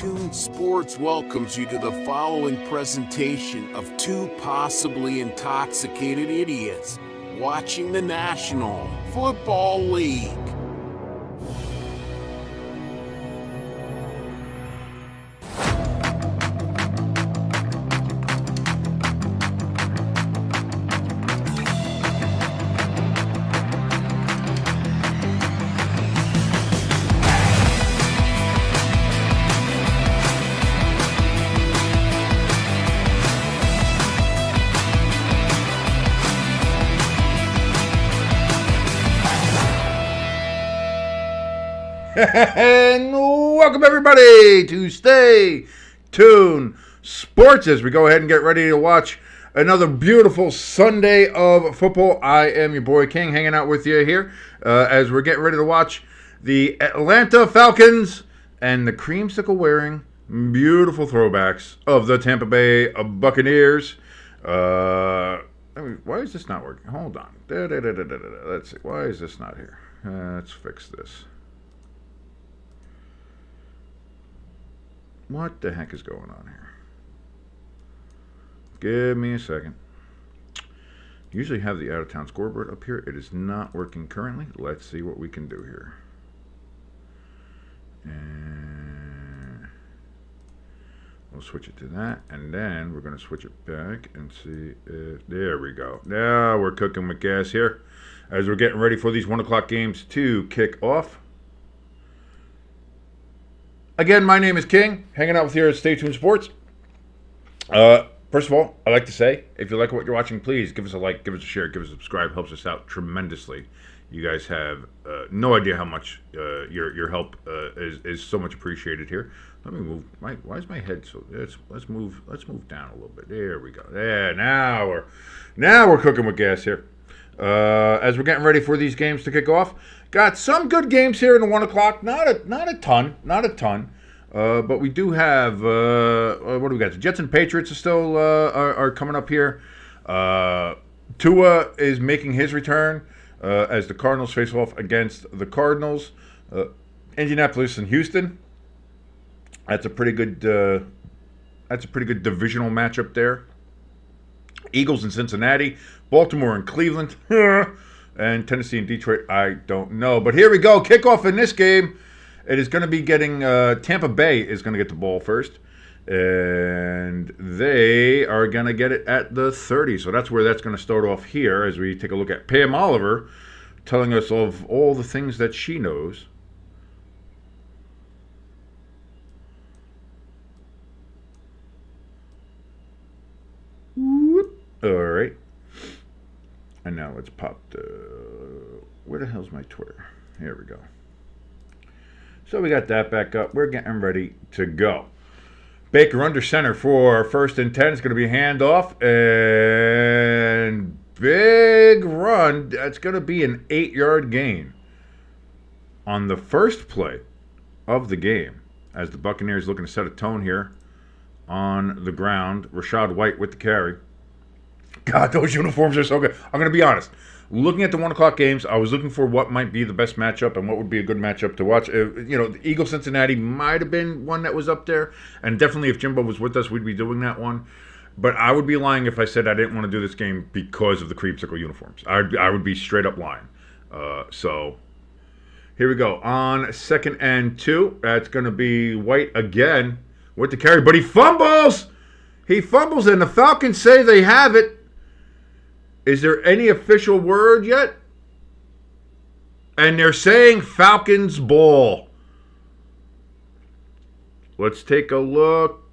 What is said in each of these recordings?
Tuned Sports welcomes you to the following presentation of two possibly intoxicated idiots watching the National Football League. And welcome everybody to Stay Tuned Sports as we go ahead and get ready to watch another beautiful Sunday of football. I am your boy King hanging out with you here as we're getting ready to watch the Atlanta Falcons and the Creamsicle-wearing beautiful throwbacks of the Tampa Bay Buccaneers. Why is this not working? Hold on. Let's see. Why is this not here? Let's fix this. What the heck is going on here? Give me a second. Usually have the out-of-town scoreboard up here. It is not working currently. Let's see what we can do here. And we'll switch it to that. And then we're going to switch it back and see if... There we go. Now we're cooking with gas here. As we're getting ready for these 1 o'clock games to kick off. Again, my name is King, hanging out with you at Stay Tuned Sports. First of all, I'd like to say, if you like what you're watching, please give us a like, give us a share, give us a subscribe. Helps us out tremendously. You guys have no idea how much your help is so much appreciated here. Let me move. Why is my head so? Let's move down a little bit. There we go. Yeah, now we're cooking with gas here. As we're getting ready for these games to kick off. Got some good games here in the 1 o'clock. Not a ton. But we do have, what do we got? The Jets and Patriots are still are coming up here. Tua is making his return as the Cardinals face off against the Cardinals. Indianapolis and Houston. That's a pretty good divisional matchup there. Eagles and Cincinnati. Baltimore and Cleveland. And Tennessee and Detroit, I don't know. But here we go. Kickoff in this game. It is going to be getting... Tampa Bay is going to get the ball first. And they are going to get it at the 30. So that's where that's going to start off here as we take a look at Pam Oliver telling us of all the things that she knows. All right. And now let's pop the... Where the hell's my Twitter? Here we go. So we got that back up. We're getting ready to go. Baker under center for 1st and 10. It's going to be handoff. And big run. That's going to be an 8-yard gain. On the first play of the game, as the Buccaneers looking to set a tone here on the ground. Rachaad White with the carry. God, those uniforms are so good. I'm going to be honest. Looking at the 1 o'clock games, I was looking for what might be the best matchup and what would be a good matchup to watch. The Eagles-Cincinnati might have been one that was up there. And definitely if Jimbo was with us, we'd be doing that one. But I would be lying if I said I didn't want to do this game because of the Creamsicle uniforms. I would be straight up lying. So here we go. On 2nd and 2, that's going to be White again with the carry. But he fumbles! He fumbles, and the Falcons say they have it. Is there any official word yet? And they're saying Falcons ball. Let's take a look.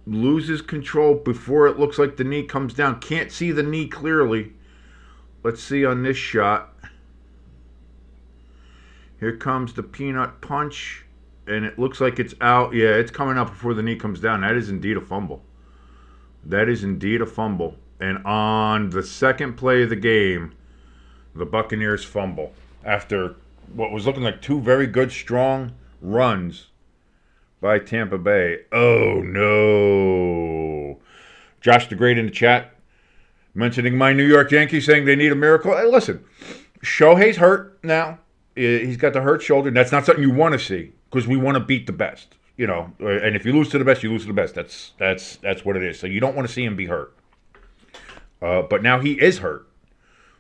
Loses control before it looks like the knee comes down. Can't see the knee clearly. Let's see on this shot. Here comes the peanut punch. And it looks like it's out. Yeah, it's coming out before the knee comes down. That is indeed a fumble. That is indeed a fumble. And on the second play of the game, the Buccaneers fumble. After what was looking like two very good, strong runs by Tampa Bay. Oh, no. Josh the Great in the chat mentioning my New York Yankees saying they need a miracle. Hey, listen, Shohei's hurt now. He's got the hurt shoulder. And that's not something you want to see because we want to beat the best. And if you lose to the best, you lose to the best. That's what it is. So you don't want to see him be hurt. But now he is hurt.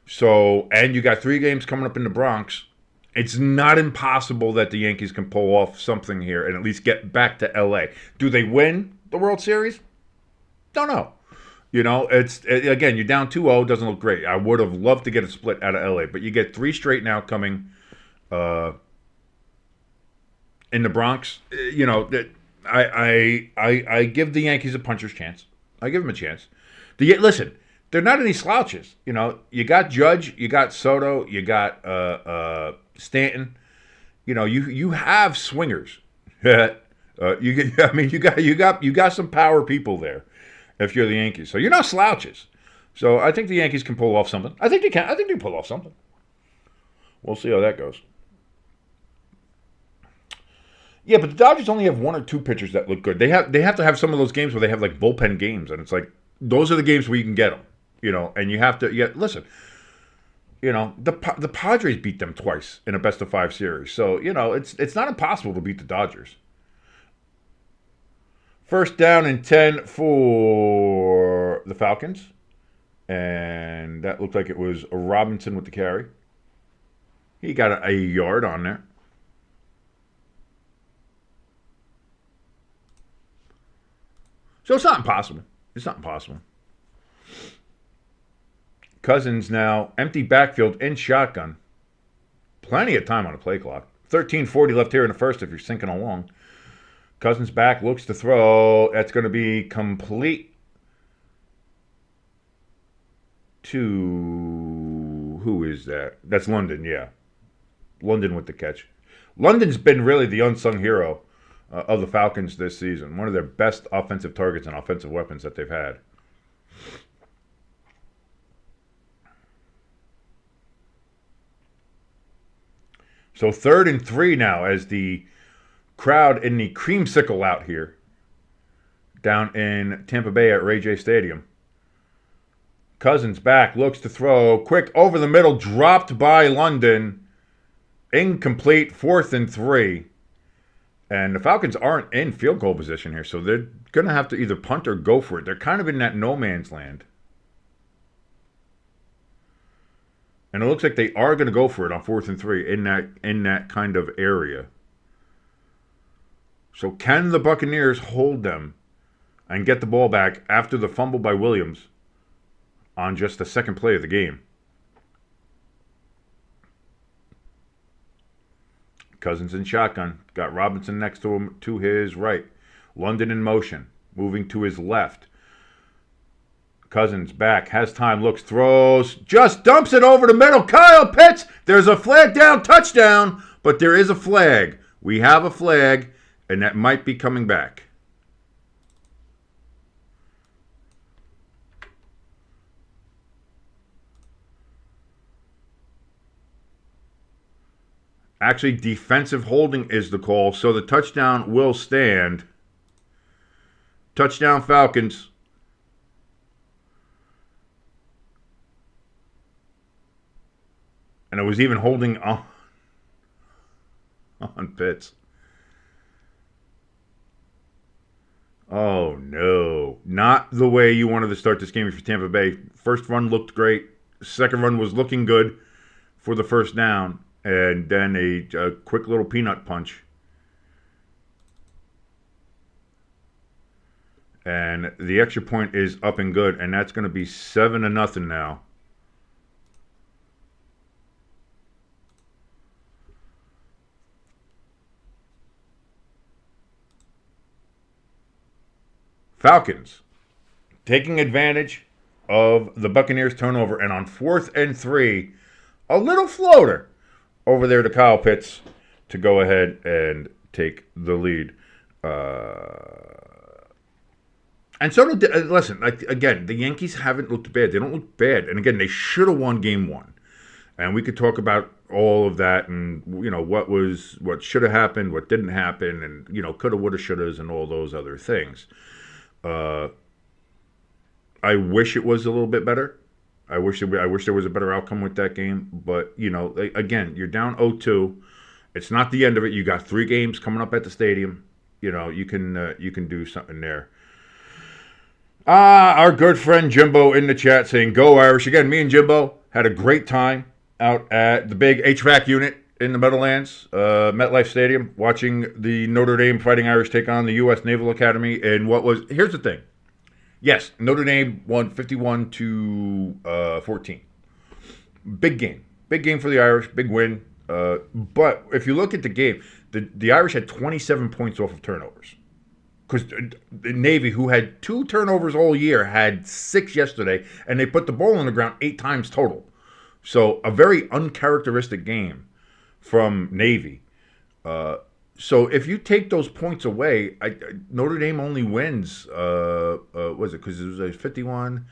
So, and you got 3 games coming up in the Bronx. It's not impossible that the Yankees can pull off something here and at least get back to L.A. Do they win the World Series? Don't know. Again, you're down 2-0, doesn't look great. I would have loved to get a split out of L.A., but you get 3 straight now coming in the Bronx. I give the Yankees a puncher's chance. I give them a chance. Listen, they're not any slouches. You got Judge, you got Soto, you got Stanton. You have swingers. You got some power people there. If you're the Yankees, so you're not slouches. So I think the Yankees can pull off something. I think they can. I think they can pull off something. We'll see how that goes. Yeah, but the Dodgers only have 1 or 2 pitchers that look good. They have to have some of those games where they have like bullpen games, and it's like those are the games where you can get them. And you have to. Listen. The Padres beat them twice in a best-of-5 series, so it's not impossible to beat the Dodgers. First down and 10 for the Falcons. And that looked like it was Robinson with the carry. He got a yard on there. So it's not impossible. It's not impossible. Cousins now, empty backfield in shotgun. Plenty of time on the play clock. 13:40 left here in the first if you're sinking along. Cousins back, looks to throw. That's going to be complete to... Who is that? That's London, yeah. London with the catch. London's been really the unsung hero of the Falcons this season. One of their best offensive targets and offensive weapons that they've had. So 3rd and 3 now as the crowd in the Creamsicle out here down in Tampa Bay at RayJay Stadium. Cousins back, looks to throw. Quick over the middle, dropped by London. Incomplete, 4th and 3. And the Falcons aren't in field goal position here, so they're going to have to either punt or go for it. They're kind of in that no man's land. And it looks like they are going to go for it on 4th and 3 in that kind of area. So can the Buccaneers hold them and get the ball back after the fumble by Williams on just the second play of the game? Cousins in shotgun. Got Robinson next to him to his right. London in motion. Moving to his left. Cousins back. Has time. Looks. Throws. Just dumps it over the middle. Kyle Pitts. There's a flag down. Touchdown. But there is a flag. We have a flag. And that might be coming back. Actually, defensive holding is the call, so the touchdown will stand. Touchdown Falcons. And it was even holding on Pitts. Oh, no. Not the way you wanted to start this game for Tampa Bay. First run looked great. Second run was looking good for the first down. And then a quick little peanut punch. And the extra point is up and good. And that's going to be 7-0 now. Falcons taking advantage of the Buccaneers turnover. And on 4th and 3, a little floater over there to Kyle Pitts to go ahead and take the lead. And so, listen, again, the Yankees haven't looked bad. They don't look bad. And again, they should have won game 1. And we could talk about all of that and, what should have happened, what didn't happen, and, coulda, woulda, shouldas, and all those other things. I wish it was a little bit better. I wish there was a better outcome with that game. But, again, you're down 0-2. It's not the end of it. You got 3 games coming up at the stadium. You can do something there. Our good friend Jimbo in the chat saying, "Go Irish." Again, me and Jimbo had a great time out at the big HVAC unit in the Meadowlands, MetLife Stadium, watching the Notre Dame Fighting Irish take on the U.S. Naval Academy. And here's the thing. Yes, Notre Dame won 51-14. Big game. Big game for the Irish. Big win. But if you look at the game, the Irish had 27 points off of turnovers. Because the Navy, who had 2 turnovers all year, had 6 yesterday, and they put the ball on the ground 8 times total. So a very uncharacteristic game from Navy. So if you take those points away, Notre Dame only wins. Was it because it was 51,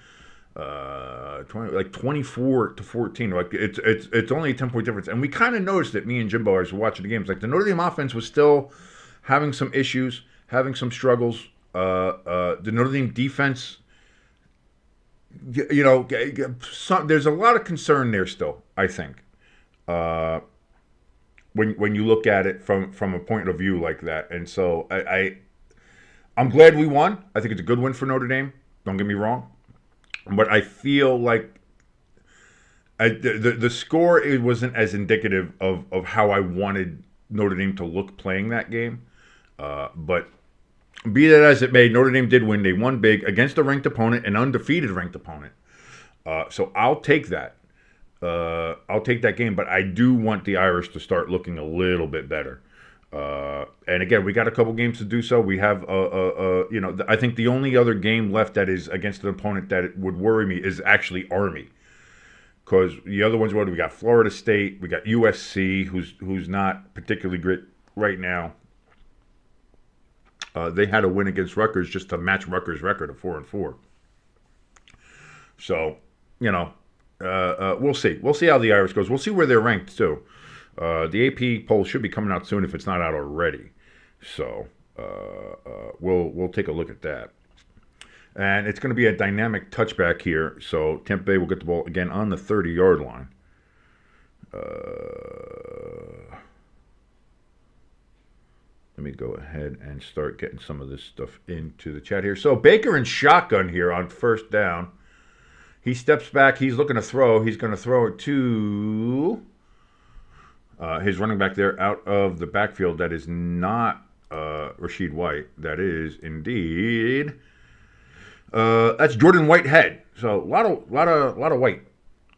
20, like 24-14. Like it's only a 10-point difference, and we kind of noticed it. Me and Jimbo, as we're watching the games, like the Notre Dame offense was still having some issues, having some struggles. The Notre Dame defense, there's a lot of concern there still, I think. When you look at it from a point of view like that. And so I'm glad we won. I think it's a good win for Notre Dame. Don't get me wrong. But I feel like the score, it wasn't as indicative of how I wanted Notre Dame to look playing that game. But be that as it may, Notre Dame did win. They won big against a ranked opponent, an undefeated ranked opponent. So I'll take that. I'll take that game, but I do want the Irish to start looking a little bit better. And again, we got a couple games to do so. We have, I think the only other game left that is against an opponent that would worry me is actually Army. Because the other ones, we got Florida State, we got USC, who's not particularly great right now. They had a win against Rutgers just to match Rutgers' record of 4-4. So, we'll see. We'll see how the Irish goes. We'll see where they're ranked, too. The AP poll should be coming out soon if it's not out already. So we'll take a look at that. And it's going to be a dynamic touchback here. So Tampa Bay will get the ball again on the 30-yard line. Let me go ahead and start getting some of this stuff into the chat here. So Baker in shotgun here on first down. He steps back. He's looking to throw. He's going to throw it to his running back there out of the backfield. That is not Rashid White. That is indeed that's Jordan Whitehead. So a lot of white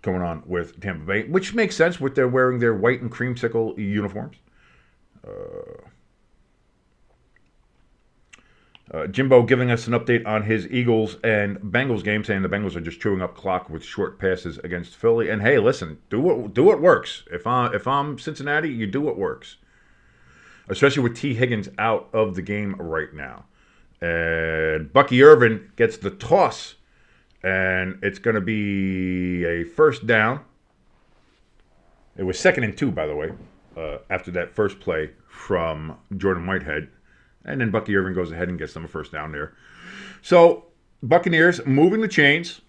going on with Tampa Bay, which makes sense with their wearing their white and creamsicle uniforms. Jimbo giving us an update on his Eagles and Bengals game, saying the Bengals are just chewing up clock with short passes against Philly. And hey, listen, do what works. If I'm Cincinnati, you do what works. Especially with T. Higgins out of the game right now. And Bucky Irvin gets the toss, and it's going to be a first down. It was 2nd and 2, by the way, after that first play from Jordan Whitehead. And then Bucky Irvin goes ahead and gets them a first down there. So, Buccaneers moving the chains.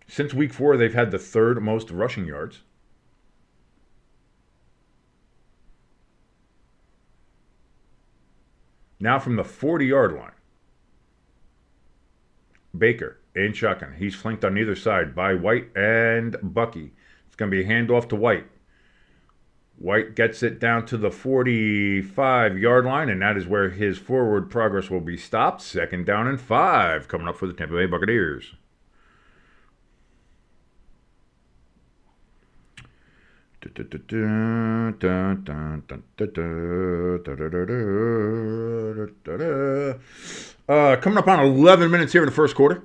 Since week 4, they've had the 3rd most rushing yards. Now from the 40-yard line. Baker in shotgun. He's flanked on either side by White and Bucky. It's going to be a handoff to White. White gets it down to the 45-yard line, and that is where his forward progress will be stopped. 2nd down and 5 coming up for the Tampa Bay Buccaneers. Coming up on 11 minutes here in the first quarter.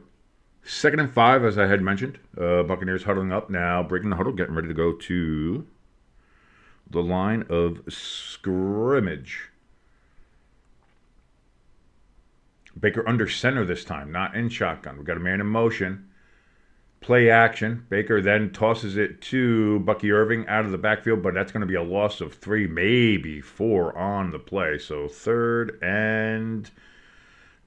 2nd and 5, as I had mentioned. Buccaneers huddling up now, breaking the huddle, getting ready to go to the line of scrimmage. Baker under center this time, not in shotgun. We've got a man in motion. Play action. Baker then tosses it to Bucky Irving out of the backfield, but that's going to be a loss of 3, maybe 4 on the play. So 3rd and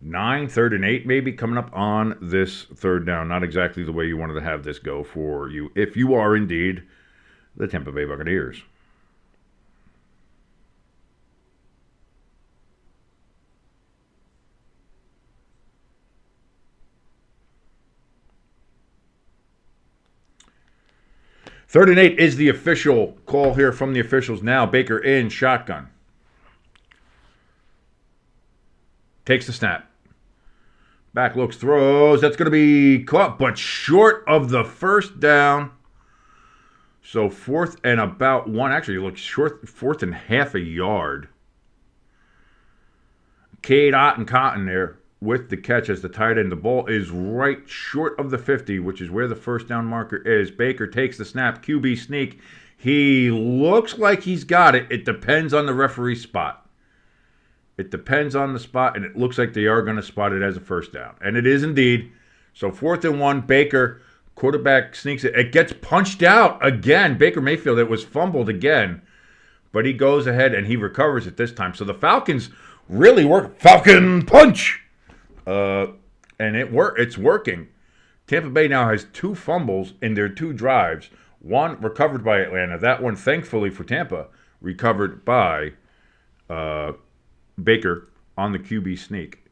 9, 3rd and 8 maybe coming up on this third down. Not exactly the way you wanted to have this go for you if you are indeed the Tampa Bay Buccaneers. Third and 8 is the official call here from the officials now. Baker in shotgun. Takes the snap. Back looks, throws. That's going to be caught, but short of the first down. So 4th and about 1. Actually, it looks short, 4th and half a yard. Cade Otton-Cotton there with the catch as the tight end. The ball is right short of the 50, which is where the first down marker is. Baker takes the snap. QB sneak. He looks like he's got it. It depends on the referee's spot. It depends on the spot, and it looks like they are going to spot it as a first down. And it is indeed. So 4th and 1, Baker, quarterback sneaks it. It gets punched out again. Baker Mayfield, it was fumbled again. But he goes ahead and he recovers it this time. So the Falcons really work. Falcon punch! And it's working. Tampa Bay now has 2 fumbles in their 2 drives. One recovered by Atlanta. That one, thankfully for Tampa, recovered by Baker on the QB sneak.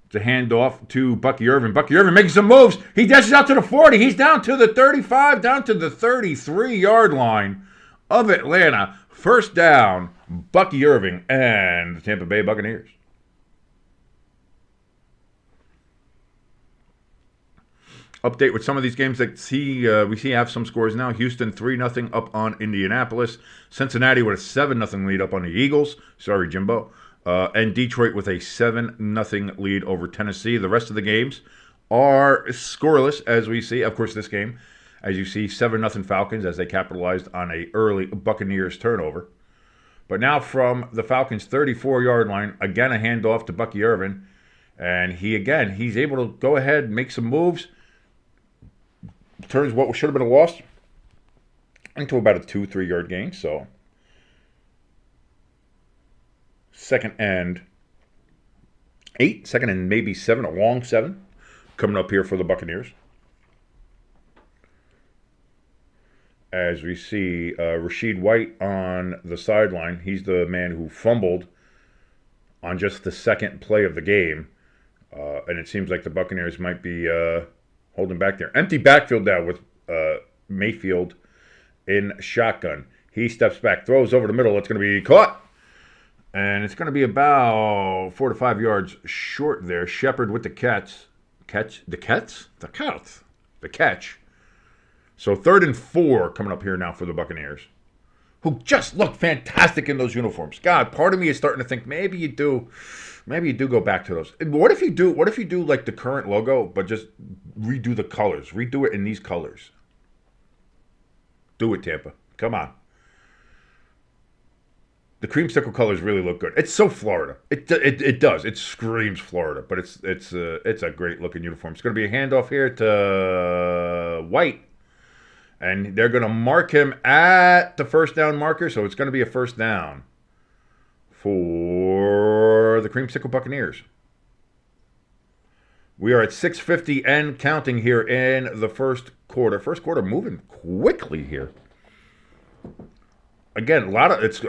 It's a handoff to Bucky Irvin. Bucky Irvin making some moves. He dashes out to the 40. He's down to the 35, down to the 33-yard line of Atlanta. First down, Bucky Irving and the Tampa Bay Buccaneers. Update with some of these games that we see have some scores now. Houston 3-0 up on Indianapolis. Cincinnati with a 7-0 lead up on the Eagles. Sorry, Jimbo. And Detroit with a 7-0 lead over Tennessee. The rest of the games are scoreless, as we see. Of course, this game, as you see, 7-0 Falcons as they capitalized on a early Buccaneers turnover. But now from the Falcons' 34-yard line, again a handoff to Bucky Irvin. And he's able to go ahead and make some moves. Turns what should have been a loss into about a 2-3 yard gain. So 2nd and 8, 2nd and maybe 7, a long 7 coming up here for the Buccaneers. As we see Rashid White on the sideline. He's the man who fumbled on just the 2nd play of the game. And it seems like the Buccaneers might be holding back there. Empty backfield now with Mayfield in shotgun. He steps back, throws over the middle. It's going to be caught. And it's going to be about 4 to 5 yards short there. Shepard with the catch. The catch. So 3rd and 4 coming up here now for the Buccaneers, who just look fantastic in those uniforms. God, part of me is starting to think maybe you do go back to those. What if you do like the current logo, but just redo the colors? Redo it in these colors. Do it, Tampa. Come on. The creamsicle colors really look good. It's so Florida. It does. It screams Florida, but it's a great looking uniform. It's going to be a handoff here to White, and they're going to mark him at the first down marker, so it's going to be a first down for the Creamsicle Buccaneers. We are at 6:50 and counting here in the first quarter. First quarter moving quickly here. Again, it's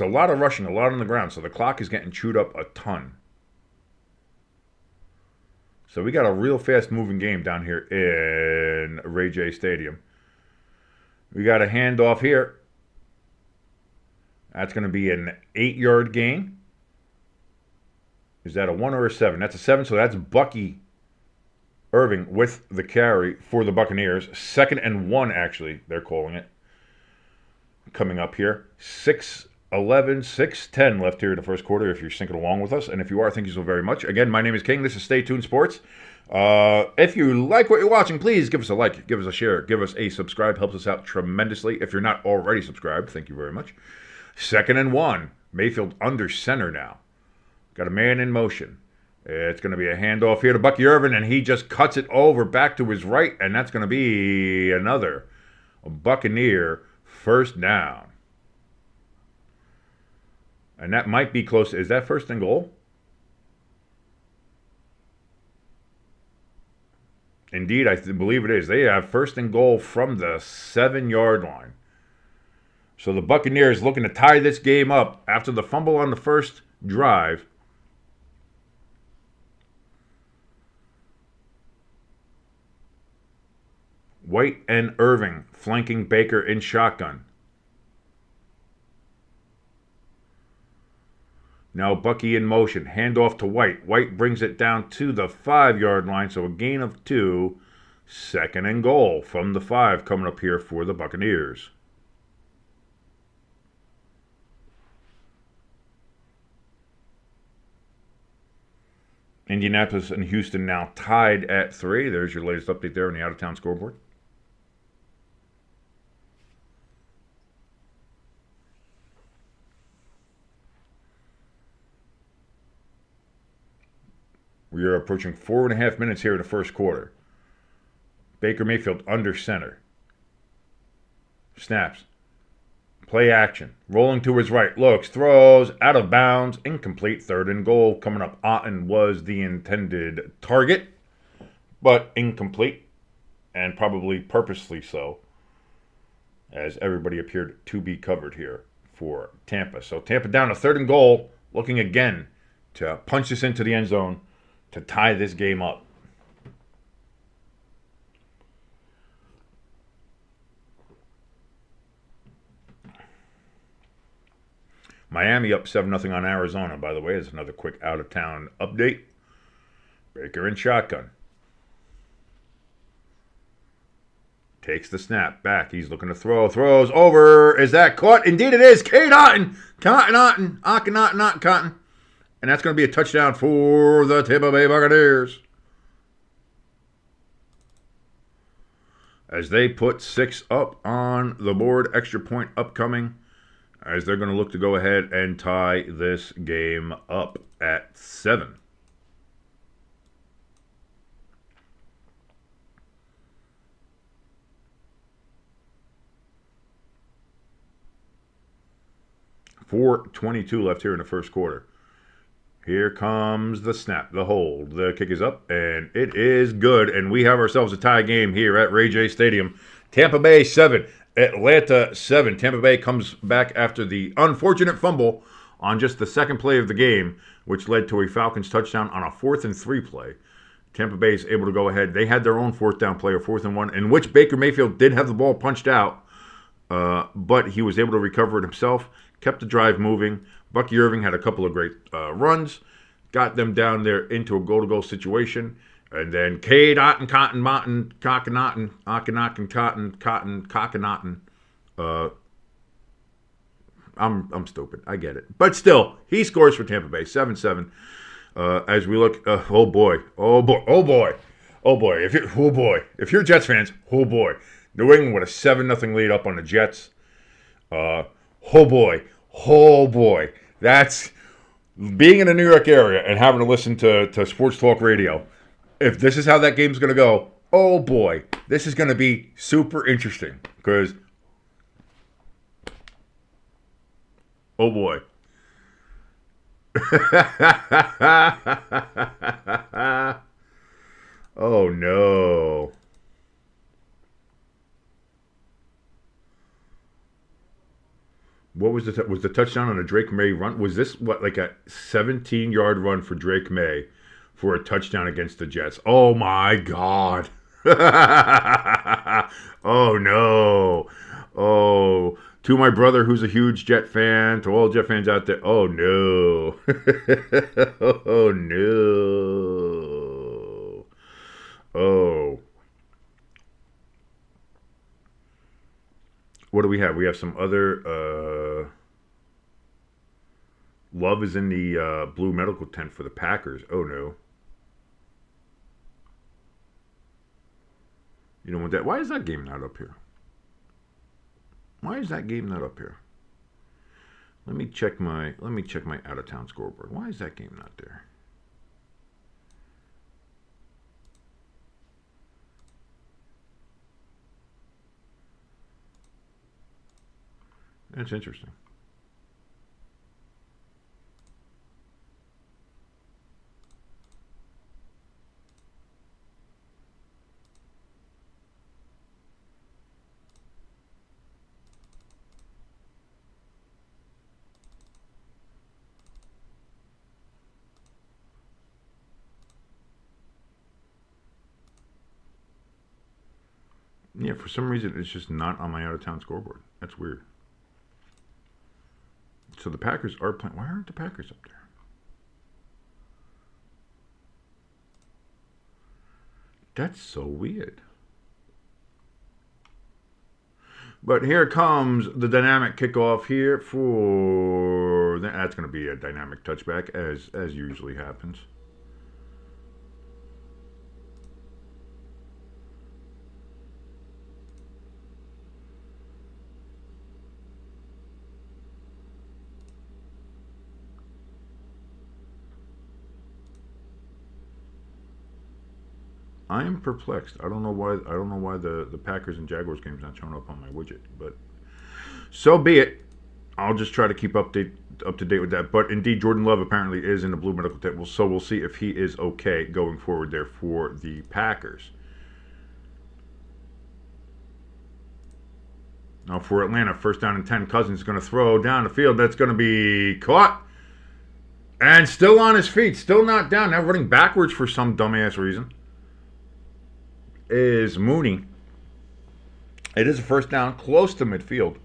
a lot of rushing, a lot on the ground, so the clock is getting chewed up a ton. So we got a real fast-moving game down here in RayJay Stadium. We got a handoff here. That's going to be an 8-yard gain. Is that a 1 or a 7? That's a 7, so that's Bucky Irving with the carry for the Buccaneers. 2nd and 1, actually, they're calling it. Coming up here. 6-11, 6-10 left here in the first quarter if you're syncing along with us. And if you are, thank you so very much. Again, my name is King. This is Stay Tuned Sports. If you like what you're watching, please give us a like, give us a share, give us a subscribe. Helps us out tremendously. If you're not already subscribed, thank you very much. 2nd and 1. Mayfield under center now. Got a man in motion. It's going to be a handoff here to Bucky Irvin, and he just cuts it over back to his right, and that's going to be another Buccaneer first down. And that might be close. Is that first and goal? Indeed, I believe it is. They have first and goal from the 7-yard line. So the Buccaneers looking to tie this game up after the fumble on the first drive. White and Irving flanking Baker in shotgun. Now Bucky in motion. Handoff to White. White brings it down to the 5-yard line. So a gain of 2. Second and goal from the 5 coming up here for the Buccaneers. Indianapolis and Houston now tied at 3. There's your latest update there on the out-of-town scoreboard. We are approaching 4.5 minutes here in the first quarter. Baker Mayfield under center. Snaps. Play action. Rolling to his right. Looks. Throws. Out of bounds. Incomplete. Third and goal. Coming up. Otten was the intended target. But incomplete. And probably purposely so. As everybody appeared to be covered here for Tampa. So Tampa down to third and goal. Looking again to punch this into the end zone. To tie this game up. Miami up 7-0 on Arizona, by the way, is another quick out-of-town update. Baker in shotgun. Takes the snap back. He's looking to throw. Throws over. Is that caught? Indeed it is. Cade Otten. Cotton. And that's going to be a touchdown for the Tampa Bay Buccaneers. As they put 6 up on the board. Extra point upcoming. As they're going to look to go ahead and tie this game up at 7. .4:22 left here in the first quarter. Here comes the snap, the hold. The kick is up, and it is good. And we have ourselves a tie game here at RayJay Stadium. Tampa Bay 7, Atlanta 7. Tampa Bay comes back after the unfortunate fumble on just the second play of the game, which led to a Falcons touchdown on a 4th and 3 play. Tampa Bay is able to go ahead. They had their own 4th down play, or 4th and 1, in which Baker Mayfield did have the ball punched out, but he was able to recover it himself, kept the drive moving. Bucky Irving had a couple of great runs, got them down there into a goal-to-goal situation, and then Cade Otten, I'm stupid. I get it. But still, he scores for Tampa Bay, 7-7. As we look, oh boy. If you're Jets fans, oh boy. New England with a 7-0 lead up on the Jets. Oh boy. That's being in the New York area and having to listen to sports talk radio. If this is how that game's going to go, oh boy, this is going to be super interesting. Because, oh boy. Oh no. What was the touchdown on a Drake May run? Was this like a 17-yard run for Drake May for a touchdown against the Jets? Oh my God. Oh no. Oh, to my brother who's a huge Jet fan, to all Jet fans out there. Oh no. Oh no. Oh. What do we have? We have some other... Love is in the blue medical tent for the Packers. Oh, no. You know what that... Why is that game not up here? Why is that game not up here? Let me check my out-of-town scoreboard. Why is that game not there? That's interesting. Yeah, for some reason, it's just not on my out-of-town scoreboard. That's weird. So the Packers are playing. Why aren't the Packers up there? That's so weird. But here comes the dynamic kickoff here for... That's going to be a dynamic touchback, as usually happens. I am perplexed. I don't know why. The Packers and Jaguars game's not showing up on my widget, but so be it. I'll just try to keep up to date with that. But indeed, Jordan Love apparently is in the blue medical tent. So we'll see if he is okay going forward there for the Packers. Now for Atlanta, 1st down and 10. Cousins is going to throw down the field. That's going to be caught. And still on his feet. Still not down. Now running backwards for some dumbass reason. Is Mooney. It is a 1st down, close to midfield.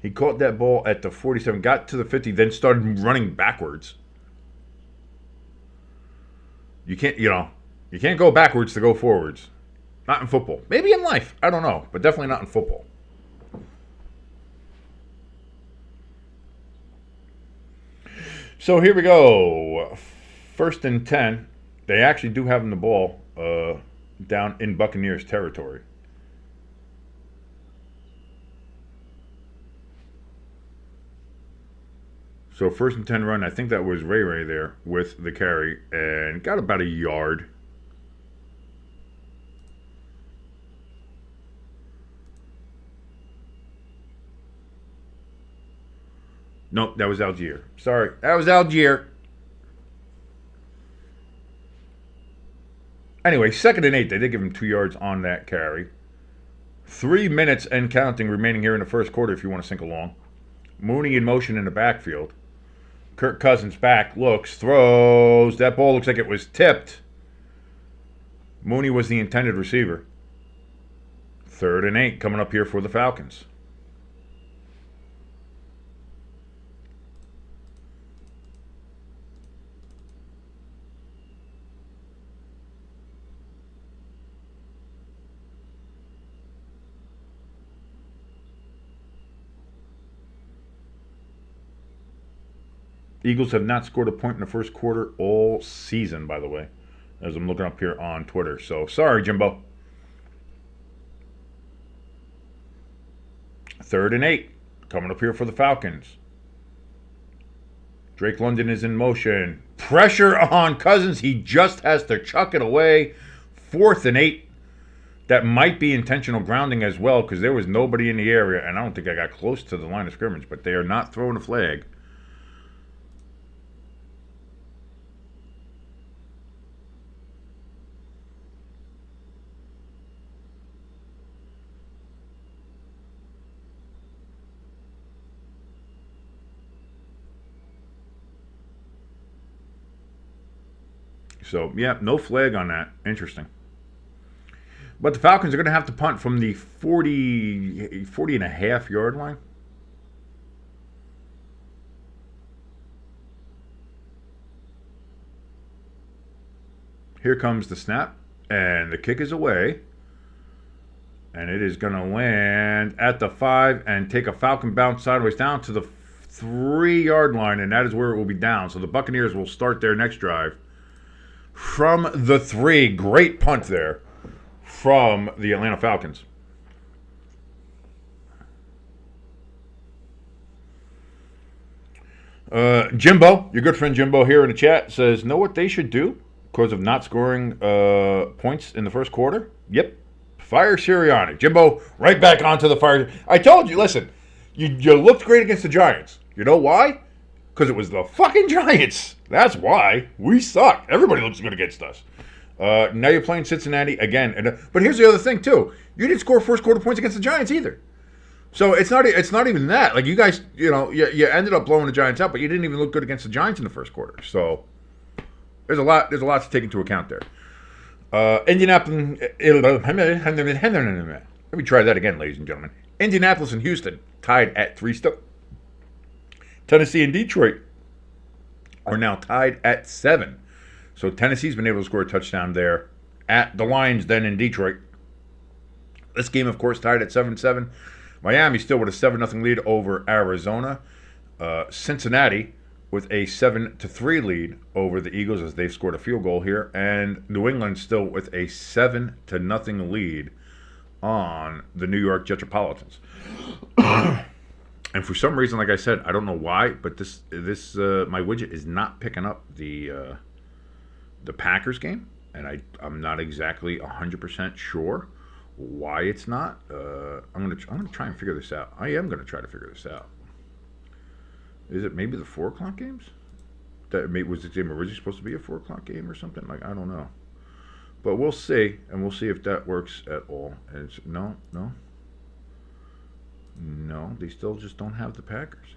He caught that ball at the 47, got to the 50, then started running backwards. You can't go backwards to go forwards. Not in football. Maybe in life. I don't know, but definitely not in football. So here we go. 1st and 10. They actually do have the ball down in Buccaneers territory. So 1st and 10 run. I think that was RayJay there with the carry and got about a yard. Nope, that was Algier. Sorry, that was Algier. Anyway, 2nd and 8. They did give him 2 yards on that carry. 3 minutes and counting remaining here in the 1st quarter if you want to sink along. Mooney in motion in the backfield. Kirk Cousins back, looks, throws. That ball looks like it was tipped. Mooney was the intended receiver. 3rd and 8 coming up here for the Falcons. Eagles have not scored a point in the 1st quarter all season, by the way, as I'm looking up here on Twitter. So, sorry, Jimbo. 3rd and 8 coming up here for the Falcons. Drake London is in motion. Pressure on Cousins. He just has to chuck it away. 4th and 8. That might be intentional grounding as well because there was nobody in the area, and I don't think I got close to the line of scrimmage, but they are not throwing a flag. So, yeah, no flag on that. Interesting. But the Falcons are going to have to punt from the 40 and a half yard line. Here comes the snap, and the kick is away. And it is going to land at the 5 and take a Falcon bounce sideways down to the 3 yard line, and that is where it will be down. So the Buccaneers will start their next drive from the 3. Great punt there from the Atlanta Falcons. Jimbo, your good friend Jimbo here in the chat says, know what they should do because of not scoring points in the 1st quarter? Yep. Fire Sirianni. Jimbo, right back onto the fire. I told you, listen, you looked great against the Giants. You know why? Because it was the fucking Giants. That's why. We suck. Everybody looks good against us. Now you're playing Cincinnati again. But here's the other thing, too. You didn't score 1st quarter points against the Giants either. So it's not even that. Like, you guys, you ended up blowing the Giants out, but you didn't even look good against the Giants in the 1st quarter. So, There's a lot to take into account there. Indianapolis. Let me try that again, ladies and gentlemen. Indianapolis and Houston tied at 3 still. Tennessee and Detroit are now tied at 7. So Tennessee's been able to score a touchdown there at the Lions, then in Detroit. This game, of course, tied at 7-7. Miami still with a 7-0 lead over Arizona. Cincinnati with a 7-3 lead over the Eagles as they've scored a field goal here. And New England still with a 7-0 lead on the New York Jetropolitans. And for some reason, like I said, I don't know why, but this my widget is not picking up the Packers game, and I'm not exactly 100% sure why it's not. I'm gonna try and figure this out. I am gonna try to figure this out. Is it maybe the 4 o'clock games? Was the game originally supposed to be a 4 o'clock game or something? Like, I don't know. But we'll see, and we'll see if that works at all. And no, they still just don't have the Packers.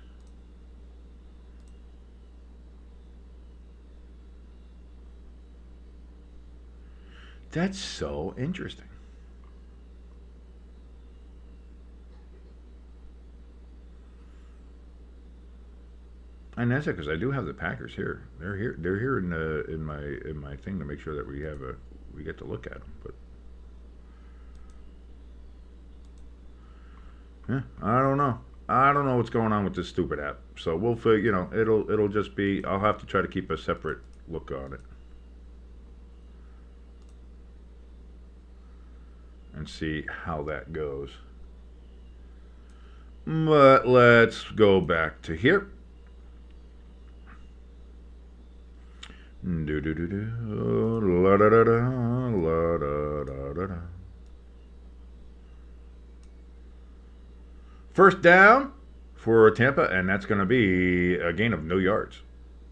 That's so interesting. And that's it, because I do have the Packers here. They're here. They're here in my thing to make sure that we get to look at them. But yeah, I don't know. I don't know what's going on with this stupid app. So we'll figure. It'll just be. I'll have to try to keep a separate look on it and see how that goes. But let's go back to here. First down for Tampa, and that's going to be a gain of no yards.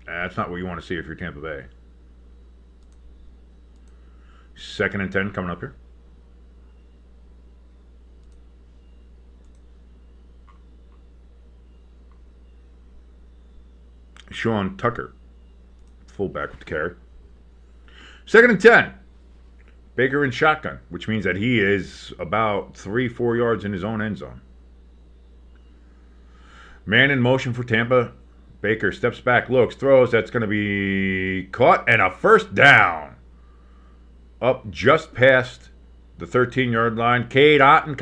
That's not what you want to see if you're Tampa Bay. 2nd and 10 coming up here. Sean Tucker, fullback with the carry. 2nd and 10. Baker in shotgun, which means that he is about 3-4 yards in his own end zone. Man in motion for Tampa. Baker steps back, looks, throws. That's going to be caught, and a first down. Up just past the 13-yard line. Cade Otten.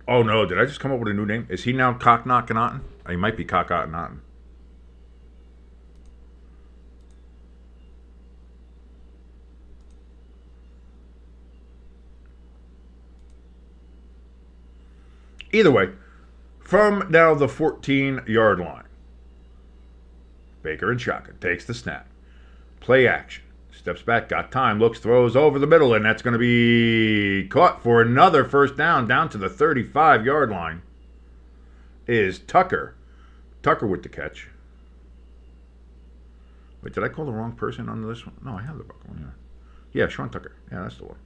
Oh, no. Did I just come up with a new name? Is he now Cock Knockin' Otten? He might be Cock Otten Otten. Either way, from now the 14-yard line, Baker in shotgun takes the snap. Play action. Steps back, got time, looks, throws over the middle, and that's going to be caught for another first down to the 35-yard line. Is Tucker. Tucker with the catch. Wait, did I call the wrong person on this one? No, I have the buckle one, yeah. Yeah, Sean Tucker. Yeah, that's the one.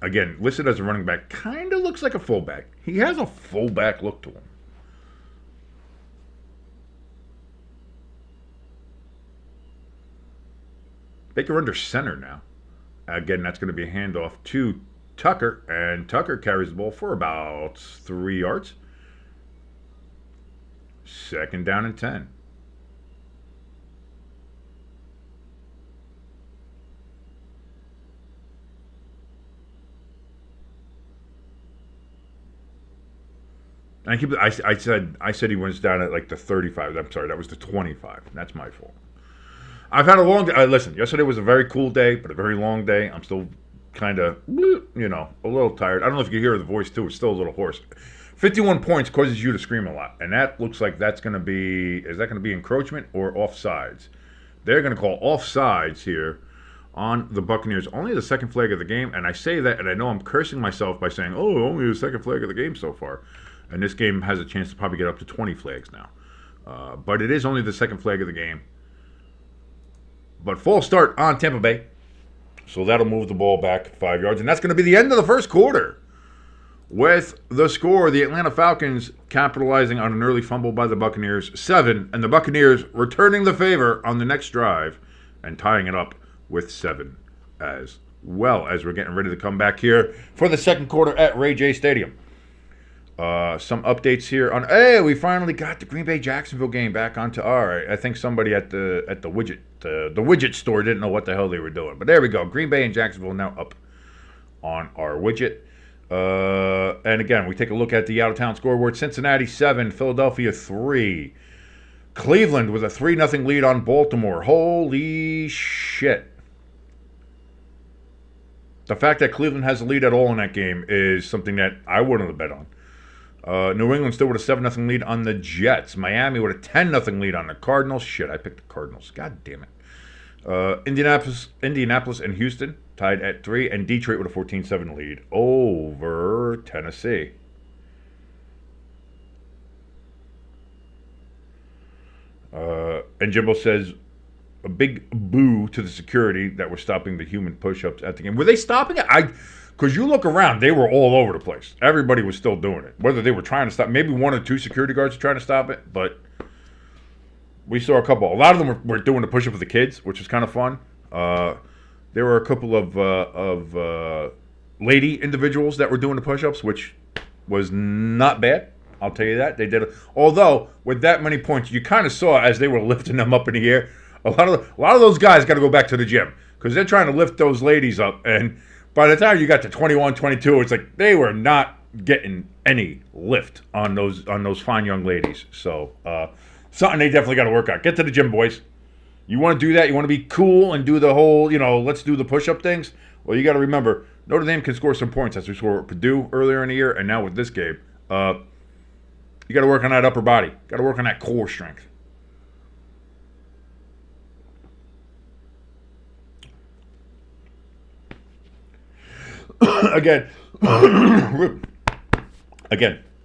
Again, listed as a running back, kind of looks like a fullback. He has a fullback look to him. Baker under center now. Again, that's going to be a handoff to Tucker, and Tucker carries the ball for about 3 yards. 2nd down and 10. I said he went down at like the 35. I'm sorry, that was the 25. That's my fault. I've had a long day. Listen, yesterday was a very cool day, but a very long day. I'm still kind of, a little tired. I don't know if you can hear the voice too. It's still a little hoarse. 51 points causes you to scream a lot, and that looks like that's going to be. Is that going to be encroachment or offsides? They're going to call offsides here on the Buccaneers. Only the second flag of the game, and I say that, and I know I'm cursing myself by saying, "Oh, only the second flag of the game so far." And this game has a chance to probably get up to 20 flags now. But it is only the second flag of the game. But false start on Tampa Bay. So that'll move the ball back 5 yards. And that's going to be the end of the first quarter. With the score, the Atlanta Falcons capitalizing on an early fumble by the Buccaneers, 7, and the Buccaneers returning the favor on the next drive and tying it up with 7 as well, as we're getting ready to come back here for the second quarter at RayJay Stadium. Some updates here on, we finally got the Green Bay Jacksonville game back onto I think somebody at the widget store didn't know what the hell they were doing, but there we go. Green Bay and Jacksonville now up on our widget. And again, we take a look at the out-of-town scoreboard. Cincinnati 7, Philadelphia 3. Cleveland with a 3-0 lead on Baltimore. Holy shit. The fact that Cleveland has a lead at all in that game is something that I wouldn't have bet on. New England still with a 7-0 lead on the Jets. Miami with a 10-0 lead on the Cardinals. Shit, I picked the Cardinals. God damn it. Indianapolis and Houston tied at 3, and Detroit with a 14-7 lead over Tennessee. And Jimbo says a big boo to the security that were stopping the human push-ups at the game. Were they stopping it? Because you look around, they were all over the place. Everybody was still doing it. Whether they were trying to stop, maybe 1 or 2 security guards were trying to stop it, but we saw a couple. A lot of them were doing the push-up with the kids, which was kind of fun. There were a couple of lady individuals that were doing the push-ups, which was not bad. I'll tell you that. They did it. Although, with that many points, you kind of saw as they were lifting them up in the air, a lot of those guys got to go back to the gym because they're trying to lift those ladies up. And by the time you got to 21, 22, it's like they were not getting any lift on those fine young ladies. So, something they definitely got to work on. Get to the gym, boys. You want to do that? You want to be cool and do the whole, let's do the push-up things? Well, you got to remember, Notre Dame can score some points as we scored with Purdue earlier in the year, and now with this game. You got to work on that upper body. Got to work on that core strength. Again, a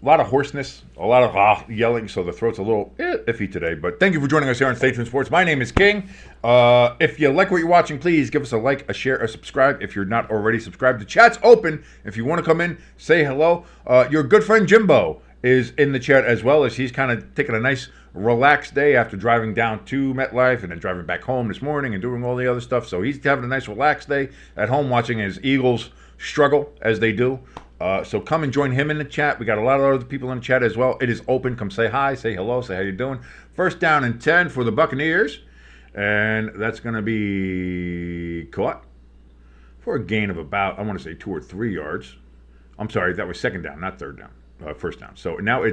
lot of hoarseness, a lot of yelling, so the throat's a little iffy today. But thank you for joining us here on Stay Tuned Sports. My name is King. If you like what you're watching, please give us a like, a share, a subscribe. If you're not already subscribed, the chat's open. If you want to come in, say hello. Your good friend Jimbo is in the chat as well, as he's kind of taking a nice relaxed day after driving down to MetLife and then driving back home this morning and doing all the other stuff. So he's having a nice relaxed day at home watching his Eagles struggle as they do. So come and join him in the chat. We got a lot of other people in the chat as well. It is open. Come say hi, say hello, say how you doing. First down and 10 for the Buccaneers. And that's going to be caught for a gain of about, I want to say 2 or 3 yards. I'm sorry, that was second down, not third down. First down. So now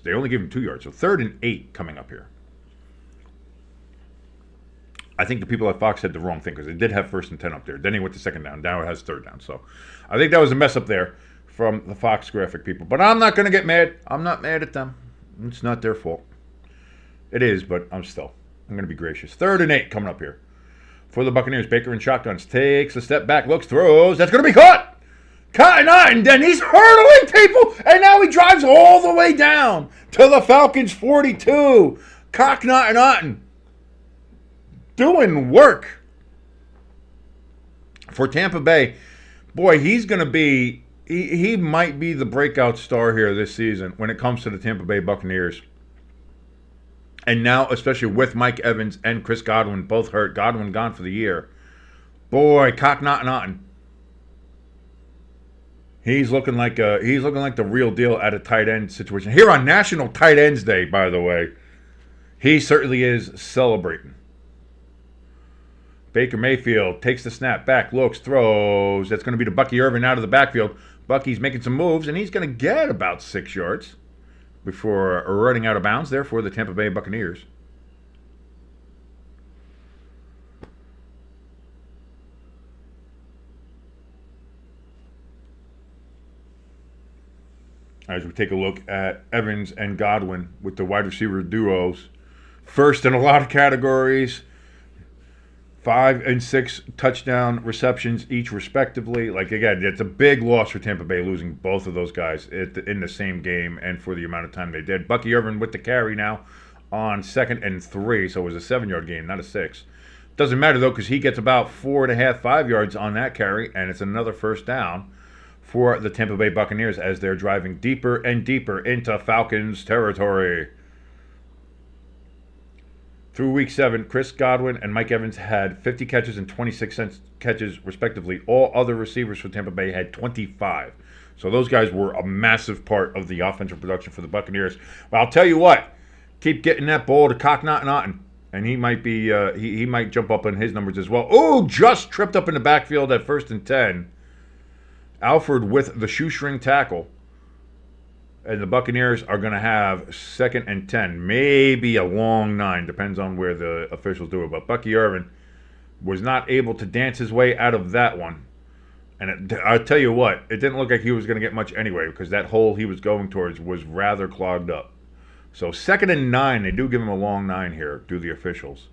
they only give him 2 yards. So 3rd and 8 coming up here. I think the people at Fox said the wrong thing because they did have 1st and 10 up there. Then he went to second down. Now it has 3rd down. So I think that was a mess up there from the Fox graphic people. But I'm not going to get mad. I'm not mad at them. It's not their fault. It is, but I'm going to be gracious. 3rd and 8 coming up here for the Buccaneers. Baker in shotguns. Takes a step back. Looks. Throws. That's going to be caught. And then he's hurdling people, and now he drives all the way down to the Falcons 42. Cocknotting, doing work for Tampa Bay. Boy, he's going to be, he might be the breakout star here this season when it comes to the Tampa Bay Buccaneers. And now, especially with Mike Evans and Chris Godwin both hurt, Godwin gone for the year. Boy, Cocknotting. He's looking like the real deal at a tight end situation. Here on National Tight Ends Day, by the way, he certainly is celebrating. Baker Mayfield takes the snap back, looks, throws. That's going to be to Bucky Irvin out of the backfield. Bucky's making some moves, and he's going to get about 6 yards before running out of bounds there for the Tampa Bay Buccaneers. As we take a look at Evans and Godwin with the wide receiver duos. First in a lot of categories. 5 and 6 touchdown receptions each respectively. Like, again, it's a big loss for Tampa Bay losing both of those guys in the same game and for the amount of time they did. Bucky Irvin with the carry now on 2nd and 3. So it was a 7-yard gain, not a 6. Doesn't matter, though, because he gets about 4.5, 5 yards on that carry, and it's another first down for the Tampa Bay Buccaneers as they're driving deeper and deeper into Falcons territory. Through week 7, Chris Godwin and Mike Evans had 50 catches and 26 catches, respectively. All other receivers for Tampa Bay had 25. So those guys were a massive part of the offensive production for the Buccaneers. But I'll tell you what, keep getting that ball to Cocknotton, and he might be he might jump up in his numbers as well. Oh, just tripped up in the backfield at 1st and 10. Alford with the shoestring tackle. And the Buccaneers are going to have 2nd and 10. Maybe a long 9. Depends on where the officials do it. But Bucky Irvin was not able to dance his way out of that one. And I'll tell you what, it didn't look like he was going to get much anyway, because that hole he was going towards was rather clogged up. So 2nd and 9. They do give him a long 9 here, do the officials.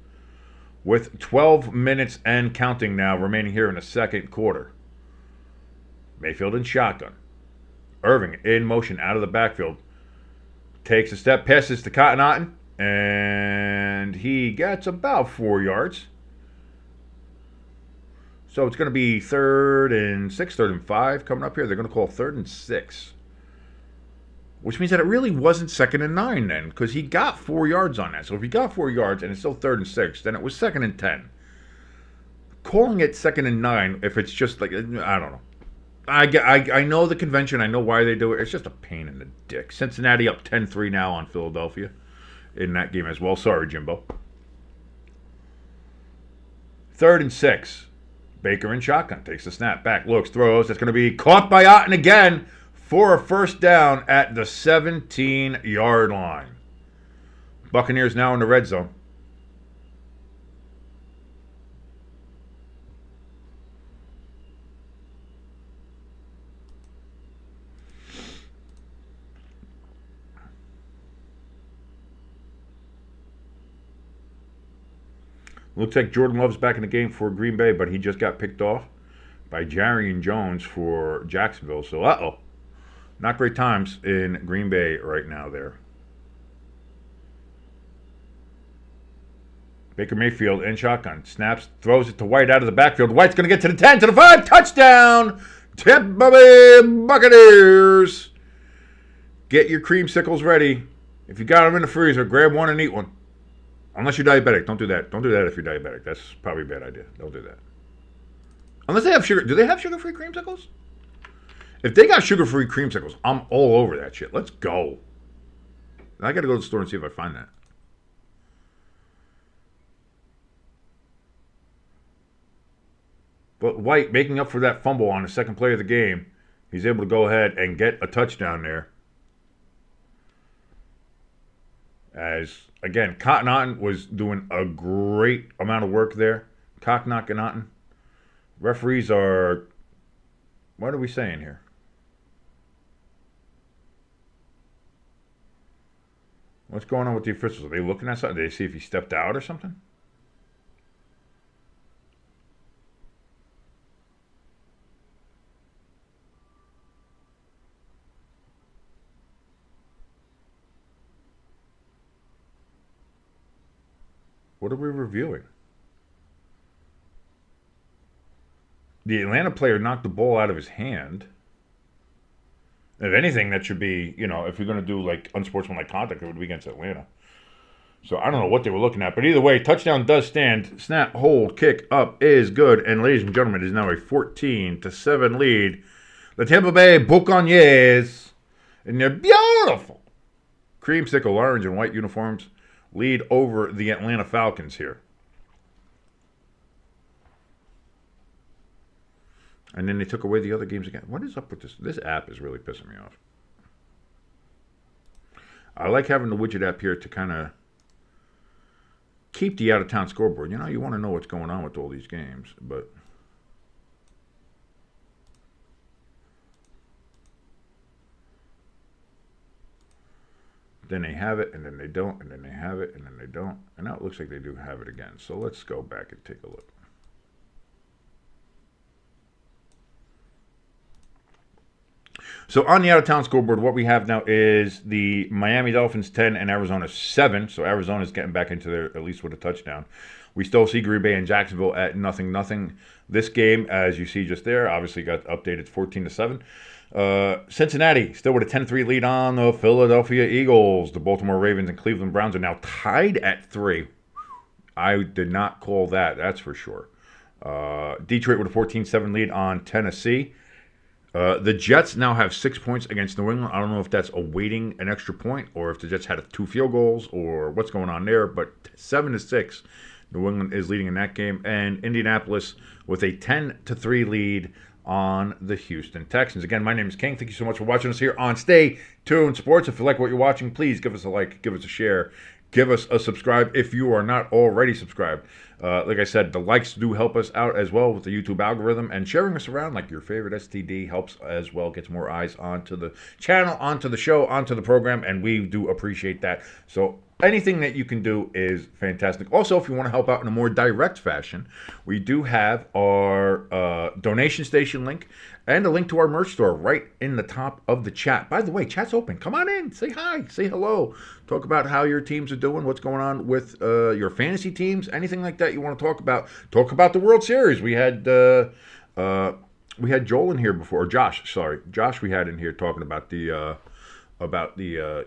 With 12 minutes and counting now remaining here in the second quarter. Mayfield in shotgun. Irving in motion out of the backfield. Takes a step, passes to Cocknotton, and he gets about 4 yards. So it's going to be 3rd and 6, 3rd and 5 coming up here. They're going to call 3rd and 6. Which means that it really wasn't 2nd and 9 then, because he got 4 yards on that. So if he got 4 yards and it's still 3rd and 6, then it was 2nd and 10. Calling it 2nd and 9, if it's just like, I don't know. I know the convention. I know why they do it. It's just a pain in the dick. Cincinnati up 10-3 now on Philadelphia in that game as well. Sorry, Jimbo. 3rd and 6. Baker in shotgun. Takes the snap. Back. Looks. Throws. That's going to be caught by Otten again for a first down at the 17-yard line. Buccaneers now in the red zone. Looks like Jordan Love's back in the game for Green Bay, but he just got picked off by Jarrian Jones for Jacksonville. So, not great times in Green Bay right now there. Baker Mayfield in shotgun. Snaps, throws it to White out of the backfield. White's going to get to the 10, to the 5. Touchdown! Tampa Bay Buccaneers! Get your creamsicles ready. If you got them in the freezer, grab one and eat one. Unless you're diabetic. Don't do that. Don't do that if you're diabetic. That's probably a bad idea. Don't do that. Unless they have sugar. Do they have sugar-free creamsicles? If they got sugar-free creamsicles, I'm all over that shit. Let's go. I got to go to the store and see if I find that. But White, making up for that fumble on the second play of the game, he's able to go ahead and get a touchdown there. As, again, Cocknotton was doing a great amount of work there. Cocknotton. Referees are... What are we saying here? What's going on with the officials? Are they looking at something? Did they see if he stepped out or something? What are we reviewing? The Atlanta player knocked the ball out of his hand. If anything, that should be, if you're going to do like unsportsmanlike conduct, it would be against Atlanta. So I don't know what they were looking at. But either way, touchdown does stand. Snap, hold, kick up is good. And ladies and gentlemen, it is now a 14-7 lead. The Tampa Bay Buccaneers, in their beautiful creamsicle orange and white uniforms, lead over the Atlanta Falcons here. And then they took away the other games again. What is up with this? This app is really pissing me off. I like having the widget app here to kind of keep the out-of-town scoreboard. You want to know what's going on with all these games, but... Then they have it, and then they don't, and then they have it, and then they don't. And now it looks like they do have it again. So let's go back and take a look. So on the out-of-town scoreboard, what we have now is the Miami Dolphins 10 and Arizona 7. So Arizona's getting back into there at least with a touchdown. We still see Green Bay and Jacksonville at 0-0. This game, as you see just there, obviously got updated 14-7. Cincinnati still with a 10-3 lead on the Philadelphia Eagles. The Baltimore Ravens and Cleveland Browns are now tied at 3. I did not call that, that's for sure. Detroit with a 14-7 lead on Tennessee. The Jets now have 6 points against New England. I don't know if that's awaiting an extra point or if the Jets had 2 field goals or what's going on there, but 7-6. New England is leading in that game. And Indianapolis with a 10-3 lead on the Houston Texans. Again, my name is King. Thank you so much for watching us here on Stay Tuned Sports. If you like what you're watching, please give us a like, give us a share, give us a subscribe if you are not already subscribed. Like I said, the likes do help us out as well with the YouTube algorithm, and sharing us around like your favorite STD helps as well, gets more eyes onto the channel, onto the show, onto the program, and we do appreciate that. So anything that you can do is fantastic. Also, if you want to help out in a more direct fashion, we do have our donation station link and a link to our merch store right in the top of the chat. By the way, chat's open. Come on in. Say hi. Say hello. Talk about how your teams are doing, what's going on with your fantasy teams, anything like that you want to talk about. Talk about the World Series. We had Joel in here before, or Josh, sorry. Josh we had in here talking about the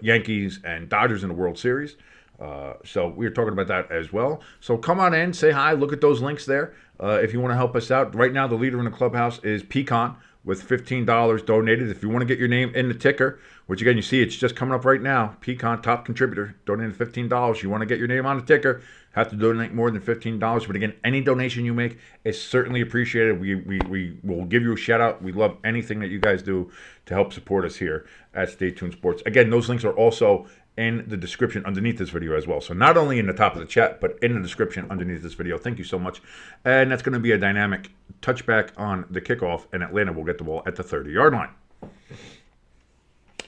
Yankees and Dodgers in the World Series. So we were talking about that as well. So come on in, say hi, look at those links there. If you want to help us out. Right now, the leader in the clubhouse is Pecan with $15 donated. If you want to get your name in the ticker, which again, you see it's just coming up right now. Pecan, top contributor, donated $15. You want to get your name on the ticker, have to donate more than $15. But again, any donation you make is certainly appreciated. We will give you a shout out. We love anything that you guys do to help support us here at Stay Tuned Sports. Again, those links are also in the description underneath this video as well. So not only in the top of the chat, but in the description underneath this video. Thank you so much. And that's going to be a dynamic touchback on the kickoff, and Atlanta will get the ball at the 30-yard line.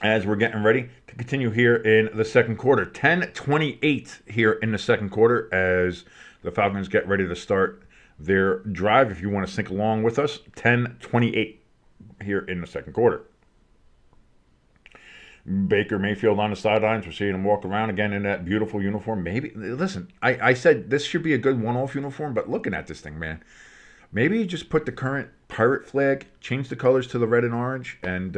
As we're getting ready to continue here in the second quarter. 10-28 here in the second quarter as the Falcons get ready to start their drive. If you want to sync along with us, 10-28 here in the second quarter. Baker Mayfield on the sidelines. We're seeing him walk around again in that beautiful uniform. Maybe, listen, I said this should be a good one-off uniform, but looking at this thing, man, maybe you just put the current pirate flag, change the colors to the red and orange, and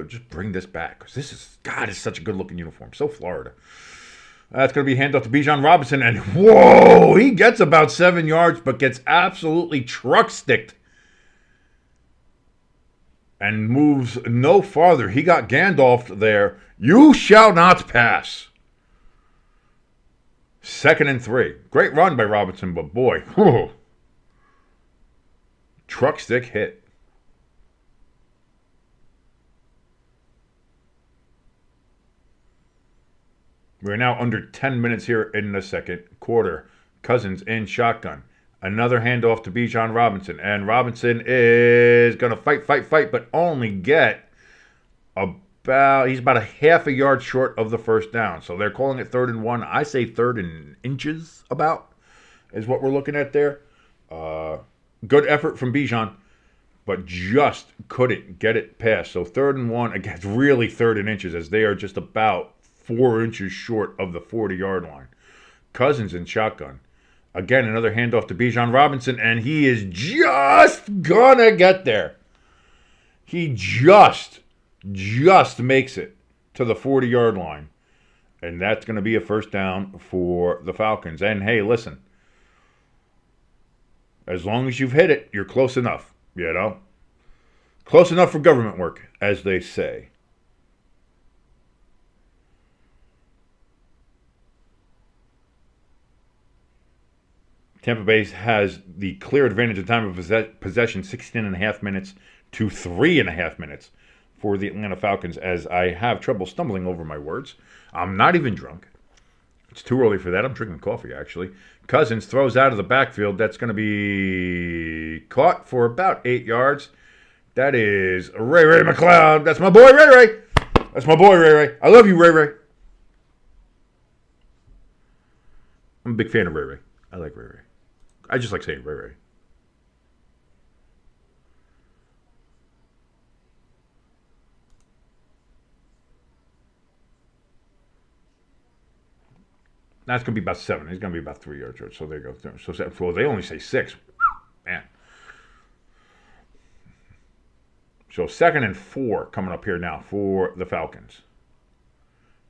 just bring this back. Because this is, God, it's such a good-looking uniform. So Florida. That's going to be handed off to Bijan Robinson, and whoa, he gets about 7 yards, but gets absolutely truck-sticked. And moves no farther. He got Gandalf there. You shall not pass. 2nd and 3. Great run by Robinson, but boy, whew. Truck stick hit. We're now under 10 minutes here in the second quarter. Cousins in shotgun. Another handoff to Bijan Robinson. And Robinson is going to fight, but only get he's about a half a yard short of the first down. So they're calling it 3rd and 1. I say 3rd and inches about is what we're looking at there. Good effort from Bijan, but just couldn't get it past. So 3rd and 1, again, it's really 3rd and inches as they are just about 4 inches short of the 40-yard line. Cousins in shotgun. Again, another handoff to Bijan Robinson, and he is just gonna get there. He just makes it to the 40-yard line. And that's going to be a first down for the Falcons. And hey, listen, as long as you've hit it, you're close enough, you know? Close enough for government work, as they say. Tampa Bay has the clear advantage of time of possession, 16.5 minutes to 3.5 minutes for the Atlanta Falcons, as I have trouble stumbling over my words. I'm not even drunk. It's too early for that. I'm drinking coffee, actually. Cousins throws out of the backfield. That's going to be caught for about 8 yards. That is Ray McLeod. That's my boy, Ray. That's my boy, Ray. I love you, Ray. I'm a big fan of Ray. I like Ray. I just like saying Ray. That's going to be about 7. He's going to be about 3 yards short. So there you go. So they only say 6. Man. So 2nd and 4 coming up here now for the Falcons.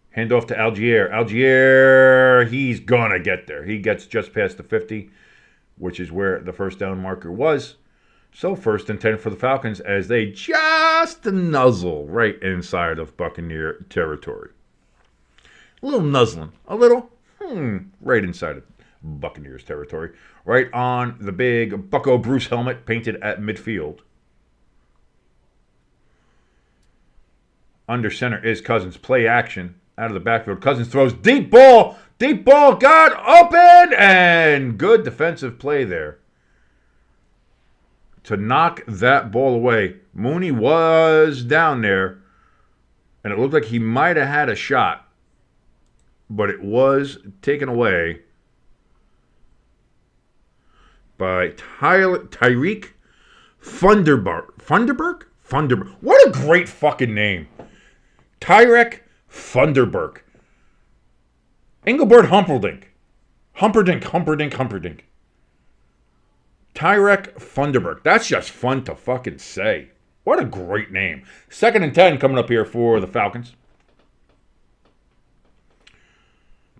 Hand off to Algier. Algier, he's going to get there. He gets just past the 50, which is where the first down marker was. So 1st and 10 for the Falcons as they just nuzzle right inside of Buccaneer territory. A little nuzzling. A little, right inside of Buccaneers territory. Right on the big Bucco Bruce helmet painted at midfield. Under center is Cousins. Play action out of the backfield. Cousins throws deep ball. Deep ball got open. And good defensive play there to knock that ball away. Mooney was down there. And it looked like he might have had a shot. But it was taken away by Tyreek Funderburk. Funderburk? What a great fucking name. Tyrek Funderburk. Engelbert Humperdinck. Humperdinck. Tyrek Funderburk. That's just fun to fucking say. What a great name. 2nd and 10 coming up here for the Falcons.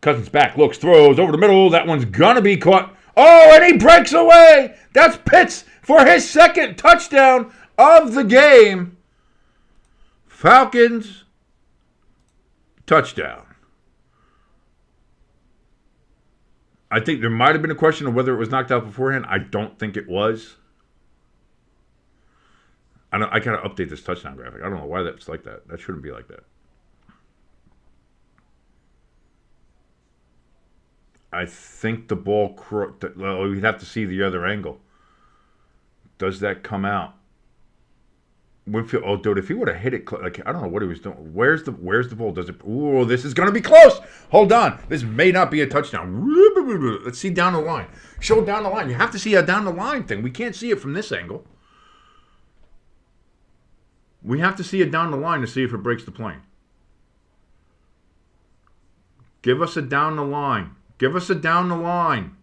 Cousins back, looks, throws over the middle. That one's gonna be caught. Oh, and he breaks away. That's Pitts for his 2nd touchdown of the game. Falcons touchdown. I think there might have been a question of whether it was knocked out beforehand. I don't think it was. I gotta update this touchdown graphic. I don't know why that's like that. That shouldn't be like that. I think the ball, well, we'd have to see the other angle. Does that come out? Winfield, oh, dude, if he would have hit it, like, I don't know what he was doing. Where's the ball? Does it, ooh, this is going to be close. Hold on. This may not be a touchdown. Let's see down the line. Show down the line. You have to see a down the line thing. We can't see it from this angle. We have to see it down the line to see if it breaks the plane. Give us a down the line. Give us a down the line.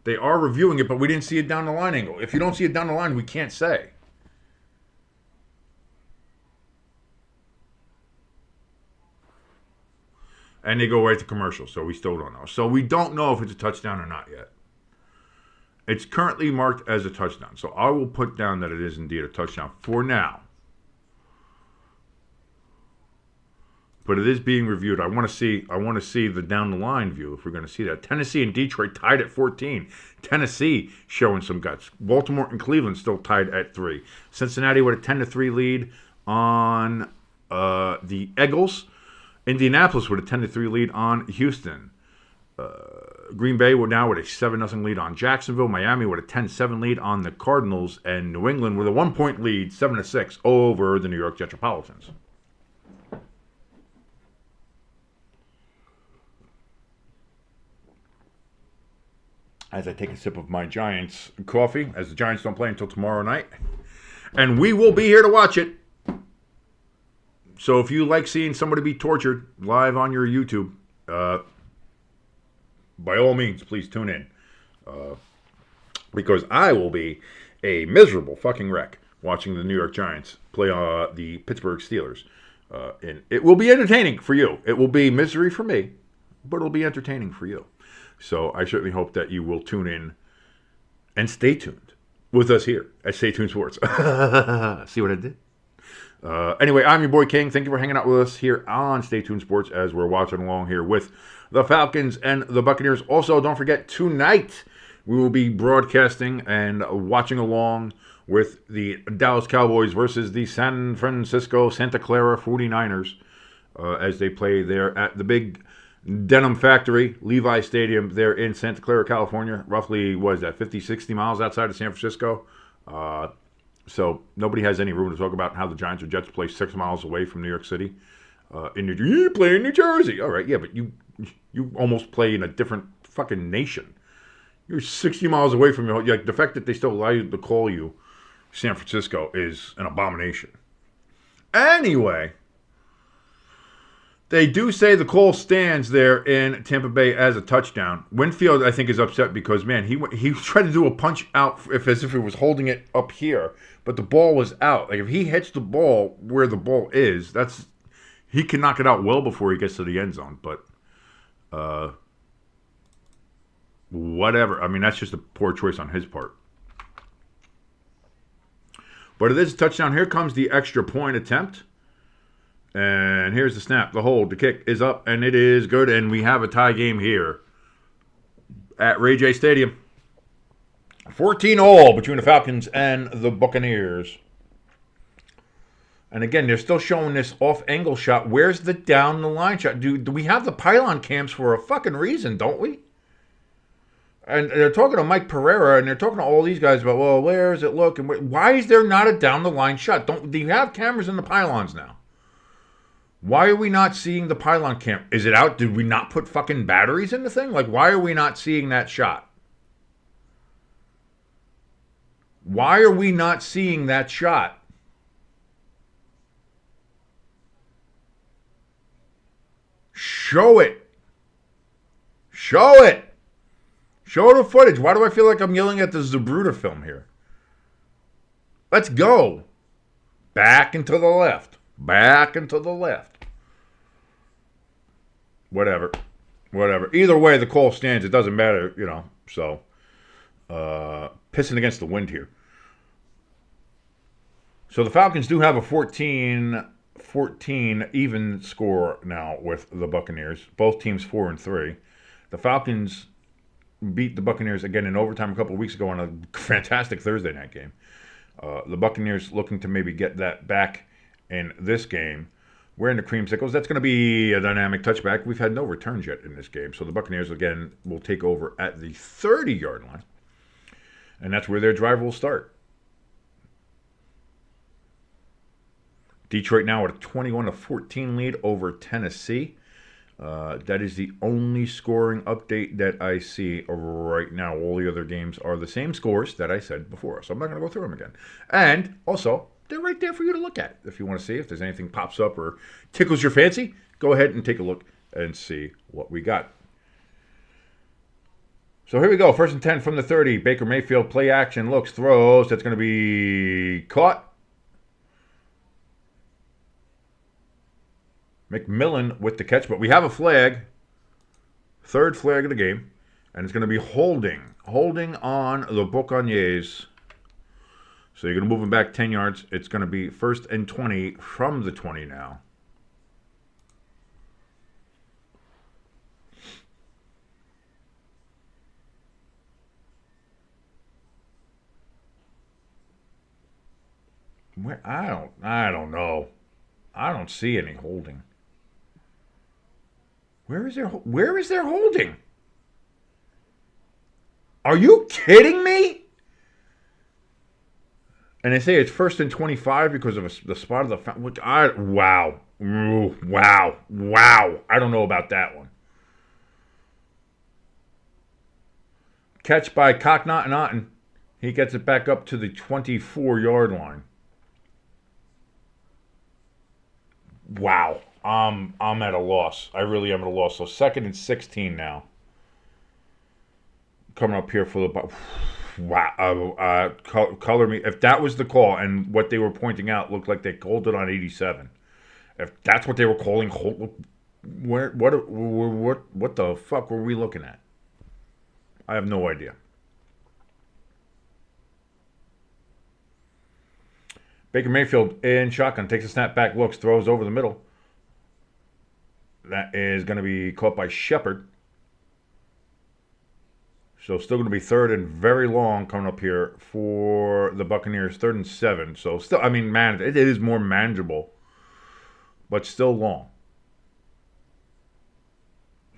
They are reviewing it, but we didn't see a down the line angle. If you don't see it down the line, we can't say. And they go right to commercial, so we still don't know. So we don't know if it's a touchdown or not yet. It's currently marked as a touchdown. So I will put down that it is indeed a touchdown for now. But it is being reviewed. I want to see the down the line view if we're going to see that. Tennessee and Detroit tied at 14. Tennessee showing some guts. Baltimore and Cleveland still tied at 3. Cincinnati with a 10-3 lead on the Eagles. Indianapolis with a 10-3 lead on Houston. Green Bay now with a 7-0 lead on Jacksonville. Miami with a 10-7 lead on the Cardinals. And New England with a 1-point lead, 7-6, over the New York Metropolitans. As I take a sip of my Giants coffee, as the Giants don't play until tomorrow night. And we will be here to watch it. So if you like seeing somebody be tortured live on your YouTube, by all means, please tune in. Because I will be a miserable fucking wreck watching the New York Giants play the Pittsburgh Steelers. And it will be entertaining for you. It will be misery for me, but it'll be entertaining for you. So I certainly hope that you will tune in and stay tuned with us here at Stay Tuned Sports. See what I did? Anyway, I'm your boy King. Thank you for hanging out with us here on Stay Tuned Sports as we're watching along here with the Falcons and the Buccaneers. Also, don't forget, tonight we will be broadcasting and watching along with the Dallas Cowboys versus the San Francisco Santa Clara 49ers as they play there at the big Denim Factory, Levi Stadium, there in Santa Clara, California. Roughly, 50, 60 miles outside of San Francisco. So nobody has any room to talk about how the Giants or Jets play 6 miles away from New York City. You play in New Jersey. All right, yeah, but you almost play in a different fucking nation. You're 60 miles away from your... Like, the fact that they still allow you to call you San Francisco is an abomination. Anyway... They do say the call stands there in Tampa Bay as a touchdown. Winfield, I think, is upset because, man, he tried to do a punch out as if he was holding it up here, but the ball was out. Like, if he hits the ball where the ball is, he can knock it out well before he gets to the end zone. But whatever. I mean, that's just a poor choice on his part. But it is a touchdown. Here comes the extra point attempt. And here's the snap, the hold, the kick is up, and it is good. And we have a tie game here at RayJay Stadium. 14-all between the Falcons and the Buccaneers. And again, they're still showing this off-angle shot. Where's the down-the-line shot? Do we have the pylon cams for a fucking reason, don't we? And they're talking to Mike Pereira, and they're talking to all these guys about, well, where is it? Look, and why is there not a down-the-line shot? Do you have cameras in the pylons now? Why are we not seeing the pylon cam? Is it out? Did we not put fucking batteries in the thing? Like, why are we not seeing that shot? Why are we not seeing that shot? Show it. Show it. Show the footage. Why do I feel like I'm yelling at the Zabruta film here? Let's go. Back and to the left. Back and to the left. Whatever. Either way, the call stands. It doesn't matter, So, pissing against the wind here. So the Falcons do have a 14 even score now with the Buccaneers. Both teams 4-3. The Falcons beat the Buccaneers again in overtime a couple of weeks ago on a fantastic Thursday night game. The Buccaneers looking to maybe get that back in this game. We're in the Creamsicles. That's going to be a dynamic touchback. We've had no returns yet in this game. So the Buccaneers, again, will take over at the 30-yard line. And that's where their drive will start. Detroit now with a 21-14 lead over Tennessee. That is the only scoring update that I see right now. All the other games are the same scores that I said before. So I'm not going to go through them again. And also, they're right there for you to look at. If you want to see if there's anything pops up or tickles your fancy, go ahead and take a look and see what we got. So here we go. 1st and 10 from the 30. Baker Mayfield, play action, looks, throws. That's going to be caught. McMillan with the catch, but we have a flag. 3rd flag of the game. And it's going to be holding on the Buccaneers. So you're going to move him back 10 yards. It's going to be 1st and 20 from the 20 now. I don't know. I don't see any holding. Where is there holding? Are you kidding me? And they say it's 1st and 25 because of the spot of the foul. Wow. I don't know about that one. Catch by Cocknott and Otten. He gets it back up to the 24-yard line. Wow. I'm at a loss. I really am at a loss. So 2nd and 16 now. Coming up here for the... Wow. Color me. If that was the call and what they were pointing out looked like they called it on 87. If that's what they were calling, what the fuck were we looking at? I have no idea. Baker Mayfield in shotgun. Takes a snap back, looks, throws over the middle. That is going to be caught by Shepard. So still going to be 3rd and very long coming up here for the Buccaneers. 3rd and 7. So still, I mean, it is more manageable, but still long.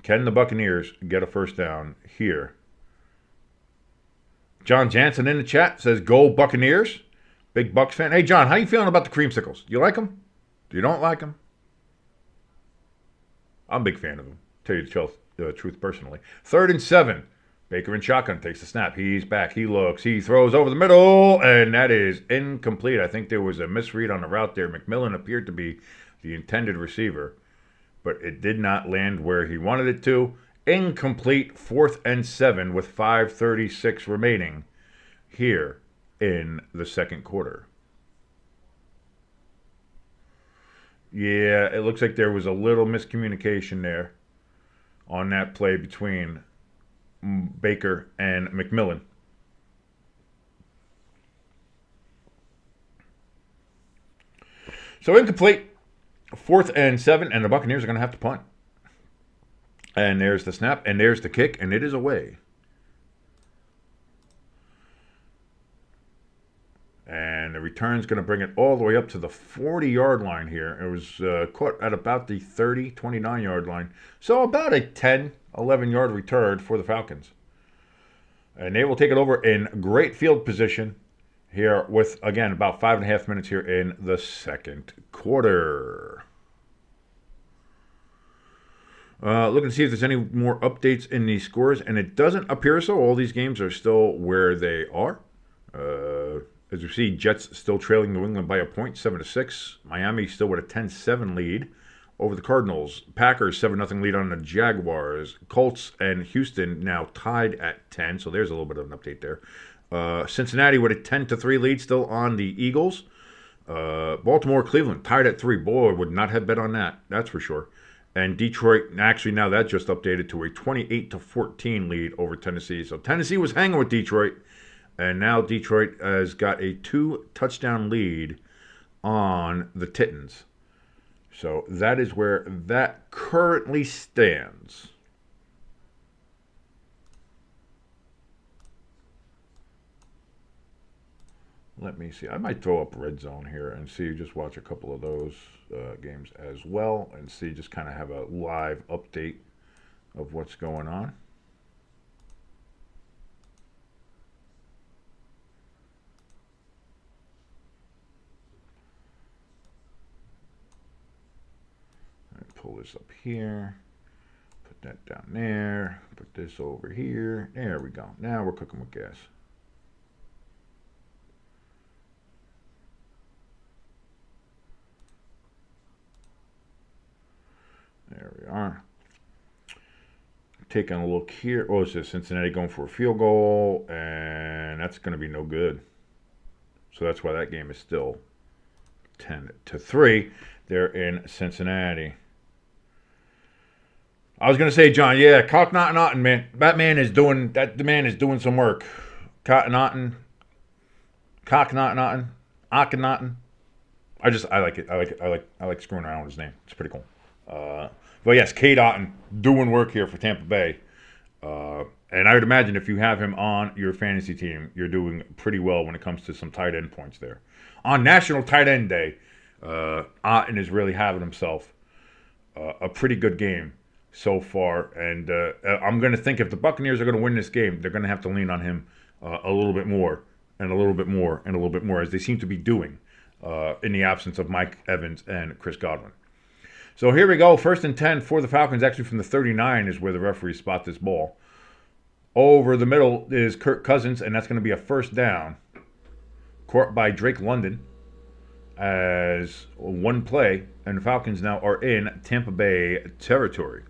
Can the Buccaneers get a first down here? John Jansen in the chat says, "Go Buccaneers." Big Bucs fan. Hey, John, how you feeling about the Creamsicles? You like them? You don't like them? I'm a big fan of them. Tell you the truth personally. 3rd and 7. Baker in shotgun takes the snap. He's back. He looks. He throws over the middle, and that is incomplete. I think there was a misread on the route there. McMillan appeared to be the intended receiver. but it did not land where he wanted it to. Incomplete 4th and 7 with 5:36 remaining here in the second quarter. Yeah, it looks like there was a little miscommunication there on that play between Baker and McMillan. So incomplete, 4th and 7, and the Buccaneers are going to have to punt. And there's the snap, and there's the kick, and it is away. And the return's going to bring it all the way up to the 40-yard line here. It was caught at about the 30, 29-yard line. So about a 10, 11-yard return for the Falcons. And they will take it over in great field position here with, again, about 5.5 minutes here in the second quarter. Looking to see if there's any more updates in the scores, and it doesn't appear so. All these games are still where they are. As you see, Jets still trailing New England by a point, 7-6. Miami still with a 10-7 lead over the Cardinals. Packers 7-0 lead on the Jaguars. Colts and Houston now tied at 10, so there's a little bit of an update there. Cincinnati with a 10-3 lead still on the Eagles. Baltimore, Cleveland tied at 3. Boy, would not have bet on that. That's for sure. And Detroit, actually now that just updated to a 28-14 lead over Tennessee. So Tennessee was hanging with Detroit, and now Detroit has got a 2-touchdown lead on the Titans. So that is where that currently stands. Let me see. I might throw up Red Zone here and see, just watch a couple of those games as well and see, just kind of have a live update of what's going on. Pull this up here, put that down there, put this over here. There we go. Now we're cooking with gas. There we are. Taking a look here. Oh, it says Cincinnati going for a field goal, and that's going to be no good. So that's why that game is still 10-3. They're in Cincinnati. I was going to say, John, yeah, Cocknotton, man. The man is doing some work. Cocknotton. I like it. I like screwing around with his name. It's pretty cool. But yes, Cade Otton doing work here for Tampa Bay. And I would imagine if you have him on your fantasy team, you're doing pretty well when it comes to some tight end points there. On National Tight End Day, Otton is really having himself a pretty good game so far. And I'm going to think if the Buccaneers are going to win this game, they're going to have to lean on him a little bit more and a little bit more and a little bit more, as they seem to be doing in the absence of Mike Evans and Chris Godwin. So here we go. 1st and 10 for the Falcons. Actually, from the 39 is where the referees spot this ball. Over the middle is Kirk Cousins, and that's going to be a first down. Caught by Drake London as one play, and the Falcons now are in Tampa Bay territory.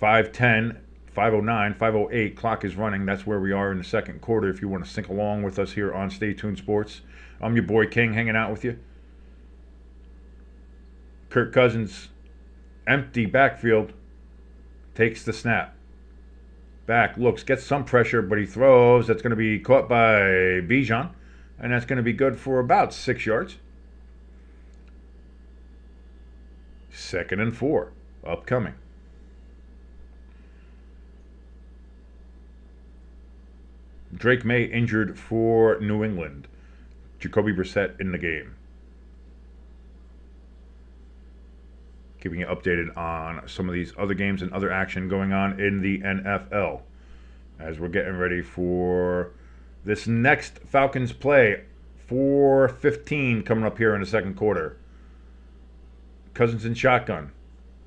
5:10, 5:09, 5:08. Clock is running. That's where we are in the second quarter. If you want to sync along with us here on Stay Tuned Sports, I'm your boy King, hanging out with you. Kirk Cousins, empty backfield, takes the snap. Back, looks, gets some pressure, but he throws. That's going to be caught by Bijan, and that's going to be good for about 6 yards. 2nd and 4, upcoming. Drake May injured for New England. Jacoby Brissett in the game. Keeping you updated on some of these other games and other action going on in the NFL as we're getting ready for this next Falcons play. 4:15 coming up here in the second quarter. Cousins in shotgun.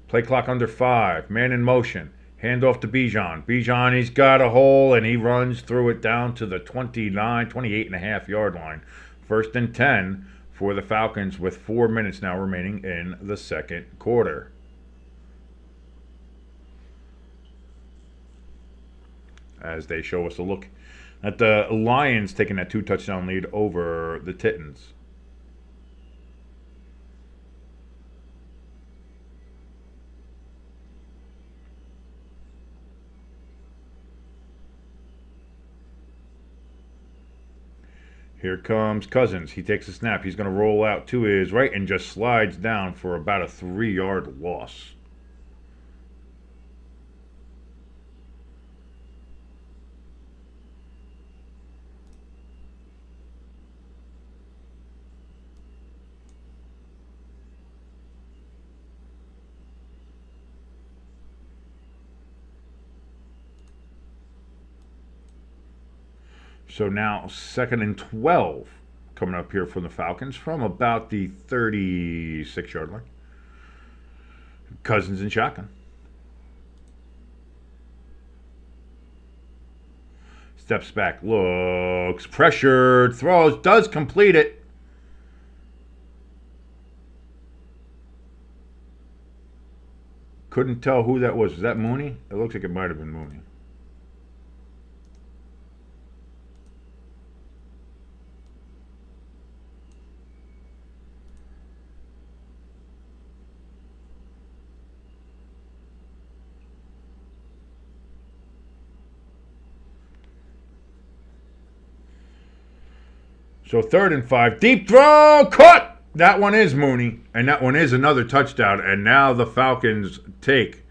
Play clock under 5. Man in motion. Handoff to Bijan. Bijan, he's got a hole, and he runs through it down to the 28.5 yard line. 1st and 10 for the Falcons with 4 minutes now remaining in the second quarter. As they show us a look at the Lions taking that 2-touchdown lead over the Titans. Here comes Cousins. He takes a snap. He's going to roll out to his right and just slides down for about a 3-yard loss. So now 2nd and 12 coming up here from the Falcons from about the 36-yard line. Cousins in shotgun. Steps back, looks, pressured, throws, does complete it. Couldn't tell who that was. Was that Mooney? It looks like it might have been Mooney. So 3rd and 5, deep throw, caught! That one is Mooney, and that one is another touchdown, and now the Falcons take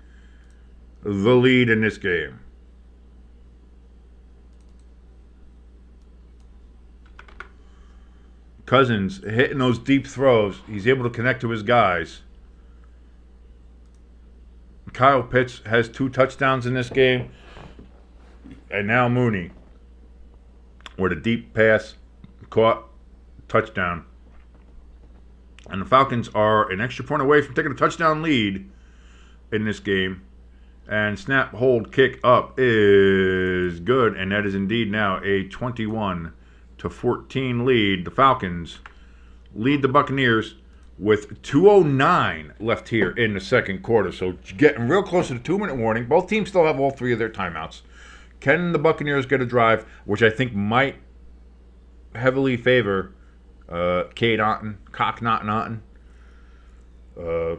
the lead in this game. Cousins hitting those deep throws. He's able to connect to his guys. Kyle Pitts has 2 touchdowns in this game, and now Mooney with a deep pass. Caught, touchdown. And the Falcons are an extra point away from taking a touchdown lead in this game. And snap, hold, kick up is good. And that is indeed now a 21-14 lead. The Falcons lead the Buccaneers with 2:09 left here in the second quarter. So getting real close to the 2-minute warning. Both teams still have all 3 of their timeouts. Can the Buccaneers get a drive, which I think might heavily favor Cotton, Akhenaten, I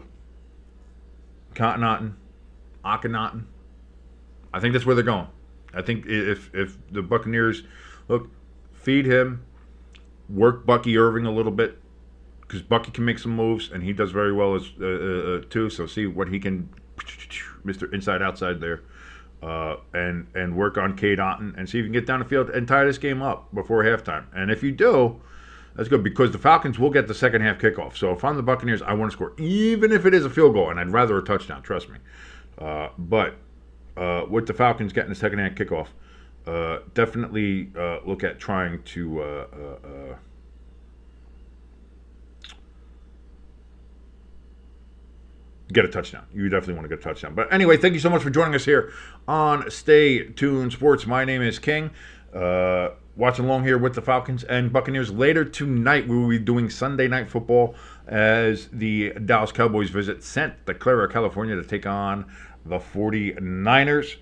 think that's where they're going. I think if the Buccaneers feed him, work Bucky Irving a little bit, because Bucky can make some moves and he does very well as too. So see what he can, Mr. Inside Outside there. And work on Cade Otton and see if you can get down the field and tie this game up before halftime. And if you do, that's good because the Falcons will get the second half kickoff. So if I'm the Buccaneers, I want to score, even if it is a field goal, and I'd rather a touchdown, trust me. But with the Falcons getting the second half kickoff, definitely look at trying to get a touchdown. You definitely want to get a touchdown. But anyway, thank you so much for joining us here on Stay Tuned Sports. My name is King. Watching along here with the Falcons and Buccaneers. Later tonight, we will be doing Sunday Night Football as the Dallas Cowboys visit Santa Clara, California to take on the 49ers.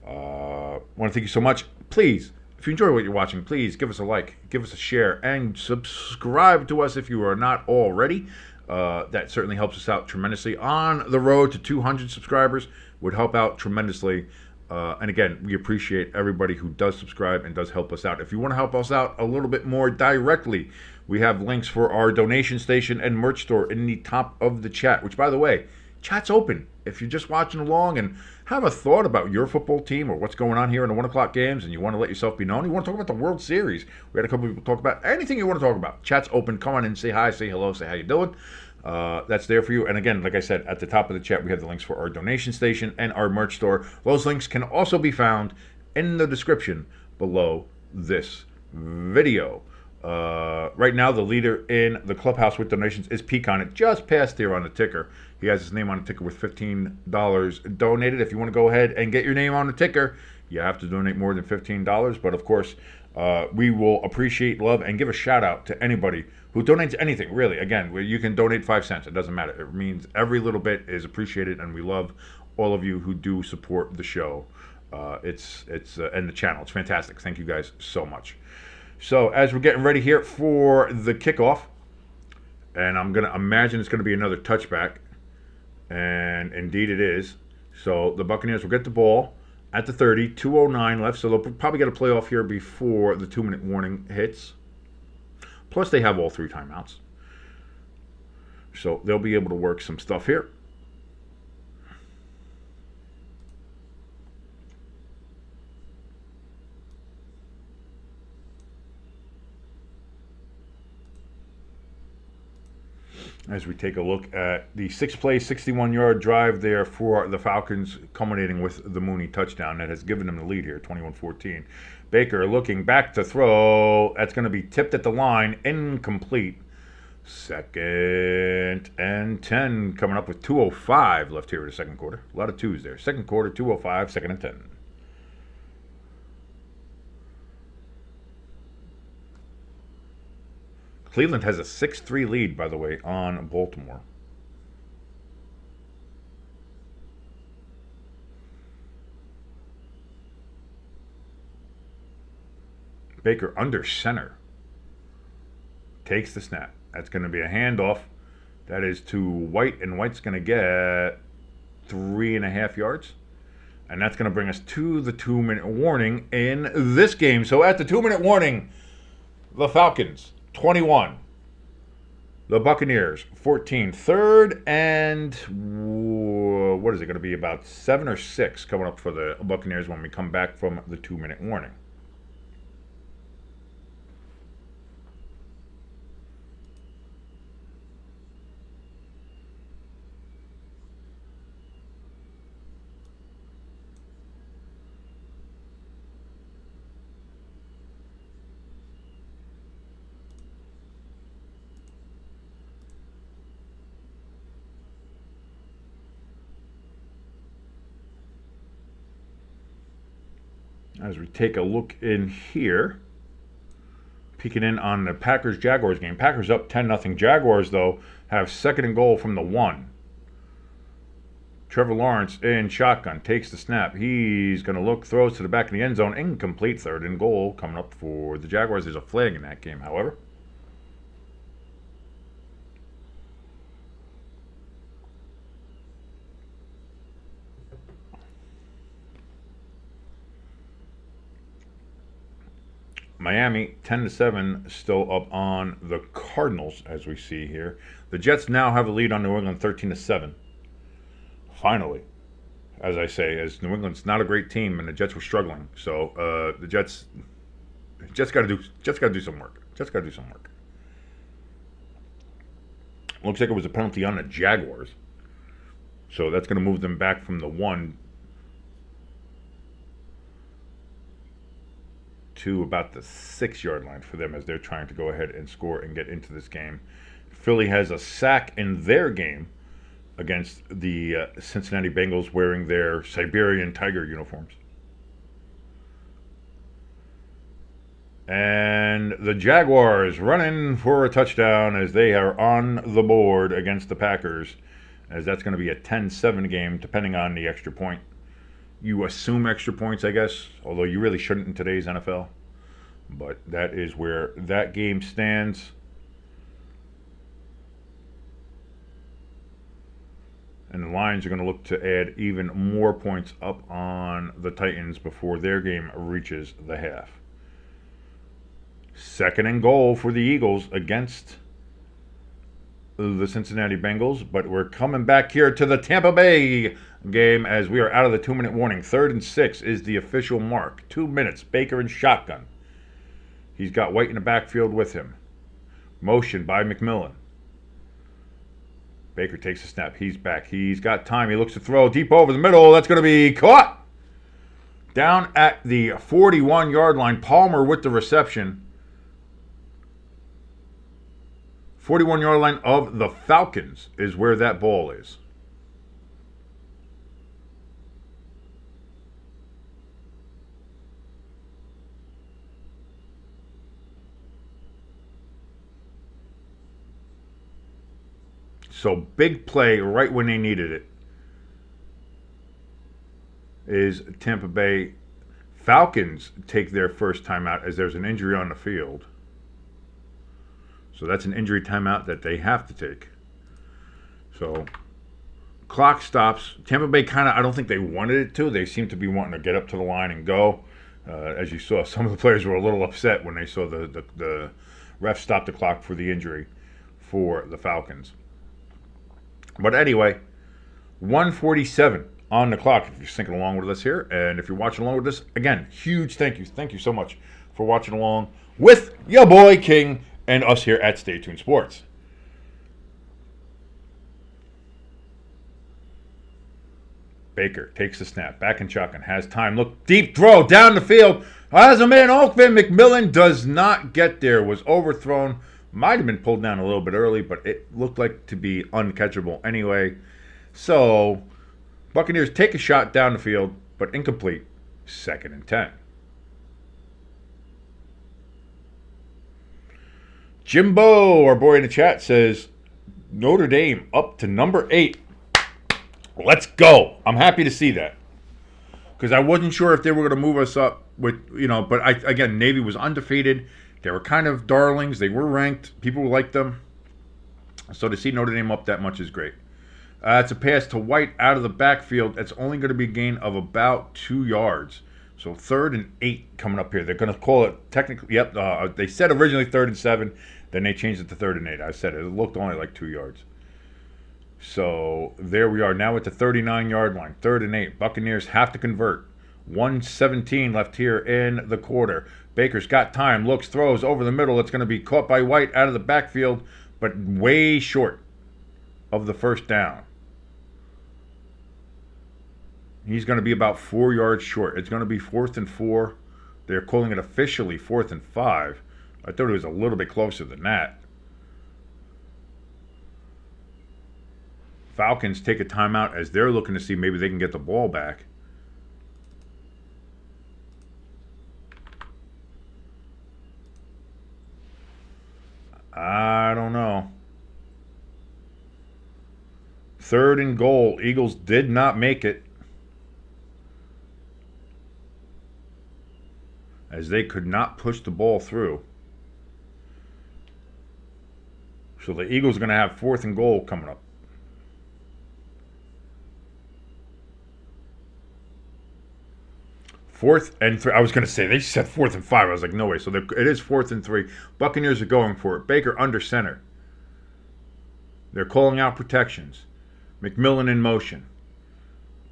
I want to thank you so much. Please, if you enjoy what you're watching, please give us a like, give us a share, and subscribe to us if you are not already. That certainly helps us out tremendously. On the road to 200 subscribers would help out tremendously. And again, we appreciate everybody who does subscribe and does help us out. If you want to help us out a little bit more directly, we have links for our donation station and merch store in the top of the chat, which, by the way, chat's open. If you're just watching along and have a thought about your football team or what's going on here in the 1 o'clock games and you want to let yourself be known, you want to talk about the World Series, we had a couple people talk about anything you want to talk about. Chat's open. Come on in, say hi, say hello, say how you doing. That's there for you. And again, like I said, at the top of the chat, we have the links for our donation station and our merch store. Those links can also be found in the description below this video. Right now, the leader in the clubhouse with donations is Pecan. It just passed here on the ticker. He has his name on the ticker with $15 donated. If you want to go ahead and get your name on the ticker, you have to donate more than $15. But of course, We will appreciate, love, and give a shout out to anybody who donates anything, really. Again, you can donate 5 cents. It doesn't matter. It means every little bit is appreciated, and we love all of you who do support the show. And the channel. It's fantastic. Thank you guys so much. So as we're getting ready here for the kickoff, and I'm going to imagine it's going to be another touchback, and indeed it is. So the Buccaneers will get the ball at the 30, 2:09 left, so they'll probably get a playoff here before the 2-minute warning hits. Plus they have all 3 timeouts. So they'll be able to work some stuff here. As we take a look at the 6-play, 61-yard drive there for the Falcons, culminating with the Mooney touchdown that has given them the lead here, 21-14. Baker looking back to throw. That's going to be tipped at the line, incomplete. 2nd and 10, coming up with 2:05 left here in the second quarter. A lot of twos there. Second quarter, 2:05, 2nd and 10. Cleveland has a 6-3 lead, by the way, on Baltimore. Baker under center. Takes the snap. That's going to be a handoff. That is to White, and White's going to get 3.5 yards. And that's going to bring us to the 2-minute warning in this game. So at the 2-minute warning, the Falcons 21. The Buccaneers 14. 3rd and what is it going to be, about 7 or 6 coming up for the Buccaneers when we come back from the 2-minute warning. As we take a look in here, peeking in on the Packers-Jaguars game. Packers up 10-0. Jaguars, though, have 2nd and goal from the 1. Trevor Lawrence in shotgun, takes the snap. He's going to look, throws to the back of the end zone. Incomplete. 3rd and goal coming up for the Jaguars. There's a flag in that game, however. Miami 10-7, still up on the Cardinals, as we see here. The Jets now have a lead on New England, 13-7. Finally, as I say, as New England's not a great team, and the Jets were struggling. So the Jets got to do some work. Jets got to do some work. Looks like it was a penalty on the Jaguars. So that's going to move them back from the 1 to about the 6-yard line for them as they're trying to go ahead and score and get into this game. Philly has a sack in their game against the Cincinnati Bengals wearing their Siberian Tiger uniforms. And the Jaguars running for a touchdown as they are on the board against the Packers, as that's going to be a 10-7 game depending on the extra point. You assume extra points, I guess, although you really shouldn't in today's NFL. But that is where that game stands. And the Lions are going to look to add even more points up on the Titans before their game reaches the half. 2nd and goal for the Eagles against the Cincinnati Bengals, but we're coming back here to the Tampa Bay game as we are out of the 2-minute warning. 3rd and 6 is the official mark. 2 minutes, Baker in shotgun. He's got White in the backfield with him. Motion by McMillan. Baker takes a snap. He's back. He's got time. He looks to throw deep over the middle. That's going to be caught. Down at the 41-yard line. Palmer with the reception. 41-yard line of the Falcons is where that ball is. So big play right when they needed it is Tampa Bay. Falcons take their first timeout as there's an injury on the field. So that's an injury timeout that they have to take. So clock stops. Tampa Bay kind of, I don't think they wanted it to. They seem to be wanting to get up to the line and go. As you saw, some of the players were a little upset when they saw the ref stop the clock for the injury for the Falcons. But anyway, 1:47 on the clock if you're syncing along with us here. And if you're watching along with us, again, huge thank you. Thank you so much for watching along with your boy King and us here at Stay Tuned Sports. Baker takes the snap, back and shotgun, has time, look, deep throw down the field. As a man open, McMillan does not get there, was overthrown, might have been pulled down a little bit early, but it looked like to be uncatchable anyway. So, Buccaneers take a shot down the field, but incomplete, 2nd and 10. Jimbo, our boy in the chat, says, Notre Dame up to number 8. Let's go. I'm happy to see that. Because I wasn't sure if they were going to move us up with, but again, Navy was undefeated. They were kind of darlings. They were ranked. People liked them. So to see Notre Dame up that much is great. It's a pass to White out of the backfield. It's only going to be a gain of about 2 yards. So 3rd and 8 coming up here. They're going to call it technically, they said originally 3rd and 7. Then they changed it to 3rd and 8. I said it looked only like 2 yards. So there we are now at the 39-yard line, 3rd and 8. Buccaneers have to convert. 1:17 left here in the quarter. Baker's got time, looks, throws over the middle. It's going to be caught by White out of the backfield, but way short of the first down. He's going to be about 4 yards short. It's going to be 4th and 4. They're calling it officially 4th and 5. I thought it was a little bit closer than that. Falcons take a timeout as they're looking to see maybe they can get the ball back. I don't know. 3rd and goal. Eagles did not make it, as they could not push the ball through. So the Eagles are going to have 4th and goal coming up. 4th and 3. I was going to say, they said 4th and 5. I was like, no way. So it is 4th and 3. Buccaneers are going for it. Baker under center. They're calling out protections. McMillan in motion.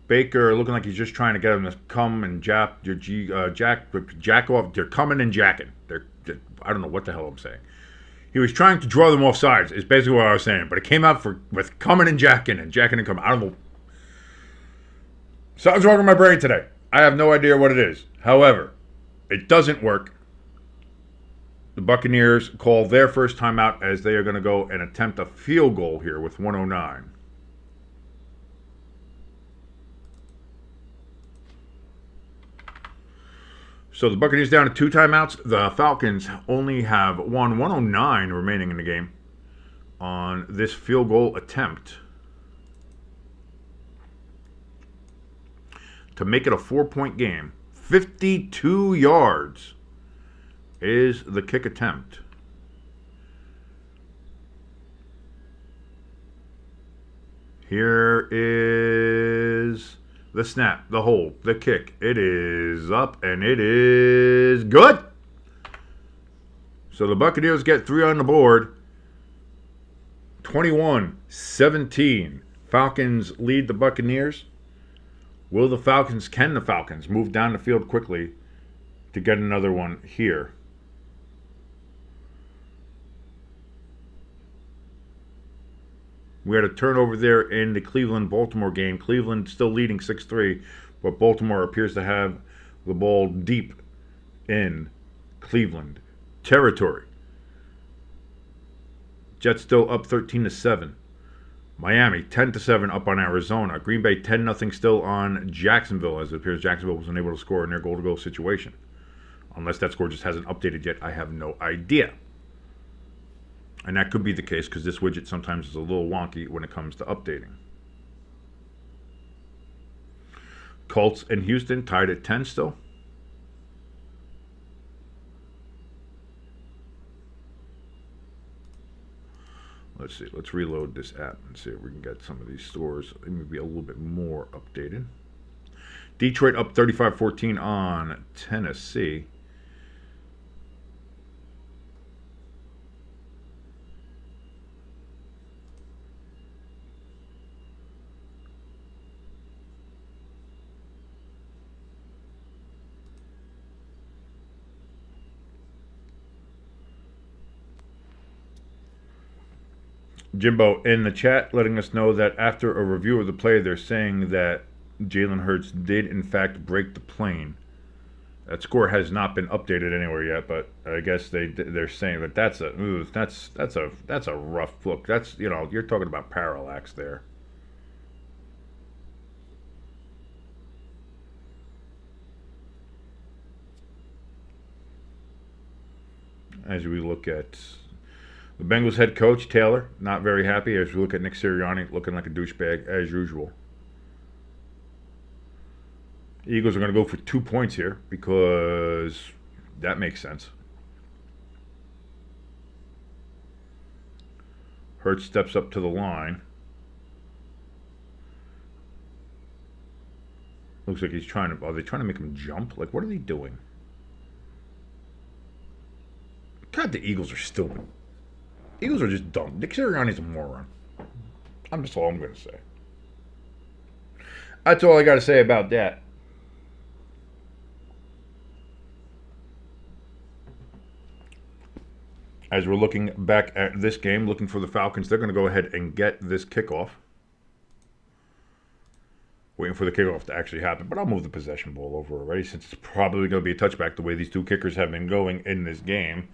Baker looking like he's just trying to get him to come and jack off. They're coming and jacking. I don't know what the hell I'm saying. He was trying to draw them off sides, is basically what I was saying. But it came out with coming and jacking and coming. I don't know. Something's wrong with my brain today. I have no idea what it is. However, it doesn't work. The Buccaneers call their first timeout as they are going to go and attempt a field goal here with 1:09. So the Buccaneers down to 2 timeouts. The Falcons only have 1:09 remaining in the game on this field goal attempt to make it a 4-point game. 52 yards is the kick attempt. Here is the snap, the hold, the kick. It is up and it is good. So the Buccaneers get 3 on the board. 21-17. Falcons lead the Buccaneers. Can the Falcons move down the field quickly to get another one here? We had a turnover there in the Cleveland-Baltimore game. Cleveland still leading 6-3, but Baltimore appears to have the ball deep in Cleveland territory. Jets still up 13-7. Miami 10-7 up on Arizona. Green Bay 10-0 still on Jacksonville, as it appears Jacksonville was unable to score in their goal-to-goal situation. Unless that score just hasn't updated yet, I have no idea. And that could be the case because this widget sometimes is a little wonky when it comes to updating. Colts and Houston tied at 10 still. Let's see. Let's reload this app and see if we can get some of these scores maybe a little bit more updated. Detroit up 35-14 on Tennessee. Jimbo in the chat letting us know that after a review of the play, they're saying that Jalen Hurts did in fact break the plane. That score has not been updated anywhere yet, but I guess they're saying that that's a rough look. That's, you know, you're talking about parallax there. As we look at the Bengals head coach, Taylor, not very happy. As we look at Nick Sirianni, looking like a douchebag as usual. Eagles are going to go for 2 points here because that makes sense. Hurts steps up to the line. Looks like he's trying to... Are they trying to make him jump? Like, what are they doing? God, the Eagles are stupid. Eagles are just dumb. Nick Sirianni's a moron. That's all I'm going to say. That's all I got to say about that. As we're looking back at this game, looking for the Falcons, they're going to go ahead and get this kickoff. Waiting for the kickoff to actually happen, but I'll move the possession ball over already since it's probably going to be a touchback the way these two kickers have been going in this game.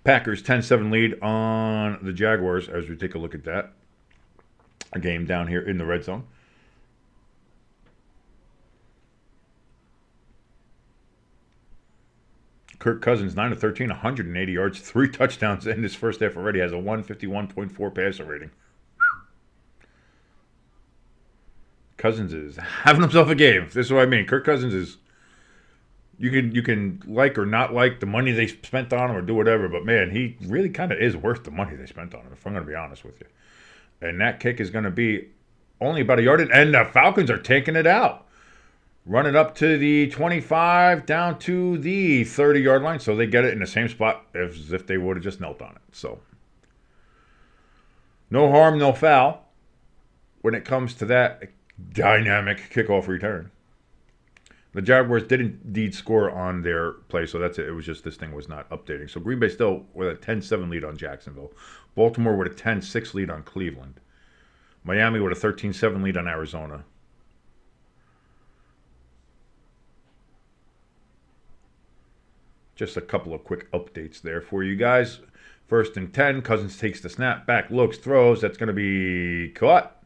Packers 10-7 lead on the Jaguars as we take a look at that. A game down here in the red zone. Kirk Cousins, 9 of 13, 180 yards, 3 touchdowns in his first half already. Has a 151.4 passer rating. Cousins is having himself a game. This is what I mean. Kirk Cousins is... You can like or not like the money they spent on him or do whatever, but man, he really kind of is worth the money they spent on him, if I'm going to be honest with you. And that kick is going to be only about a yard, and the Falcons are taking it out. Running up to the 25, down to the 30-yard line, so they get it in the same spot as if they would have just knelt on it. So, no harm, no foul when it comes to that dynamic kickoff return. The Jaguars did indeed score on their play, so that's it. It was just this thing was not updating. So Green Bay still with a 10-7 lead on Jacksonville. Baltimore with a 10-6 lead on Cleveland. Miami with a 13-7 lead on Arizona. Just a couple of quick updates there for you guys. 1st and 10. Cousins takes the snap, back, looks, throws. That's going to be caught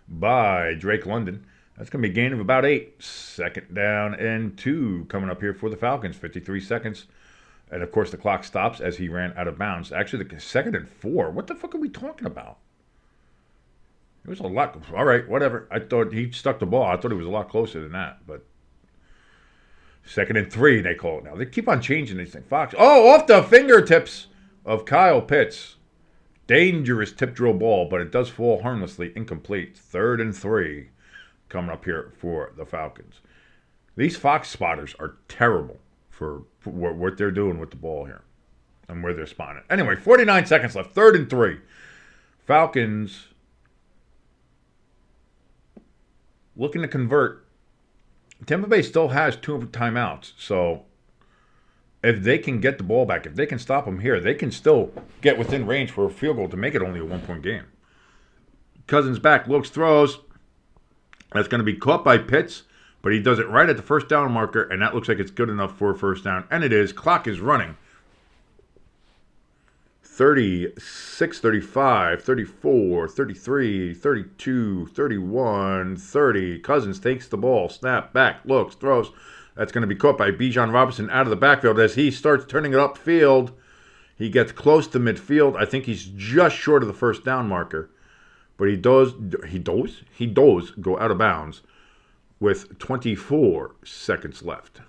by Drake London. That's going to be a gain of about 8. 2nd down and 2 coming up here for the Falcons. 53 seconds. And, of course, the clock stops as he ran out of bounds. Actually, the 2nd and 4. What the fuck are we talking about? It was a lot. All right, whatever. I thought he stuck the ball. I thought it was a lot closer than that. But 2nd and 3, they call it now. They keep on changing these things. Fox. Oh, off the fingertips of Kyle Pitts. Dangerous tip drill ball, but it does fall harmlessly. Incomplete. 3rd and 3. Coming up here for the Falcons. These Fox spotters are terrible for what they're doing with the ball here and where they're spotting it. Anyway, 49 seconds left. 3rd and 3. Falcons looking to convert. Tampa Bay still has 2 timeouts. So if they can get the ball back, if they can stop them here, they can still get within range for a field goal to make it only a 1-point game. Cousins back, looks, throws. That's going to be caught by Pitts, but he does it right at the 1st down marker, and that looks like it's good enough for a 1st down. And it is. Clock is running. 36, 35, 34, 33, 32, 31, 30. Cousins takes the ball, snap, back, looks, throws. That's going to be caught by Bijan Robinson out of the backfield as he starts turning it upfield. He gets close to midfield. I think he's just short of the first down marker. But he does go out of bounds with 24 seconds left.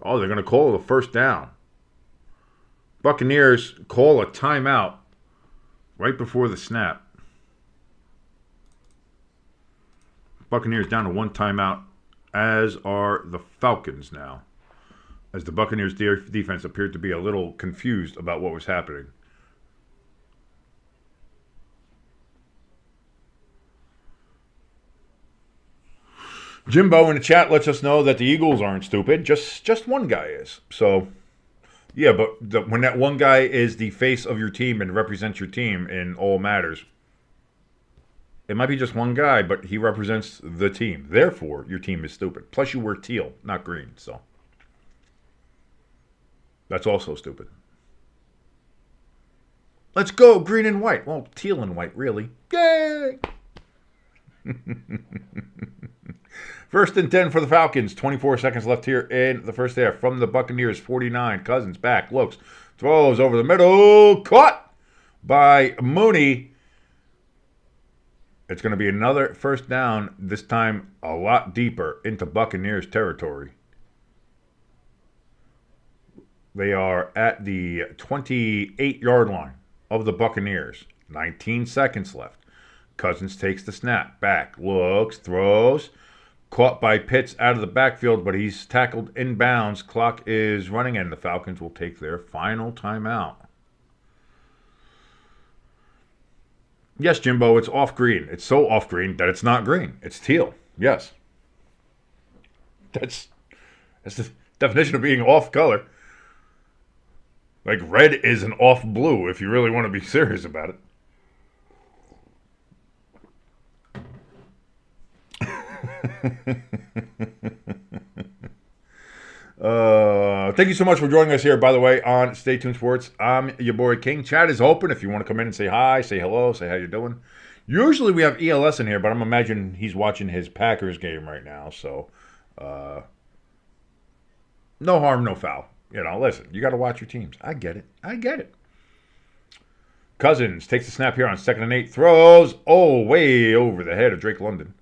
Oh, they're going to call the first down. Buccaneers call a timeout right before the snap. Buccaneers down to one timeout, as are the Falcons now, as the Buccaneers defense appeared to be a little confused about what was happening. Jimbo in the chat lets us know that the Eagles aren't stupid. Just one guy is. So, yeah, but when that one guy is the face of your team and represents your team in all matters, it might be just one guy, but he represents the team. Therefore, your team is stupid. Plus, you wear teal, not green. So, that's also stupid. Let's go, green and white. Well, teal and white, really. Yay! First and 10 for the Falcons. 24 seconds left here in the first half. From the Buccaneers, 49. Cousins back, looks, throws over the middle. Caught by Mooney. It's going to be another first down, this time a lot deeper into Buccaneers territory. They are at the 28-yard line of the Buccaneers. 19 seconds left. Cousins takes the snap. Back, looks, throws. Caught by Pitts out of the backfield, but he's tackled inbounds. Clock is running, and the Falcons will take their final timeout. Yes, Jimbo, it's off green. It's so off green that it's not green. It's teal. Yes. That's the definition of being off color. Like red is an off blue if you really want to be serious about it. Thank you so much for joining us here, by the way, on Stay Tuned Sports. I'm your boy King. Chat is open if you want to come in and say hi, say hello, say how you're doing. Usually we have ELS in here, but I'm imagining he's watching his Packers game right now, so no harm, no foul. You know, listen, you got to watch your teams. I get it. Cousins takes the snap here on 2nd and 8, throws, way over the head of Drake London.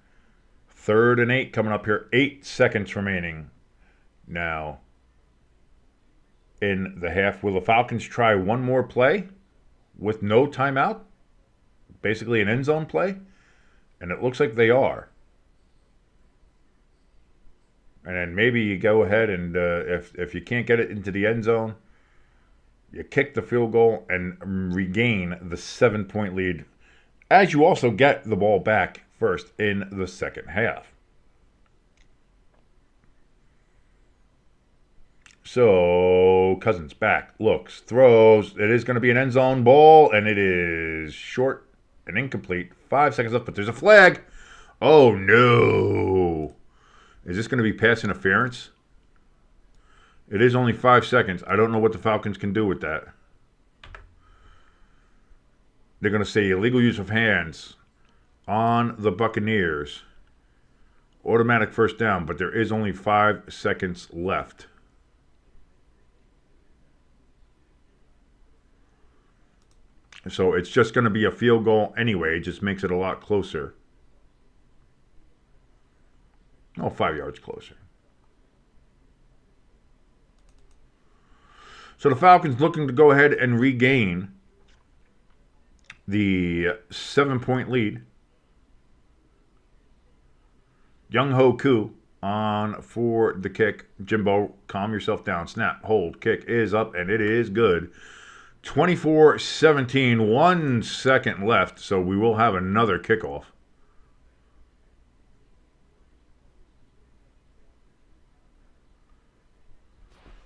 3rd and 8 coming up here. 8 seconds remaining now in the half. Will the Falcons try one more play with no timeout? Basically an end zone play? And it looks like they are. And then maybe you go ahead and if you can't get it into the end zone, you kick the field goal and regain the 7-point lead, as you also get the ball back first in the second half. So Cousins back, looks, throws. It is going to be an end zone ball, and it is short and incomplete. 5 seconds left, but there's a flag. Oh, no. Is this going to be pass interference? It is only 5 seconds. I don't know what the Falcons can do with that. They're going to say illegal use of hands on the Buccaneers. Automatic first down, but there is only 5 seconds left. So it's just going to be a field goal anyway. It just makes it a lot closer. 5 yards closer. So the Falcons looking to go ahead and regain the 7-point lead. Young Ho Koo on for the kick. Jimbo, calm yourself down. Snap, hold, kick is up, and it is good. 24-17, 1 second left, so we will have another kickoff.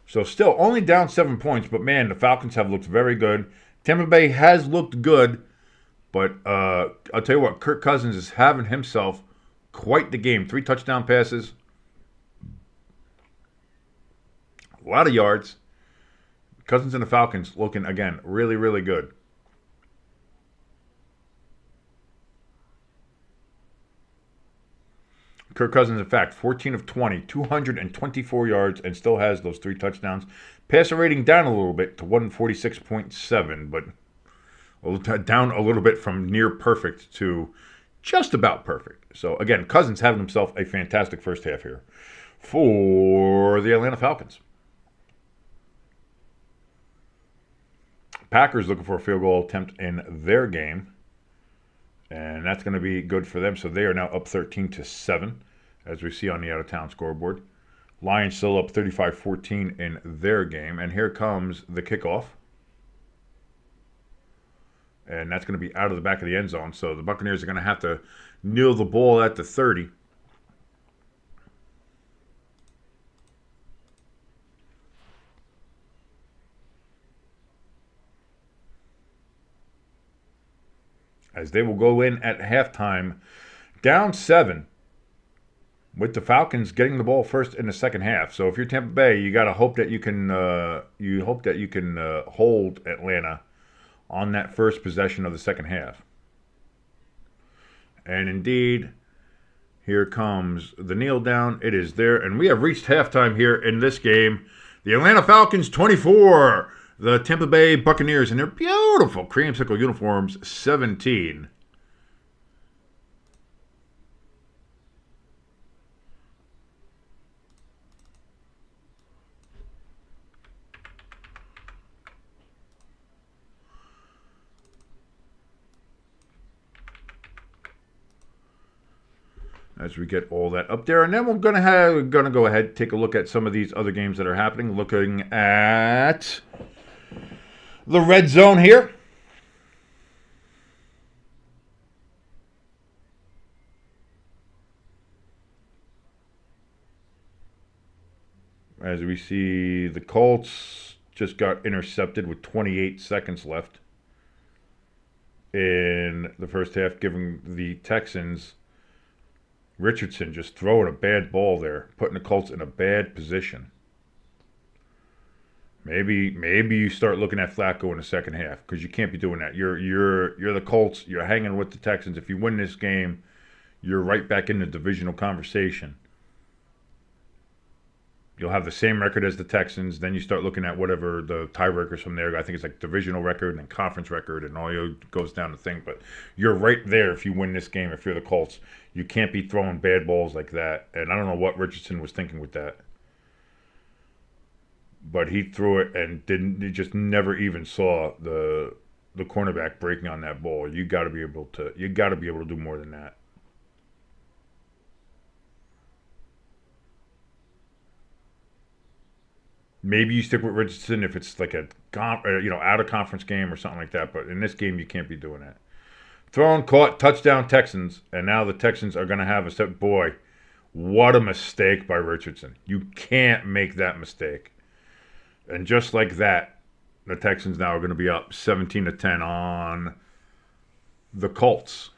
So still only down 7 points, but man, the Falcons have looked very good. Tampa Bay has looked good, but I'll tell you what, Kirk Cousins is having himself quite the game. 3 touchdown passes, a lot of yards. Cousins and the Falcons looking, again, really, really good. Kirk Cousins, in fact, 14 of 20, 224 yards, and still has those 3 touchdowns. Passer rating down a little bit to 146.7, but down a little bit from near perfect to just about perfect. So, again, Cousins having himself a fantastic first half here for the Atlanta Falcons. Packers looking for a field goal attempt in their game. And that's going to be good for them. So they are now up 13-7, as we see on the out-of-town scoreboard. Lions still up 35-14 in their game. And here comes the kickoff. And that's going to be out of the back of the end zone. So the Buccaneers are going to have to kneel the ball at the 30. As they will go in at halftime, down 7, with the Falcons getting the ball first in the second half. So if you're Tampa Bay, you got to hope that you can hold Atlanta on that first possession of the second half. And indeed, here comes the kneel down. It is there, and we have reached halftime here in this game. The Atlanta Falcons 24. The Tampa Bay Buccaneers in their beautiful creamsicle uniforms, 17. As we get all that up there, and then we're gonna go ahead and take a look at some of these other games that are happening. Looking at the red zone here. As we see, the Colts just got intercepted with 28 seconds left in the first half, giving the Texans Richardson just throwing a bad ball there, putting the Colts in a bad position. Maybe you start looking at Flacco in the second half, because you can't be doing that. You're the Colts. You're hanging with the Texans. If you win this game, you're right back in the divisional conversation. You'll have the same record as the Texans. Then you start looking at whatever the tiebreakers from there. I think it's like divisional record and then conference record, and all goes down the thing. But you're right there if you win this game. If you're the Colts, you can't be throwing bad balls like that. And I don't know what Richardson was thinking with that. But he threw it and he just never even saw the cornerback breaking on that ball. You got to be able to do more than that. Maybe you stick with Richardson if it's like a out of conference game or something like that. But in this game, you can't be doing that. Thrown, caught, touchdown Texans, and now the Texans are going to have a step. Boy, what a mistake by Richardson! You can't make that mistake. And just like that, the Texans now are going to be up 17-10 on the Colts.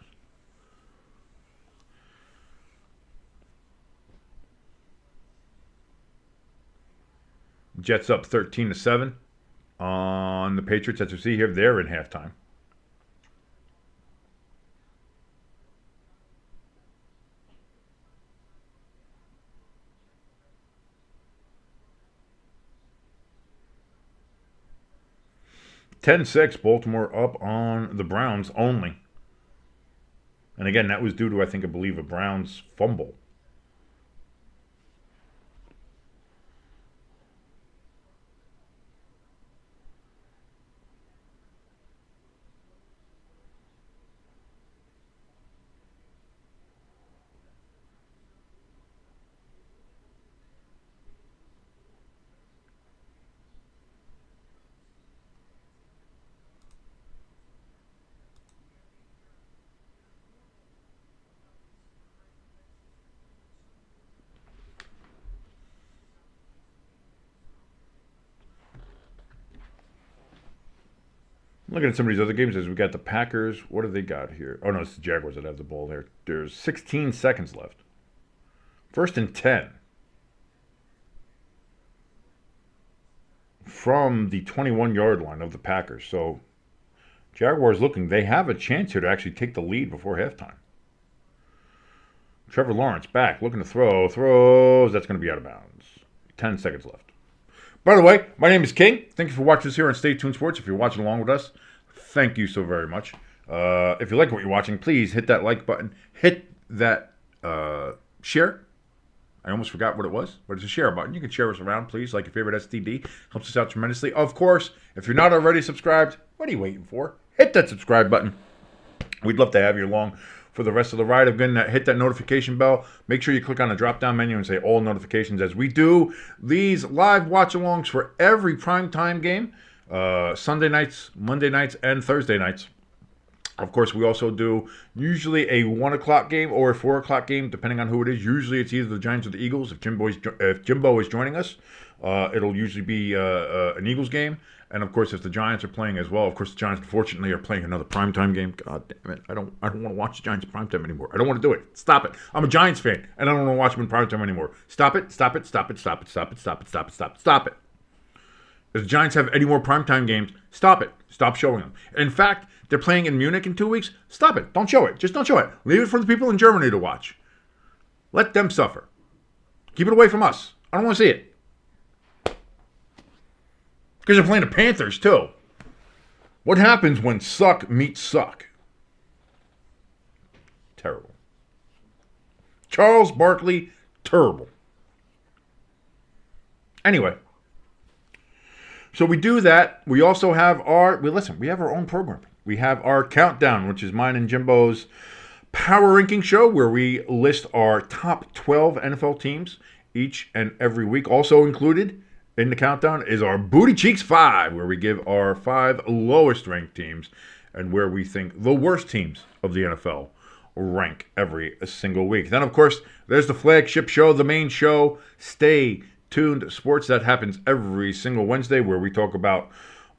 Jets up 13-7 on the Patriots. As you see here, they're in halftime. (10-6), Baltimore up on the Browns only. And again, that was due to, I believe, a Browns fumble. Looking at some of these other games, as we got the Packers. What do they got here? Oh, no, it's the Jaguars that have the ball there. There's 16 seconds left. 1st and 10. From the 21-yard line of the Packers. So, Jaguars looking, they have a chance here to actually take the lead before halftime. Trevor Lawrence back, looking to throw. Throws. That's going to be out of bounds. 10 seconds left. By the way, my name is King. Thank you for watching this here on Stay Tuned Sports. If you're watching along with us, thank you so very much. If you like what you're watching, please hit that like button. Hit that share. I almost forgot what it was, but it's a share button. You can share us around, please, like your favorite STD. Helps us out tremendously. Of course, if you're not already subscribed, what are you waiting for? Hit that subscribe button. We'd love to have you along for the rest of the ride. Again, hit that notification bell. Make sure you click on the drop-down menu and say all notifications as we do these live watch-alongs for every primetime game. Sunday nights, Monday nights, and Thursday nights. Of course, we also do usually a 1 o'clock game or a 4 o'clock game, depending on who it is. Usually it's either the Giants or the Eagles. If Jimbo is joining us, it'll usually be an Eagles game. And, of course, if the Giants are playing as well, of course, the Giants, unfortunately, are playing another primetime game. God damn it. I don't want to watch the Giants primetime anymore. I don't want to do it. Stop it. I'm a Giants fan, and I don't want to watch them in primetime anymore. Stop it. Stop it. Stop it. Stop it. Stop it. Stop it. Stop it. Stop it. Stop it. If the Giants have any more primetime games, stop it. Stop showing them. In fact, they're playing in Munich in 2 weeks. Stop it. Don't show it. Just don't show it. Leave it for the people in Germany to watch. Let them suffer. Keep it away from us. I don't want to see it. Because they're playing the Panthers, too. What happens when suck meets suck? Terrible. Charles Barkley, terrible. Anyway. So we do that. We also have we have our own program. We have our countdown, which is mine and Jimbo's power ranking show, where we list our top 12 NFL teams each and every week. Also included in the countdown is our Booty Cheeks 5, where we give our 5 lowest ranked teams and where we think the worst teams of the NFL rank every single week. Then, of course, there's the flagship show, the main show, Stay Tuned Sports. That happens every single Wednesday, where we talk about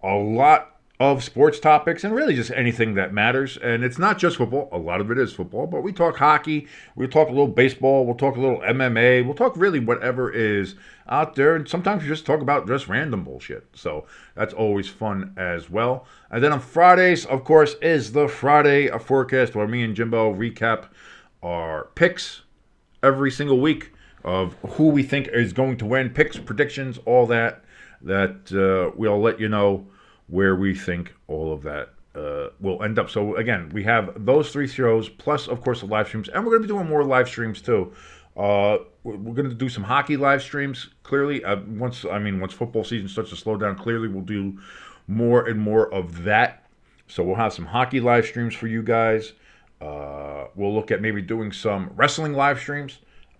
a lot of sports topics and really just anything that matters. And it's not just football. A lot of it is football, but we talk hockey. We talk a little baseball. We'll talk a little MMA. We'll talk really whatever is out there. And sometimes we just talk about just random bullshit. So that's always fun as well. And then on Fridays, of course, is the Friday forecast, where me and Jimbo recap our picks every single week of who we think is going to win, picks, predictions, all that we'll let you know where we think all of that will end up. So, again, we have those 3 shows, plus, of course, the live streams. And we're going to be doing more live streams, too. We're going to do some hockey live streams, clearly. Once football season starts to slow down, clearly we'll do more and more of that. So we'll have some hockey live streams for you guys. We'll look at maybe doing some wrestling live streams.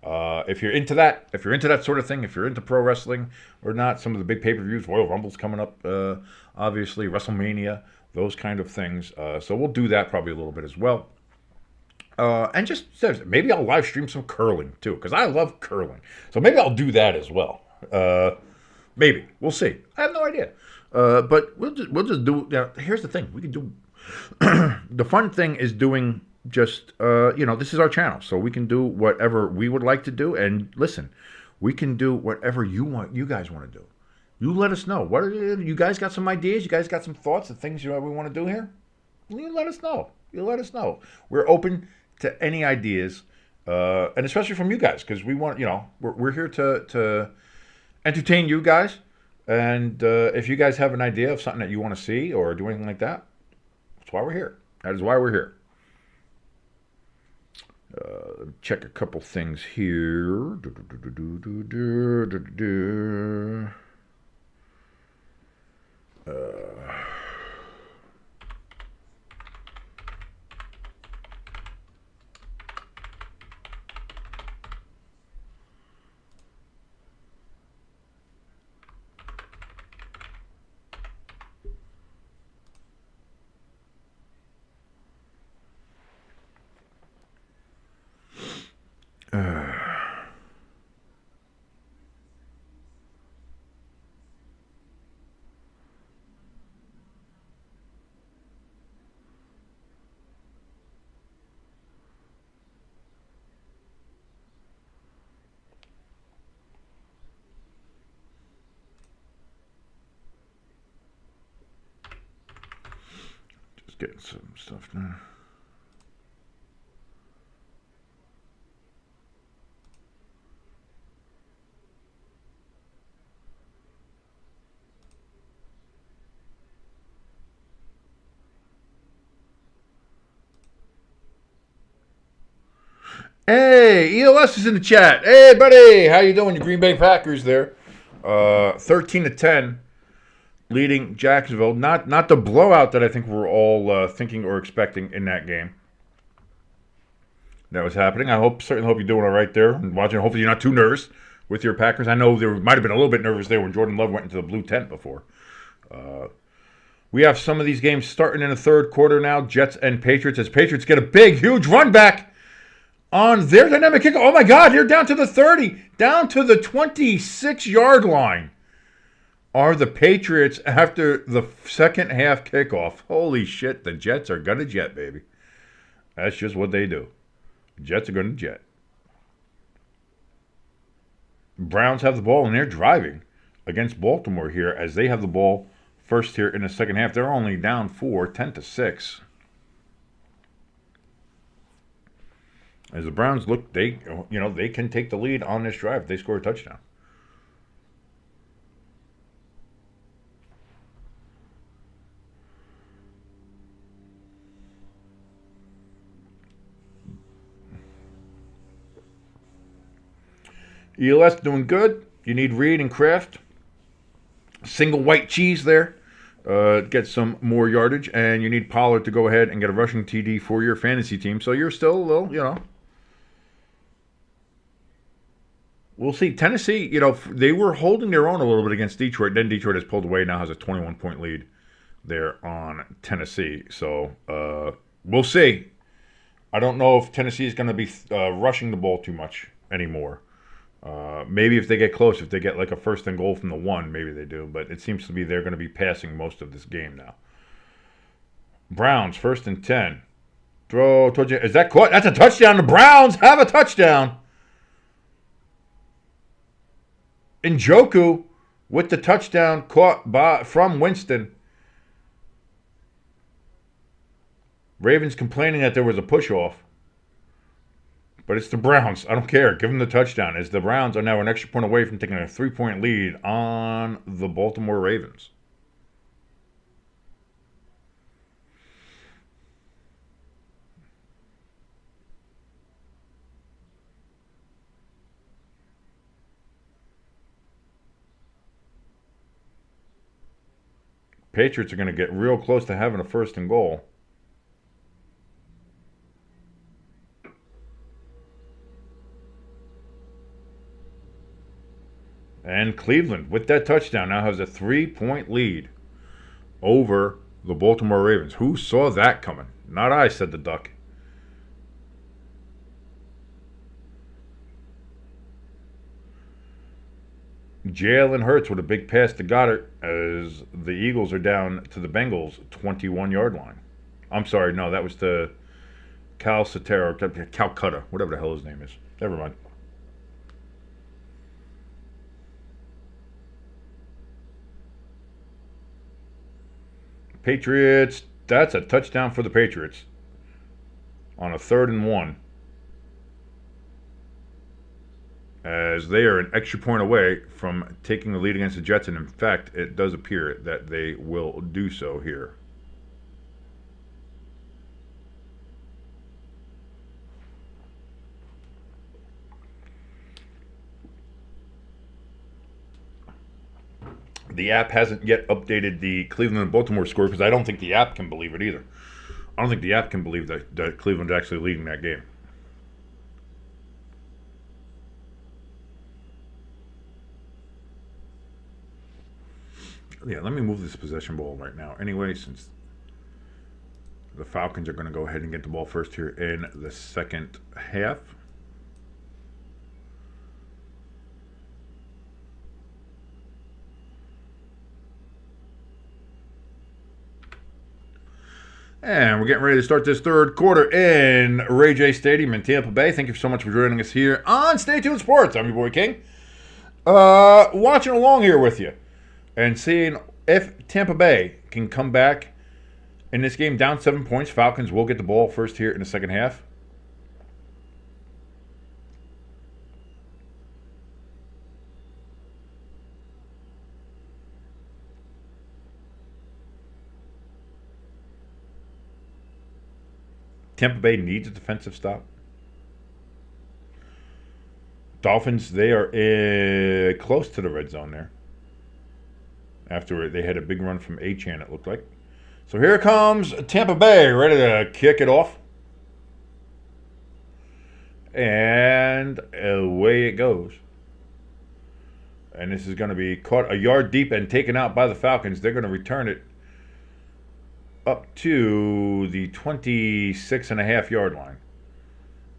If you're into that sort of thing, if you're into pro wrestling or not, some of the big pay-per-views, Royal Rumble's coming up, obviously, WrestleMania, those kind of things. So we'll do that probably a little bit as well. And just maybe I'll live stream some curling too, because I love curling. So maybe I'll do that as well. Maybe. We'll see. I have no idea. But we'll just do. Here's the thing. We can do. The fun thing is doing just this is our channel, so we can do whatever we would like to do. And listen, we can do whatever you guys want to do. You let us know. What you guys got some ideas? You guys got some thoughts of things we want to do here? You let us know. We're open to any ideas, and especially from you guys, because we want we're here to entertain you guys. And if you guys have an idea of something that you want to see or do anything like that, that's why we're here. That is why we're here. Check a couple things here. Getting some stuff now. Hey, ELS is in the chat. Hey, buddy, how you doing? Your Green Bay Packers there, 13-10, leading Jacksonville. Not the blowout that I think we're all thinking or expecting in that game. That was happening. Certainly hope you're doing all right there and watching. Hopefully you're not too nervous with your Packers. I know there might have been a little bit nervous there when Jordan Love went into the blue tent before. We have some of these games starting in the third quarter now. Jets and Patriots, as Patriots get a big, huge run back on their dynamic kick. Oh my God, they're down to the 30, down to the 26-yard line are the Patriots after the second half kickoff. Holy shit, the Jets are gonna jet, baby. That's just what they do. Jets are gonna jet. Browns have the ball and they're driving against Baltimore here as they have the ball first here in the second half. They're only down 10-6. As the Browns look, they can take the lead on this drive if they score a touchdown. ELS doing good. You need Reed and Kraft. Single white cheese there. Get some more yardage. And you need Pollard to go ahead and get a rushing TD for your fantasy team. So you're still a little, We'll see. Tennessee, they were holding their own a little bit against Detroit. Then Detroit has pulled away. Now has a 21-point lead there on Tennessee. So we'll see. I don't know if Tennessee is going to be rushing the ball too much anymore. Maybe if they get close, if they get like a first and goal from the 1, maybe they do. But it seems to be they're going to be passing most of this game now. Browns, 1st and 10. Throw towards you. Is that caught? That's a touchdown. The Browns have a touchdown. Njoku with the touchdown caught from Winston. Ravens complaining that there was a push-off. But it's the Browns. I don't care. Give them the touchdown. As the Browns are now an extra point away from taking a 3-point lead on the Baltimore Ravens. Patriots are going to get real close to having a 1st and goal. And Cleveland, with that touchdown, now has a 3-point lead over the Baltimore Ravens. Who saw that coming? Not I, said the Duck. Jalen Hurts with a big pass to Goddard as the Eagles are down to the Bengals' 21-yard line. I'm sorry, no, that was to Calcutta, whatever the hell his name is. Never mind. Patriots, that's a touchdown for the Patriots on a 3rd and 1. As they are an extra point away from taking the lead against the Jets. And in fact, it does appear that they will do so here. The app hasn't yet updated the Cleveland and Baltimore score because I don't think the app can believe it either. I don't think the app can believe that Cleveland's actually leading that game. Yeah, let me move this possession ball right now. Anyway, since the Falcons are going to go ahead and get the ball first here in the second half. And we're getting ready to start this third quarter in RayJay Stadium in Tampa Bay. Thank you so much for joining us here on Stay Tuned Sports. I'm your boy King. Watching along here with you and seeing if Tampa Bay can come back in this game down 7 points. Falcons will get the ball first here in the second half. Tampa Bay needs a defensive stop. Dolphins, they are close to the red zone there. After they had a big run from Achane, it looked like. So here comes Tampa Bay, ready to kick it off. And away it goes. And this is going to be caught a yard deep and taken out by the Falcons. They're going to return it up to the 26.5-yard line.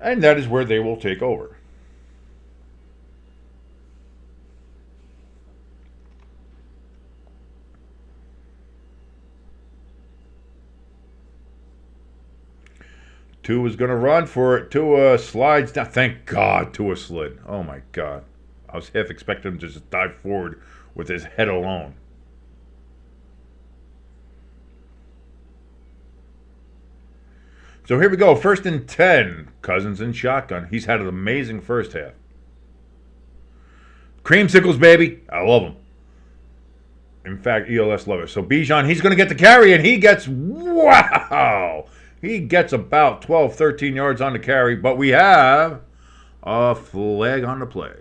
And that is where they will take over. Tua's going to run for it. Tua slides down. Thank God Tua slid. Oh, my God. I was half expecting him to just dive forward with his head alone. So here we go. 1st and 10. Cousins in shotgun. He's had an amazing first half. Creamsicles, baby. I love them. In fact, ELS love it. So Bijan, he's going to get the carry, and he gets, wow! He gets about 12, 13 yards on the carry, but we have a flag on the play.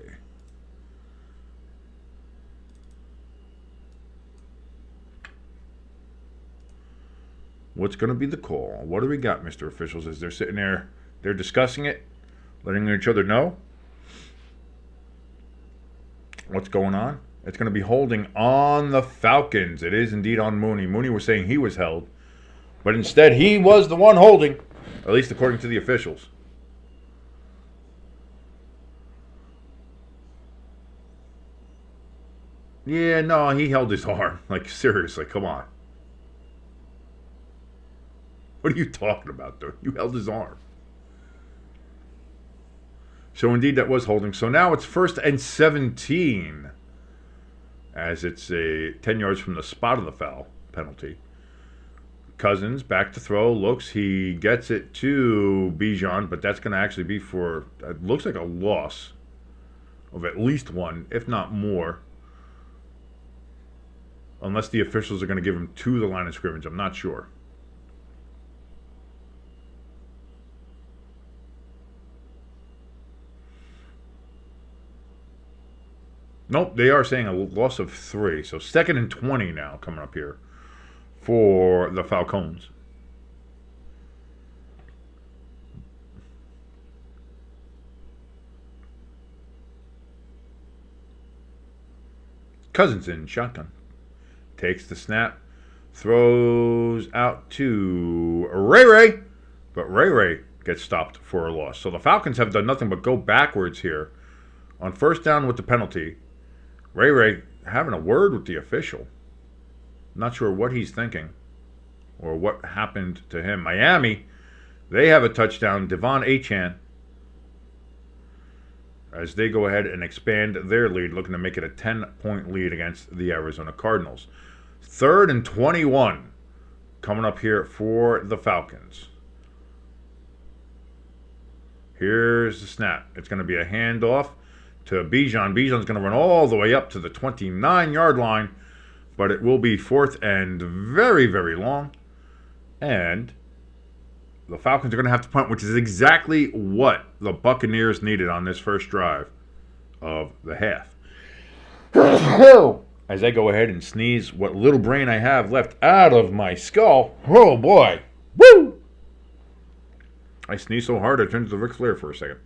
What's going to be the call? What do we got, Mr. Officials, as they're sitting there? They're discussing it, letting each other know what's going on. It's going to be holding on the Falcons. It is indeed on Mooney. Mooney was saying he was held, but instead he was the one holding, at least according to the officials. Yeah, no, he held his arm. Like, seriously, come on. What are you talking about, dude? You held his arm. So, indeed, that was holding. So, now it's 1st and 17, as it's a 10 yards from the spot of the foul penalty. Cousins back to throw. Looks, he gets it to Bijan, but that's going to actually be for, it looks like a loss of at least one, if not more. Unless the officials are going to give him to the line of scrimmage. I'm not sure. Nope, they are saying a loss of 3. So 2nd and 20 now coming up here for the Falcons. Cousins in shotgun. Takes the snap. Throws out to RayJay. But RayJay gets stopped for a loss. So the Falcons have done nothing but go backwards here on 1st down with the penalty. RayJay having a word with the official. Not sure what he's thinking or what happened to him. Miami, they have a touchdown. Devon Achane, as they go ahead and expand their lead, looking to make it a 10-point lead against the Arizona Cardinals. 3rd and 21 coming up here for the Falcons. Here's the snap. It's going to be a handoff to Bijan. Bijan's going to run all the way up to the 29-yard line, but it will be 4th and very, very long. And the Falcons are going to have to punt, which is exactly what the Buccaneers needed on this first drive of the half. As I go ahead and sneeze what little brain I have left out of my skull. Oh, boy. Woo! I sneezed so hard I turned to Ric Flair for a second.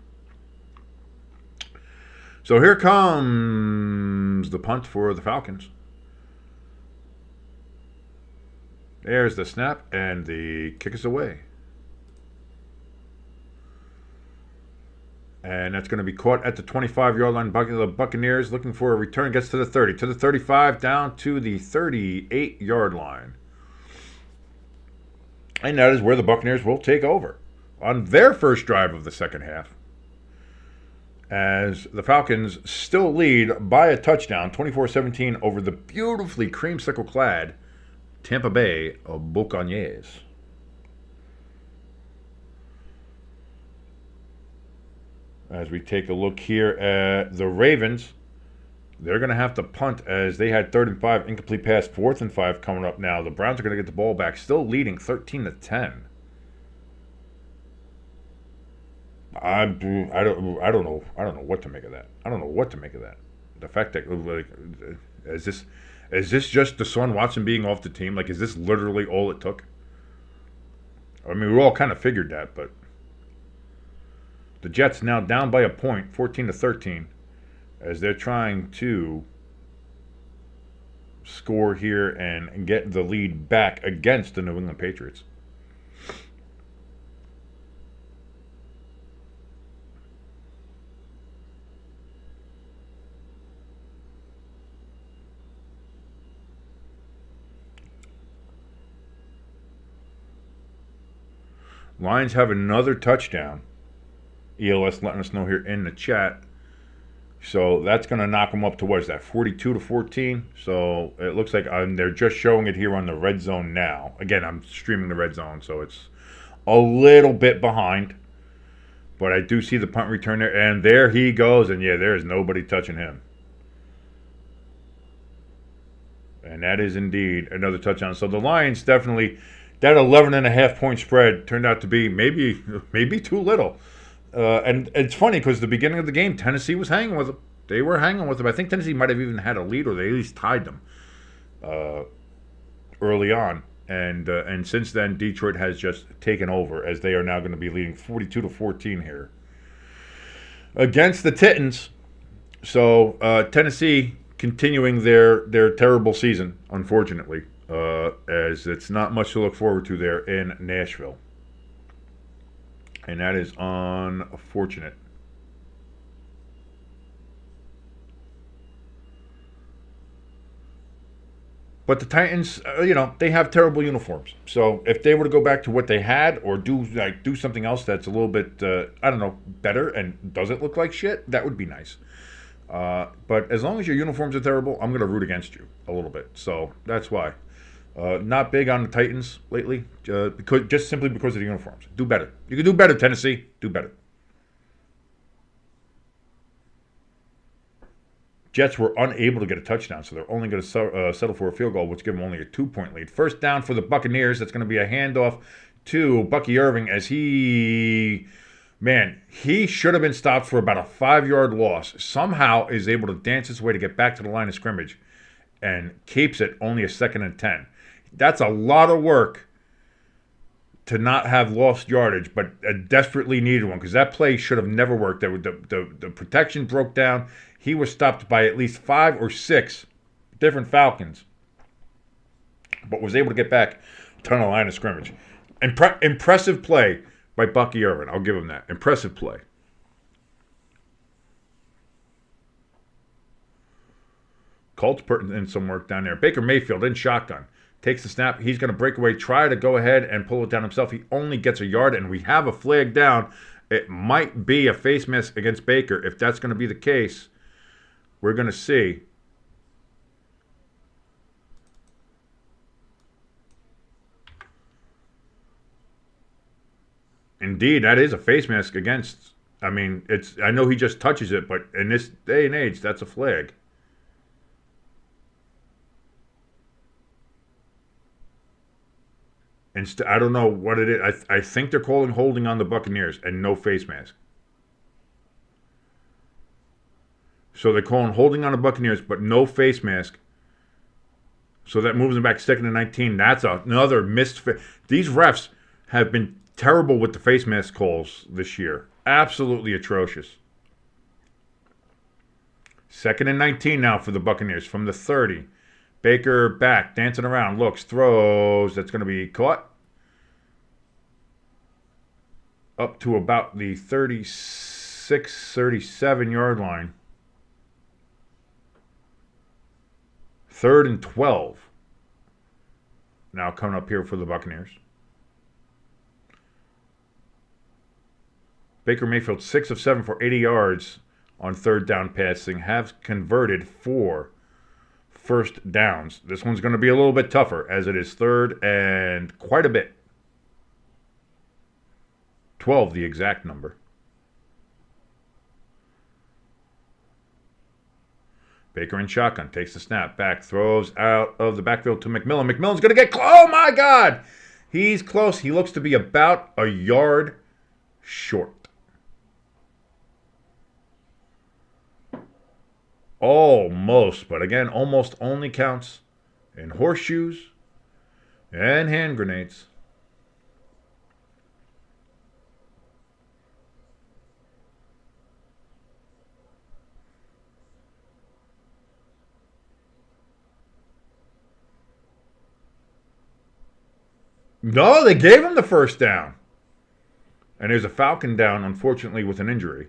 So here comes the punt for the Falcons. There's the snap, and the kick is away. And that's going to be caught at the 25-yard line. The Buccaneers looking for a return. Gets to the 30, to the 35, down to the 38-yard line. And that is where the Buccaneers will take over on their first drive of the second half, as the Falcons still lead by a touchdown, 24-17, over the beautifully creamsicle-clad Tampa Bay Buccaneers. As we take a look here at the Ravens, they're going to have to punt as they had 3rd and 5, incomplete pass, 4th and 5 coming up now. The Browns are going to get the ball back, still leading 13-10. I don't know what to make of that. I don't know what to make of that. The fact that like, is this just Deshaun Watson being off the team? Like, is this literally all it took? I mean, we all kind of figured that, but the Jets now down by a point, 14-13, as they're trying to score here and get the lead back against the New England Patriots. Lions have another touchdown. ELS letting us know here in the chat. So that's going to knock them up to, what is that, 42-14? So it looks like they're just showing it here on the red zone now. Again, I'm streaming the red zone, so it's a little bit behind. But I do see the punt return there. And there he goes. And yeah, there is nobody touching him. And that is indeed another touchdown. So the Lions definitely, that 11.5-point spread turned out to be maybe too little. And it's funny because the beginning of the game, Tennessee was hanging with them. They were hanging with them. I think Tennessee might have even had a lead, or they at least tied them early on. And since then, Detroit has just taken over, as they are now going to be leading 42-14 here against the Titans. So Tennessee continuing their terrible season, unfortunately, as it's not much to look forward to there in Nashville. And that is unfortunate. But the Titans, they have terrible uniforms. So if they were to go back to what they had, or do something else that's a little bit, better and doesn't look like shit, that would be nice. But as long as your uniforms are terrible, I'm going to root against you a little bit. So that's why. Not big on the Titans lately, simply because of the uniforms. Do better. You can do better, Tennessee. Do better. Jets were unable to get a touchdown, so they're only going to settle for a field goal, which gives them only a 2-point lead. First down for the Buccaneers. That's going to be a handoff to Bucky Irving, as he should have been stopped for about a 5-yard loss. Somehow is able to dance his way to get back to the line of scrimmage and keeps it only a 2nd and 10. That's a lot of work to not have lost yardage, but a desperately needed one, because that play should have never worked. The protection broke down. He was stopped by at least 5 or 6 different Falcons, but was able to get back to the line of scrimmage. Impressive play by Bucky Irvin. I'll give him that. Impressive play. Colts putting in some work down there. Baker Mayfield in shotgun. Takes the snap. He's going to break away, try to go ahead and pull it down himself. He only gets a yard, and we have a flag down. It might be a face mask against Baker. If that's going to be the case, we're going to see. Indeed, that is a face mask against. I know he just touches it, but in this day and age, that's a flag. I don't know what it is. I think they're calling holding on the Buccaneers and no face mask. So they're calling holding on the Buccaneers, but no face mask. So that moves them back 2nd and 19. That's another missed. These refs have been terrible with the face mask calls this year. Absolutely atrocious. 2nd and 19 now for the Buccaneers from the 30. Baker back, dancing around, looks, throws. That's going to be caught. Up to about the 36, 37-yard line. 3rd and 12. Now coming up here for the Buccaneers. Baker Mayfield, 6 of 7 for 80 yards on 3rd down passing. Have converted 4 first downs. This one's going to be a little bit tougher, as it is 3rd and quite a bit. 12, the exact number. Baker in shotgun, takes the snap, back, throws out of the backfield to McMillan. McMillan's going to get close. Oh, my God! He's close. He looks to be about a yard short. Almost, but again, almost only counts in horseshoes and hand grenades. No, they gave him the first down. And there's a Falcon down, unfortunately, with an injury.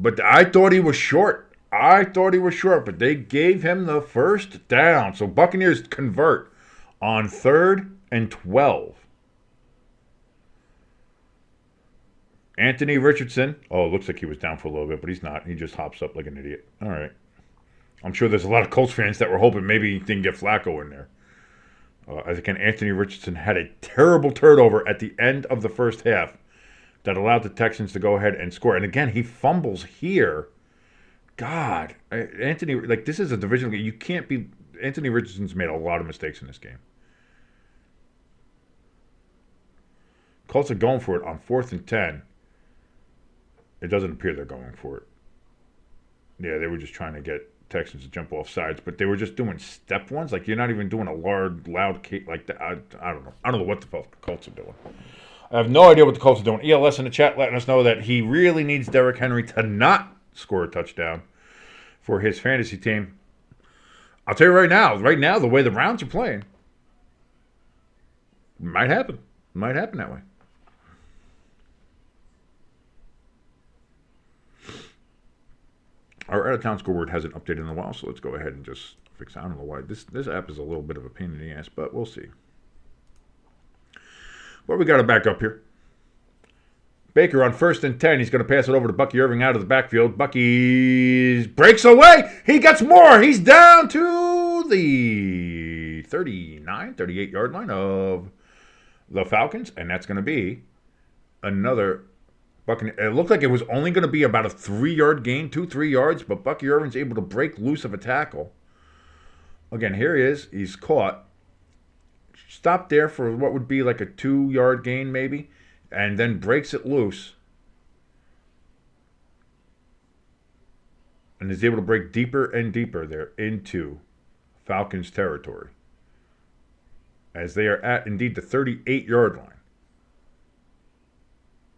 But I thought he was short. But they gave him the first down. So Buccaneers convert on 3rd and 12. Anthony Richardson. Oh, it looks like he was down for a little bit, but he's not. He just hops up like an idiot. All right. I'm sure there's a lot of Colts fans that were hoping maybe he didn't get Flacco in there. As again, Anthony Richardson had a terrible turnover at the end of the first half that allowed the Texans to go ahead and score. And again, he fumbles here. God, Anthony, like, this is a divisional game. You can't be. Anthony Richardson's made a lot of mistakes in this game. Colts are going for it on 4th and 10. It doesn't appear they're going for it. Yeah, they were just trying to get Texans to jump off sides, but they were just doing step ones. Like, you're not even doing a loud kick like that. I don't know. I don't know what the Colts are doing. I have no idea what the Colts are doing. ELS in the chat letting us know that he really needs Derrick Henry to not score a touchdown for his fantasy team. I'll tell you right now, the way the Browns are playing, might happen. Might happen that way. Our out-of-town scoreboard hasn't updated in a while, so let's go ahead and just fix it. I don't know why. This app is a little bit of a pain in the ass, but we'll see. Well, we got to back up here. Baker on 1st and 10. He's going to pass it over to Bucky Irving out of the backfield. Bucky breaks away. He gets more. He's down to the 38-yard line of the Falcons, and that's going to be another Buccaneers. It looked like it was only going to be about a 3-yard gain, 2-3 yards, but Bucky Irving's able to break loose of a tackle. Again, here he is. He's caught. Stopped there for what would be like a 2-yard gain maybe, and then breaks it loose. And is able to break deeper and deeper there into Falcons territory. As they are at, indeed, the 38-yard line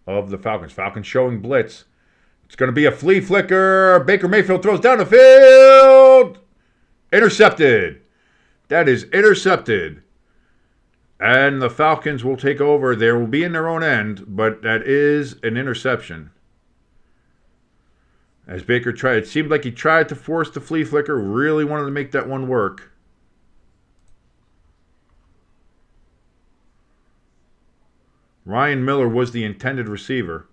of the Falcons. Falcons showing blitz. It's going to be a flea flicker. Baker Mayfield throws down the field. Intercepted. That is intercepted. And the Falcons will take over. They will be in their own end, but that is an interception. As Baker tried, it seemed like he tried to force the flea flicker, really wanted to make that one work. Ryan Miller was the intended receiver.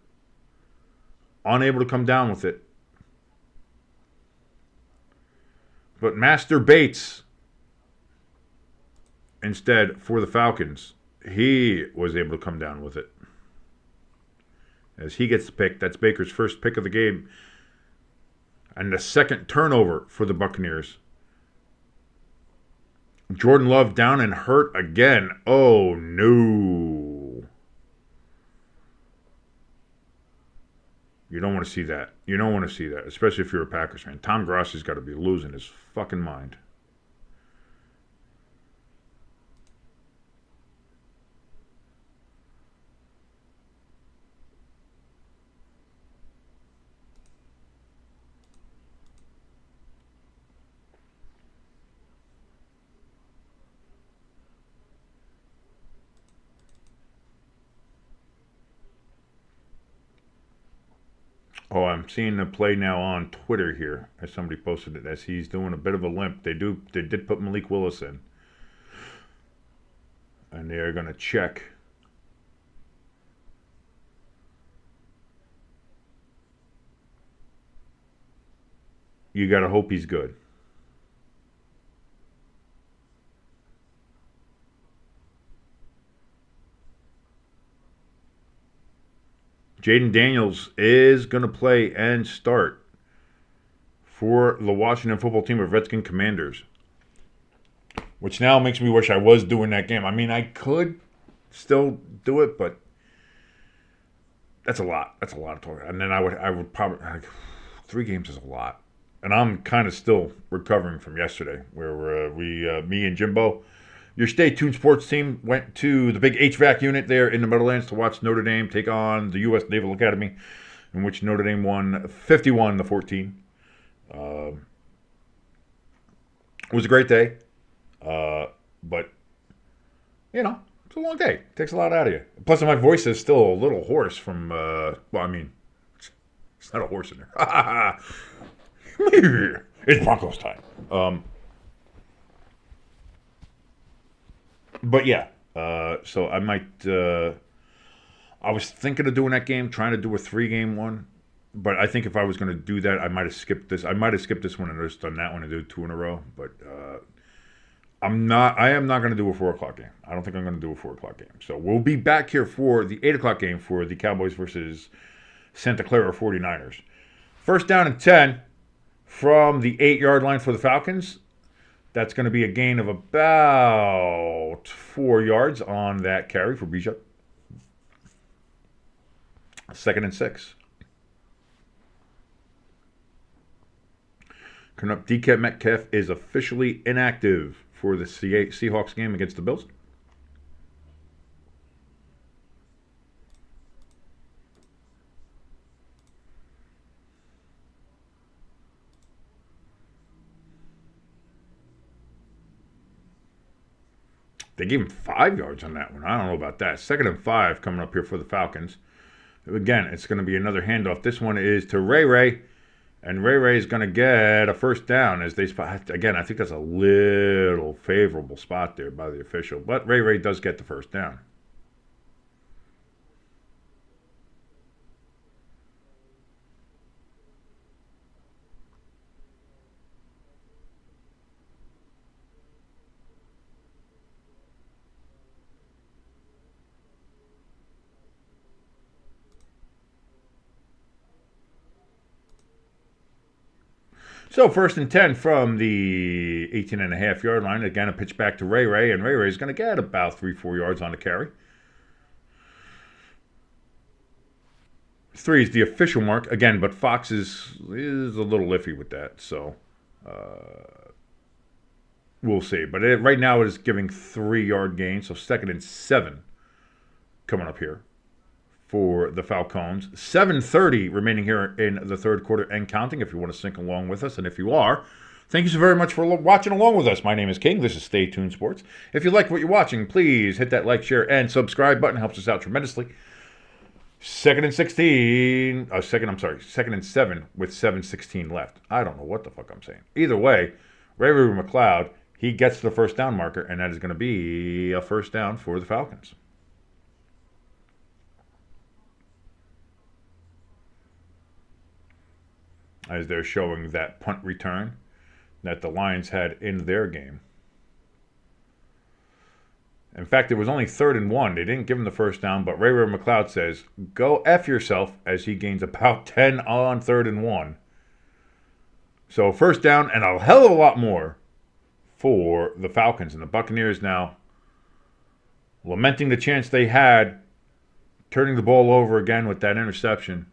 Unable to come down with it. But Master Bates, instead, for the Falcons, he was able to come down with it. As he gets the pick, that's Baker's first pick of the game. And the second turnover for the Buccaneers. Jordan Love down and hurt again. Oh, no. You don't want to see that. You don't want to see that, especially if you're a Packers fan. Tom Grossi's got to be losing his fucking mind. Oh, I'm seeing the play now on Twitter here, as somebody posted it, as he's doing a bit of a limp. They did put Malik Willis in. And they are going to check. You got to hope he's good. Jaden Daniels is going to play and start for the Washington football team of Redskin Commanders. Which now makes me wish I was doing that game. I mean, I could still do it, but that's a lot. That's a lot of talking. And then I would probably... 3 games is a lot. And I'm kind of still recovering from yesterday, where me and Jimbo, your Stay Tuned sports team, went to the big HVAC unit there in the Meadowlands to watch Notre Dame take on the U.S. Naval Academy, in which Notre Dame won 51-14. It was a great day, but, you know, it's a long day. It takes a lot out of you. Plus, my voice is still a little hoarse from, it's not a horse in there. It's Broncos time. But yeah, so I might. I was thinking of doing that game, trying to do a 3-game one, but I think if I was going to do that, I might have skipped this. I might have skipped this one and just done that one and do 2 in a row. But I'm not. I am not going to do a 4:00 game. I don't think I'm going to do a 4:00 game. So we'll be back here for the 8:00 game for the Cowboys versus Santa Clara 49ers. First down and 10. From the 8-yard line for the Falcons, that's going to be a gain of about 4 yards on that carry for Bijan. 2nd and 6. Coming up, DK Metcalf is officially inactive for the Seahawks game against the Bills. They gave him 5 yards on that one. I don't know about that. 2nd and 5 coming up here for the Falcons. Again, it's going to be another handoff. This one is to RayJay. And RayJay is going to get a first down as they spot. Again, I think that's a little favorable spot there by the official. But RayJay does get the first down. So 1st and 10 from the 18.5-yard line. Again, a pitch back to RayJay, and RayJay is going to get about 3-4 yards on the carry. 3 is the official mark. Again, but Fox is a little iffy with that, so we'll see. But right now it is giving 3-yard gain, so 2nd and 7 coming up here for the Falcons. 7:30 remaining here in the third quarter and counting if you want to sync along with us. And if you are, thank you so very much for watching along with us. My name is King. This is Stay Tuned Sports. If you like what you're watching, please hit that like, share, and subscribe button. It helps us out tremendously. 2nd and 16. 2nd and 7 with 7:16 left. I don't know what the fuck I'm saying. Either way, RayJay McCloud, he gets the first down marker, and that is going to be a first down for the Falcons. As they're showing that punt return that the Lions had in their game. In fact, it was only 3rd and 1. They didn't give him the first down, but RayJay McCloud says, go F yourself, as he gains about 10 on 3rd and 1. So first down and a hell of a lot more for the Falcons. And the Buccaneers now lamenting the chance they had, turning the ball over again with that interception.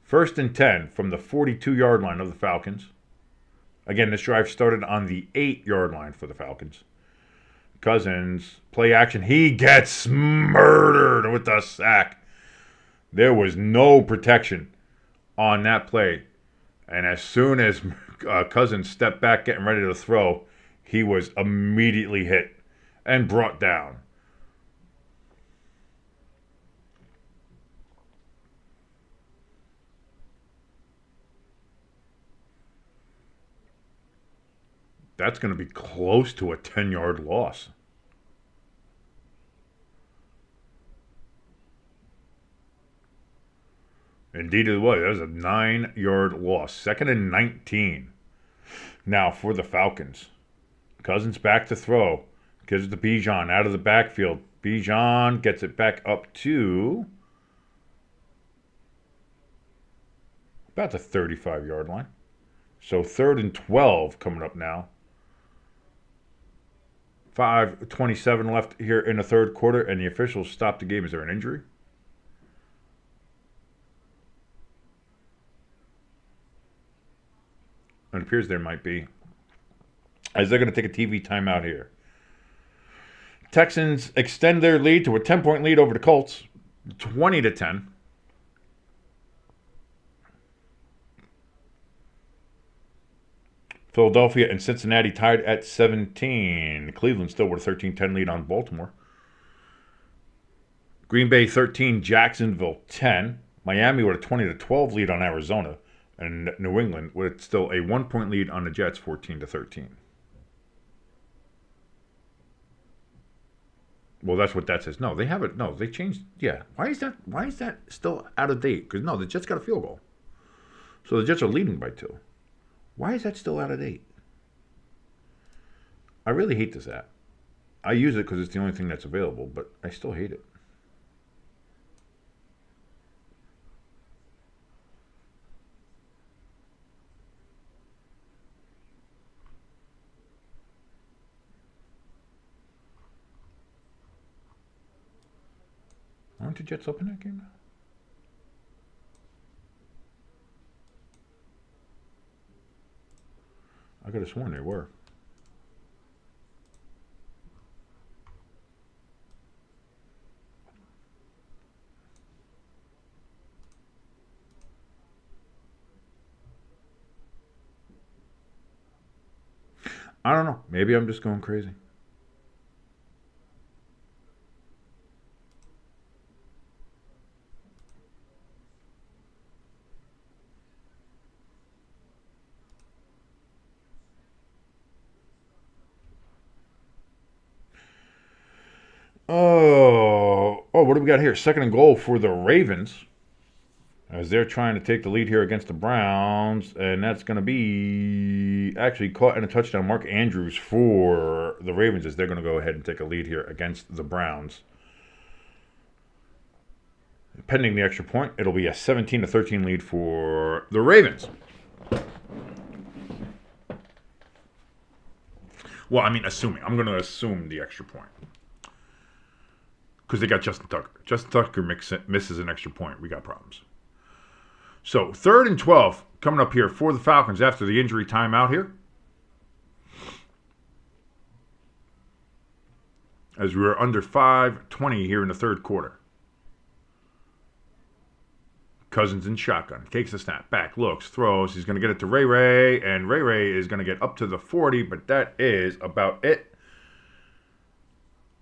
1st and 10 from the 42-yard line of the Falcons. Again, this drive started on the 8-yard line for the Falcons. Cousins, play action. He gets murdered with the sack. There was no protection on that play. And as soon as Cousins stepped back getting ready to throw, he was immediately hit and brought down. That's going to be close to a 10-yard loss. Indeed it was. That was a 9-yard loss. 2nd and 19. Now for the Falcons. Cousins back to throw. Gives it to Bijan out of the backfield. Bijan gets it back up to about the 35-yard line. So 3rd and 12 coming up now. 5:27 left here in the third quarter, and the officials stopped the game. Is there an injury? It appears there might be. As they're going to take a TV timeout here. Texans extend their lead to a 10-point lead over the Colts. 20-10. Philadelphia and Cincinnati tied at 17. Cleveland still with a 13-10 lead on Baltimore. Green Bay 13, Jacksonville 10. Miami with a 20-12 lead on Arizona. And New England with still a 1-point lead on the Jets, 14-13. Well, that's what that says. No, they have it. No, they changed. Yeah. Why is that still out of date? Because, no, the Jets got a field goal. So the Jets are leading by 2. Why is that still out of date? I really hate this app. I use it because it's the only thing that's available, but I still hate it. Aren't the Jets up in that game now? I could have sworn they were. I don't know. Maybe I'm just going crazy. What do we got here? 2nd and goal for the Ravens. As they're trying to take the lead here against the Browns. And that's going to be actually caught in a touchdown. Mark Andrews for the Ravens as they're going to go ahead and take a lead here against the Browns. Pending the extra point, it'll be a 17-13 lead for the Ravens. Well, I mean, assuming. I'm going to assume the extra point. Because they got Justin Tucker. Justin Tucker misses an extra point. We got problems. So, 3rd and 12 coming up here for the Falcons after the injury timeout here. As we are under 5:20 here in the 3rd quarter. Cousins in shotgun. Takes a snap. Back. Looks. Throws. He's going to get it to RayJay. And RayJay is going to get up to the 40. But that is about it.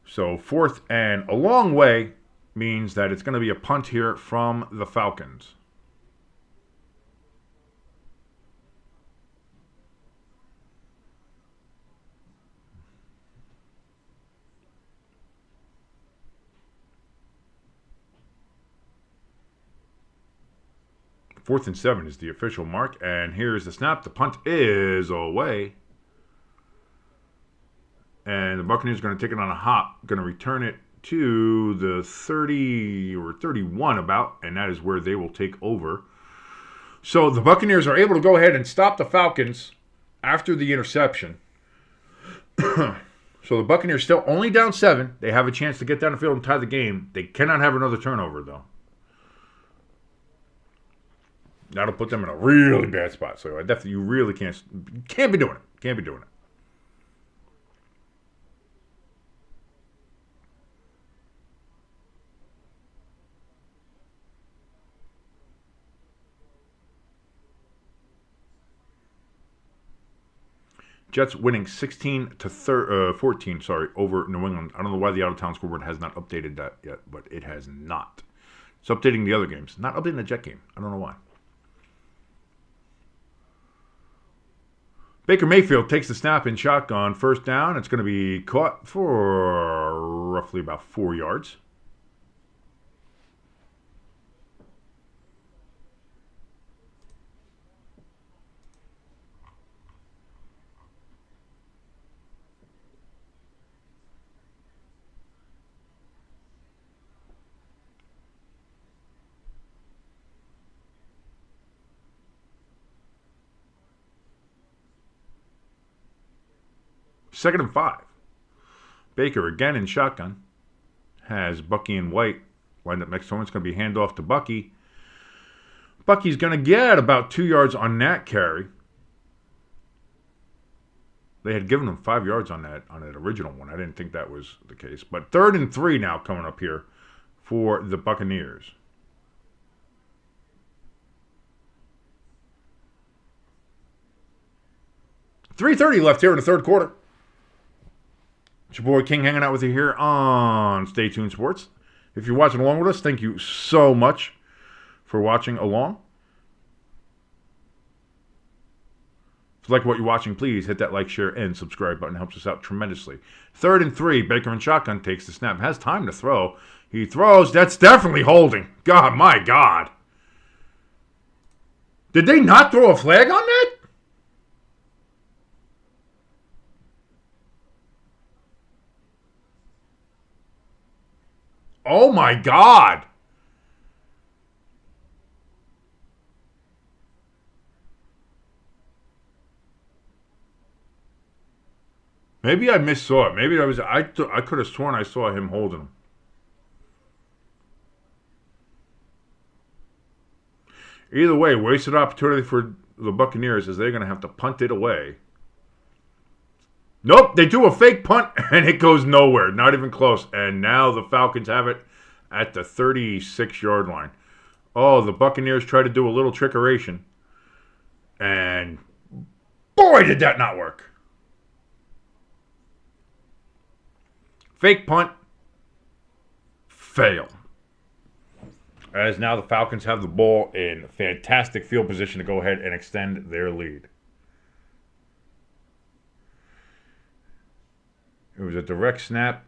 So 4th and a long way means that it's going to be a punt here from the Falcons. Fourth and 7 is the official mark. And here's the snap. The punt is away. And the Buccaneers are going to take it on a hop. Going to return it to the 30 or 31 about. And that is where they will take over. So the Buccaneers are able to go ahead and stop the Falcons after the interception. So the Buccaneers still only down 7. They have a chance to get down the field and tie the game. They cannot have another turnover, though. That'll put them in a really bad spot. So you really can't be doing it. Can't be doing it. Jets winning 16-14, over New England. I don't know why the out-of-town scoreboard has not updated that yet, but it has not. It's updating the other games, not updating the Jet game. I don't know why. Baker Mayfield takes the snap in shotgun. 1st down. It's going to be caught for roughly about 4 yards. Second and 5. Baker again in shotgun. Has Bucky and White lined up next to him. It's going to be handoff to Bucky. Bucky's going to get about 2 yards on that carry. They had given him 5 yards on that original one. I didn't think that was the case. But 3rd and 3 now coming up here for the Buccaneers. $3:30 left here in the third quarter. It's your boy King hanging out with you here on Stay Tuned Sports. If you're watching along with us, thank you so much for watching along. If you like what you're watching, please hit that like, share, and subscribe button. It helps us out tremendously. 3rd and 3, Baker in shotgun takes the snap. Has time to throw. He throws. That's definitely holding. God, my God. Did they not throw a flag on that? Oh, my God. Maybe I missaw it. Maybe I could have sworn I saw him holding him. Either way, wasted opportunity for the Buccaneers as they're going to have to punt it away. Nope, they do a fake punt and it goes nowhere. Not even close. And now the Falcons have it at the 36-yard line. Oh, the Buccaneers try to do a little trickeration. And boy, did that not work. Fake punt. Fail. As now the Falcons have the ball in fantastic field position to go ahead and extend their lead. It was a direct snap,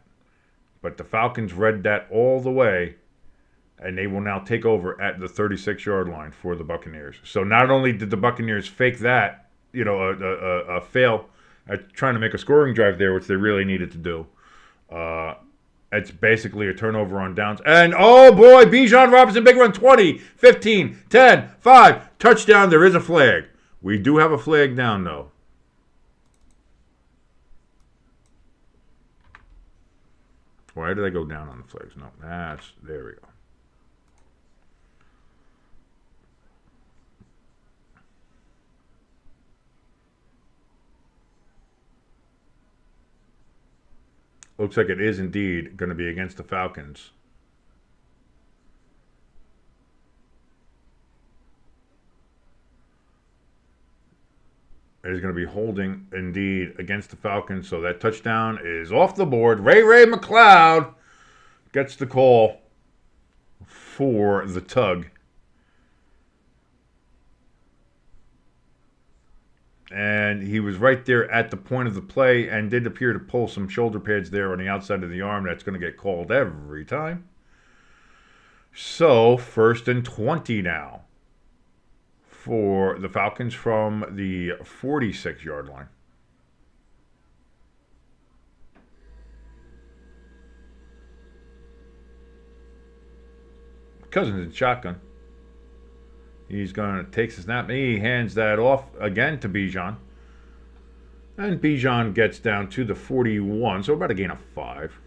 but the Falcons read that all the way, and they will now take over at the 36-yard line for the Buccaneers. So not only did the Buccaneers fake that, a fail at trying to make a scoring drive there, which they really needed to do, it's basically a turnover on downs. And, oh, boy, Bijan Robinson, big run, 20, 15, 10, 5, touchdown. There is a flag. We do have a flag down, though. Why did I go down on the flags? No, there we go. Looks like it is indeed going to be against the Falcons. It is going to be holding indeed against the Falcons. So that touchdown is off the board. Ray McLeod gets the call for the tug. And he was right there at the point of the play and did appear to pull some shoulder pads there on the outside of the arm. That's going to get called every time. So 1st and 20 now for the Falcons from the 46-yard line. Cousins in shotgun. He's going to take the snap. He hands that off again to Bijan. And Bijan gets down to the 41, so about a gain of 5.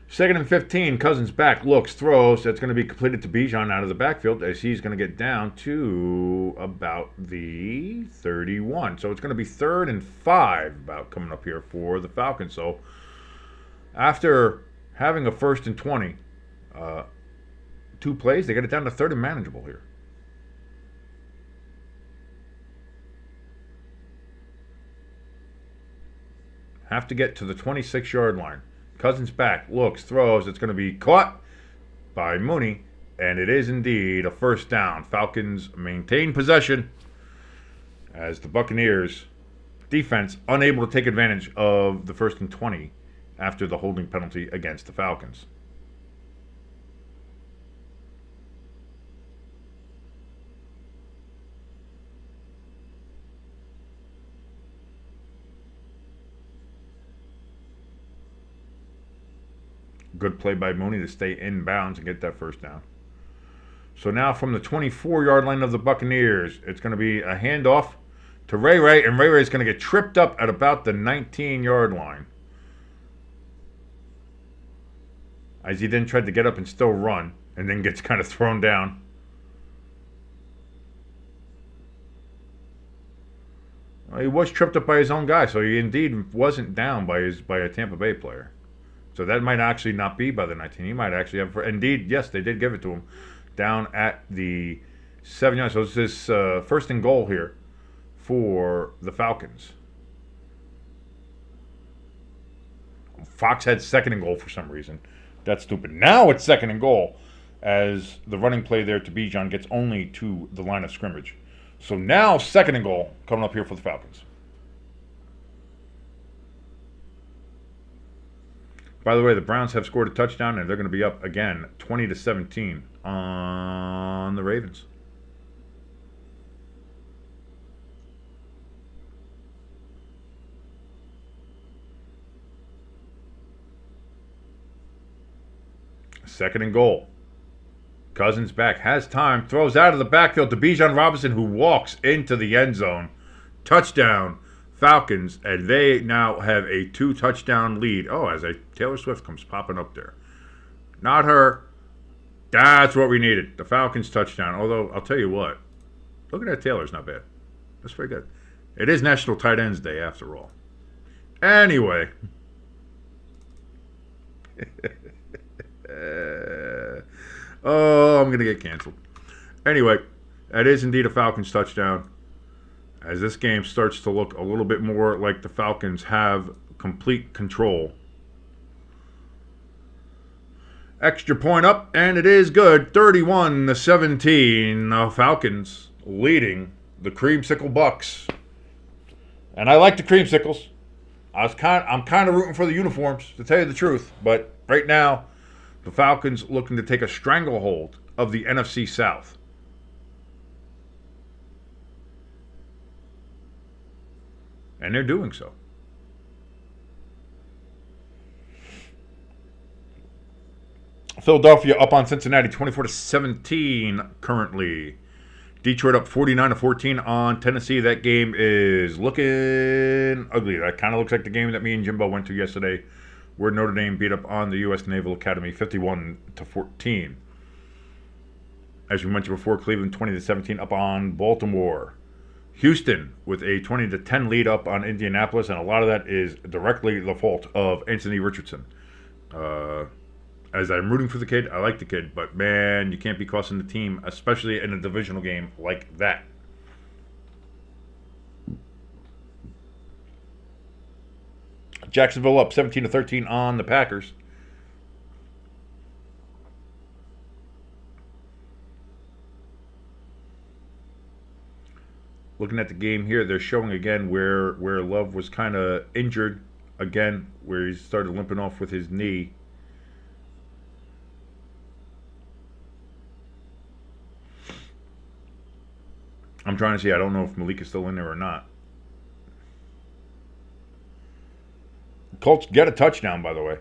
Second and 15, Cousins back, looks, throws. That's going to be completed to Bijan out of the backfield as he's going to get down to about the 31. So it's going to be 3rd and 5 about coming up here for the Falcons. So after having a 1st and 20, 2 plays, they get it down to 3rd and manageable here. Have to get to the 26-yard line. Cousins back, looks, throws. It's going to be caught by Mooney, and it is indeed a 1st down. Falcons maintain possession as the Buccaneers defense unable to take advantage of the 1st and 20 after the holding penalty against the Falcons. Good play by Mooney to stay in bounds and get that 1st down. So now from the 24-yard line of the Buccaneers, it's going to be a handoff to RayJay, and RayJay's going to get tripped up at about the 19-yard line. As he then tried to get up and still run, and then gets kind of thrown down. Well, he was tripped up by his own guy, so he indeed wasn't down by a Tampa Bay player. So that might actually not be by the 19. He might actually have... Indeed, yes, they did give it to him down at the 7-yard. So it's this first and goal here for the Falcons. Fox had second and goal for some reason. That's stupid. Now it's second and goal as the running play there to Bijan gets only to the line of scrimmage. So now second and goal coming up here for the Falcons. By the way, the Browns have scored a touchdown, and they're going to be up again 20-17 on the Ravens. Second and goal. Cousins back, has time, throws out of the backfield to Bijan Robinson, who walks into the end zone. Touchdown, Falcons, and they now have a 2-touchdown lead. Oh, as Taylor Swift comes popping up there. Not her. That's what we needed. The Falcons touchdown. Although, I'll tell you what. Look at that Taylor's not bad. That's pretty good. It is National Tight Ends Day, after all. Anyway. Oh, I'm going to get canceled. Anyway, that is indeed a Falcons touchdown. As this game starts to look a little bit more like the Falcons have complete control. Extra point up, and it is good. 31-17. Falcons leading the Creamsicle Bucs. And I like the Creamsicles. I'm kind of rooting for the uniforms, to tell you the truth. But right now, the Falcons looking to take a stranglehold of the NFC South. And they're doing so. Philadelphia up on Cincinnati 24-17 currently. Detroit up 49-14 on Tennessee. That game is looking ugly. That kind of looks like the game that me and Jimbo went to yesterday, where Notre Dame beat up on the U.S. Naval Academy 51-14. As we mentioned before, Cleveland 20-17 up on Baltimore. Houston with a 20-10 lead up on Indianapolis, and a lot of that is directly the fault of Anthony Richardson. As I'm rooting for the kid, I like the kid, but man, you can't be costing the team, especially in a divisional game like that. Jacksonville up 17-13 on the Packers. Looking at the game here, they're showing again where Love was kind of injured again, where he started limping off with his knee. I'm trying to see. I don't know if Malik is still in there or not. Colts get a touchdown, by the way.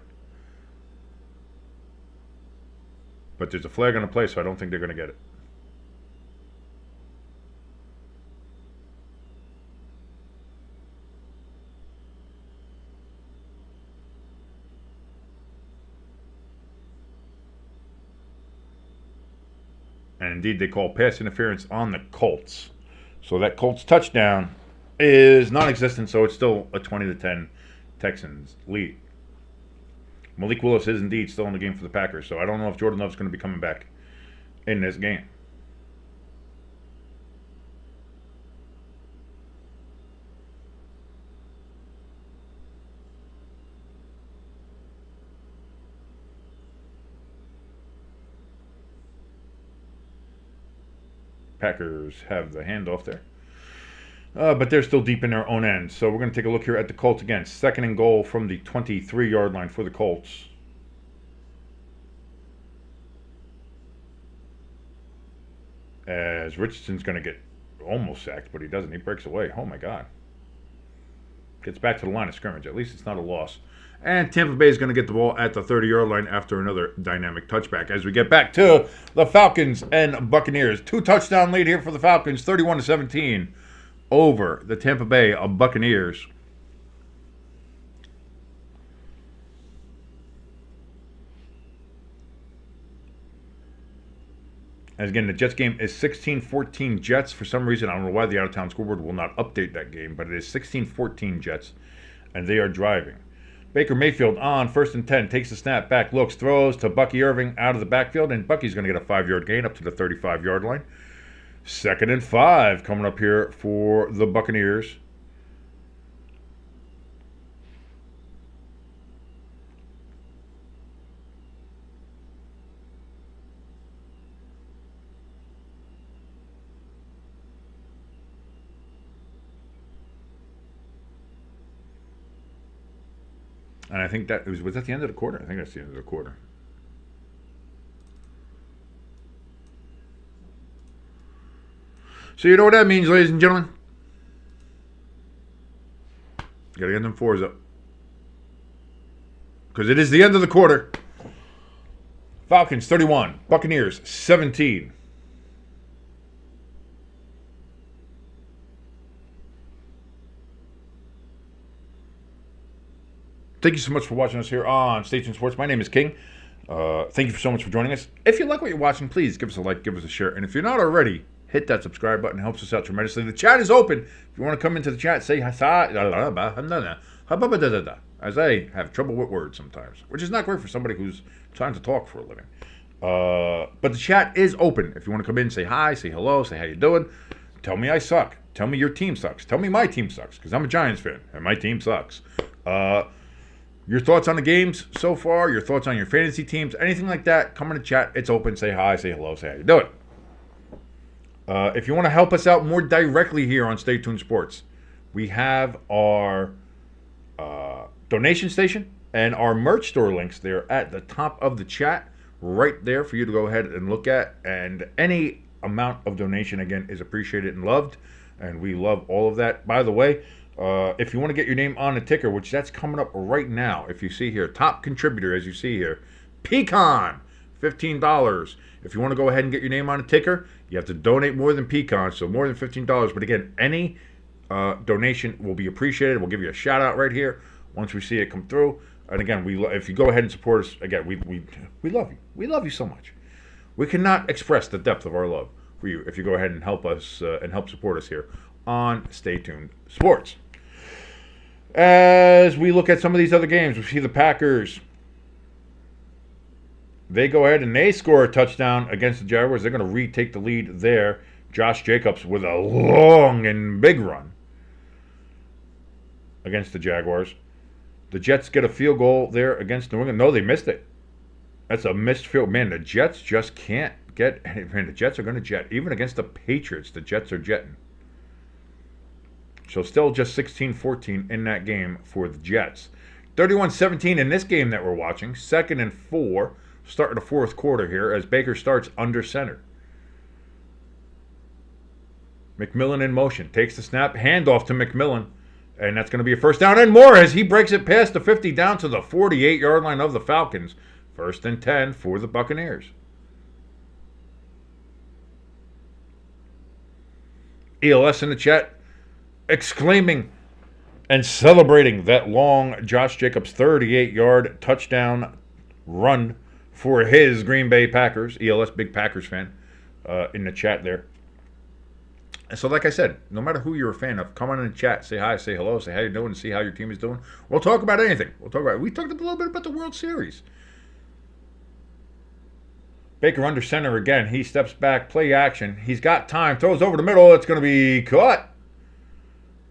But there's a flag on the play, so I don't think they're going to get it. And indeed, they call pass interference on the Colts. So that Colts touchdown is non-existent, so it's still a 20-10 Texans lead. Malik Willis is indeed still in the game for the Packers, so I don't know if Jordan Love's going to be coming back in this game. Packers have the handoff there. But they're still deep in their own end. So we're going to take a look here at the Colts again. Second and goal from the 23-yard line for the Colts. As Richardson's going to get almost sacked, but he doesn't. He breaks away. Oh, my God. Gets back to the line of scrimmage. At least it's not a loss. And Tampa Bay is going to get the ball at the 30-yard line after another dynamic touchback. As we get back to the Falcons and Buccaneers. 2-touchdown lead here for the Falcons, 31-17 over the Tampa Bay Buccaneers. As again, the Jets game is 16-14 Jets. For some reason, I don't know why the out-of-town scoreboard will not update that game, but it is 16-14 Jets, and they are driving. Baker Mayfield on 1st and 10, takes the snap, back, looks, throws to Bucky Irving out of the backfield, and Bucky's going to get a 5-yard gain up to the 35-yard line. 2nd and 5 coming up here for the Buccaneers. And I think that was that the end of the quarter? I think that's the end of the quarter. So you know what that means, ladies and gentlemen? Gotta get them 4s up. Because it is the end of the quarter. Falcons 31, Buccaneers 17. Thank you so much for watching us here on Stay Tuned Sports. My name is King. Thank you so much for joining us. If you like what you're watching, please give us a like, give us a share. And if you're not already, hit that subscribe button. It helps us out tremendously. The chat is open. If you want to come into the chat, say as I have trouble with words sometimes, which is not great for somebody who's trying to talk for a living. But the chat is open. If you want to come in, say hi, say hello, say how you doing. Tell me I suck. Tell me your team sucks. Tell me my team sucks, because I'm a Giants fan, and my team sucks. Your thoughts on the games so far, your thoughts on your fantasy teams, anything like that, come in the chat. It's open. Say hi, say hello, say how you doing. If you want to help us out more directly here on Stay Tuned Sports, we have our donation station and our merch store links there at the top of the chat, right there for you to go ahead and look at. And any amount of donation, again, is appreciated and loved, and we love all of that. By the way, if you want to get your name on the ticker, which that's coming up right now, if you see here, top contributor, as you see here, Pecan, $15. If you want to go ahead and get your name on a ticker, you have to donate more than Pecan, so more than $15. But again, any donation will be appreciated. We'll give you a shout out right here once we see it come through. And again, if you go ahead and support us, again, we love you. We love you so much. We cannot express the depth of our love for you if you go ahead and help us and help support us here on Stay Tuned Sports. As we look at some of these other games, we see the Packers. They go ahead and they score a touchdown against the Jaguars. They're going to retake the lead there. Josh Jacobs with a long and big run against the Jaguars. The Jets get a field goal there against New England. No, they missed it. That's a missed field. Man, the Jets just can't get... Man, the Jets are going to jet. Even against the Patriots, the Jets are jetting. So still just 16-14 in that game for the Jets. 31-17 in this game that we're watching. 2nd and 4. Starting the fourth quarter here as Baker starts under center. McMillan in motion. Takes the snap. Handoff to McMillan. And that's going to be a first down and more as he breaks it past the 50 down to the 48-yard line of the Falcons. 1st and 10 for the Buccaneers. ELS in the chat exclaiming and celebrating that long Josh Jacobs 38-yard touchdown run for his Green Bay Packers. ELS, big Packers fan, in the chat there. And so like I said, no matter who you're a fan of, come on in the chat, say hi, say hello, say how you doing, and see how your team is doing. We'll talk about anything. We talked a little bit about the World Series. Baker under center again. He steps back, play action. He's got time, throws over the middle. It's going to be caught.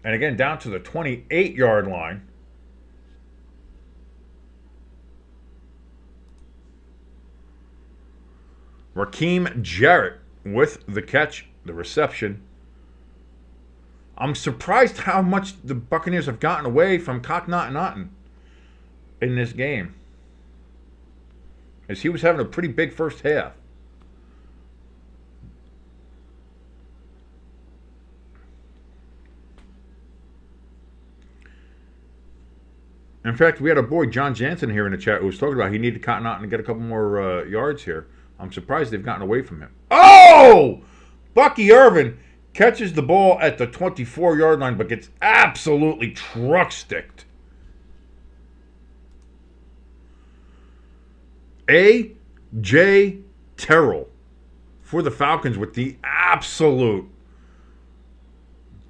And again, down to the 28-yard line. Raheem Jarrett with the catch, the reception. I'm surprised how much the Buccaneers have gotten away from Cocknotton in this game, as he was having a pretty big first half. In fact, we had a boy, John Jansen, here in the chat who was talking about he needed Cocknotton to get a couple more yards here. I'm surprised they've gotten away from him. Oh! Bucky Irvin catches the ball at the 24-yard line, but gets absolutely truck-sticked. A.J. Terrell for the Falcons with the absolute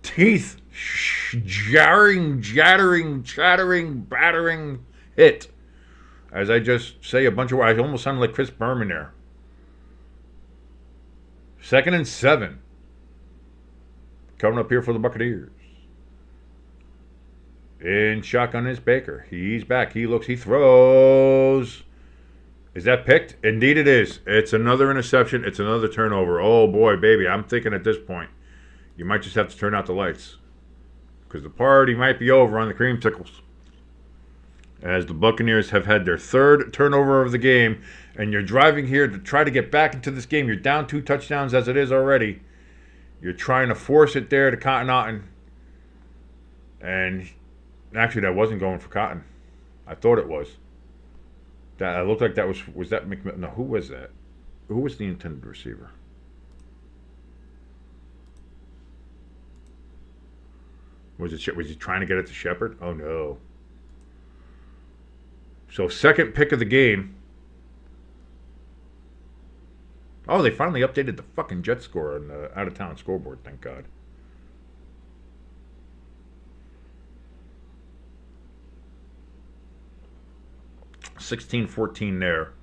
teeth chattering, battering hit. As I just say a bunch of words, I almost sounded like Chris Berman there. 2nd and 7. Coming up here for the Buccaneers. In shotgun is Baker. He's back. He looks. He throws. Is that picked? Indeed it is. It's another interception. It's another turnover. Oh, boy, baby. I'm thinking at this point, you might just have to turn out the lights. Because the party might be over on the Creamsicles. As the Buccaneers have had their 3rd turnover of the game. And you're driving here to try to get back into this game. You're down 2 touchdowns as it is already. You're trying to force it there to Cotton. And actually, that wasn't going for Cotton. I thought it was. That looked like that was that McMillan? No, who was that? Who was the intended receiver? Was he trying to get it to Shepard? Oh no. So 2nd pick of the game. Oh, they finally updated the fucking Jet score on the out-of-town scoreboard, thank God. $16-14 there.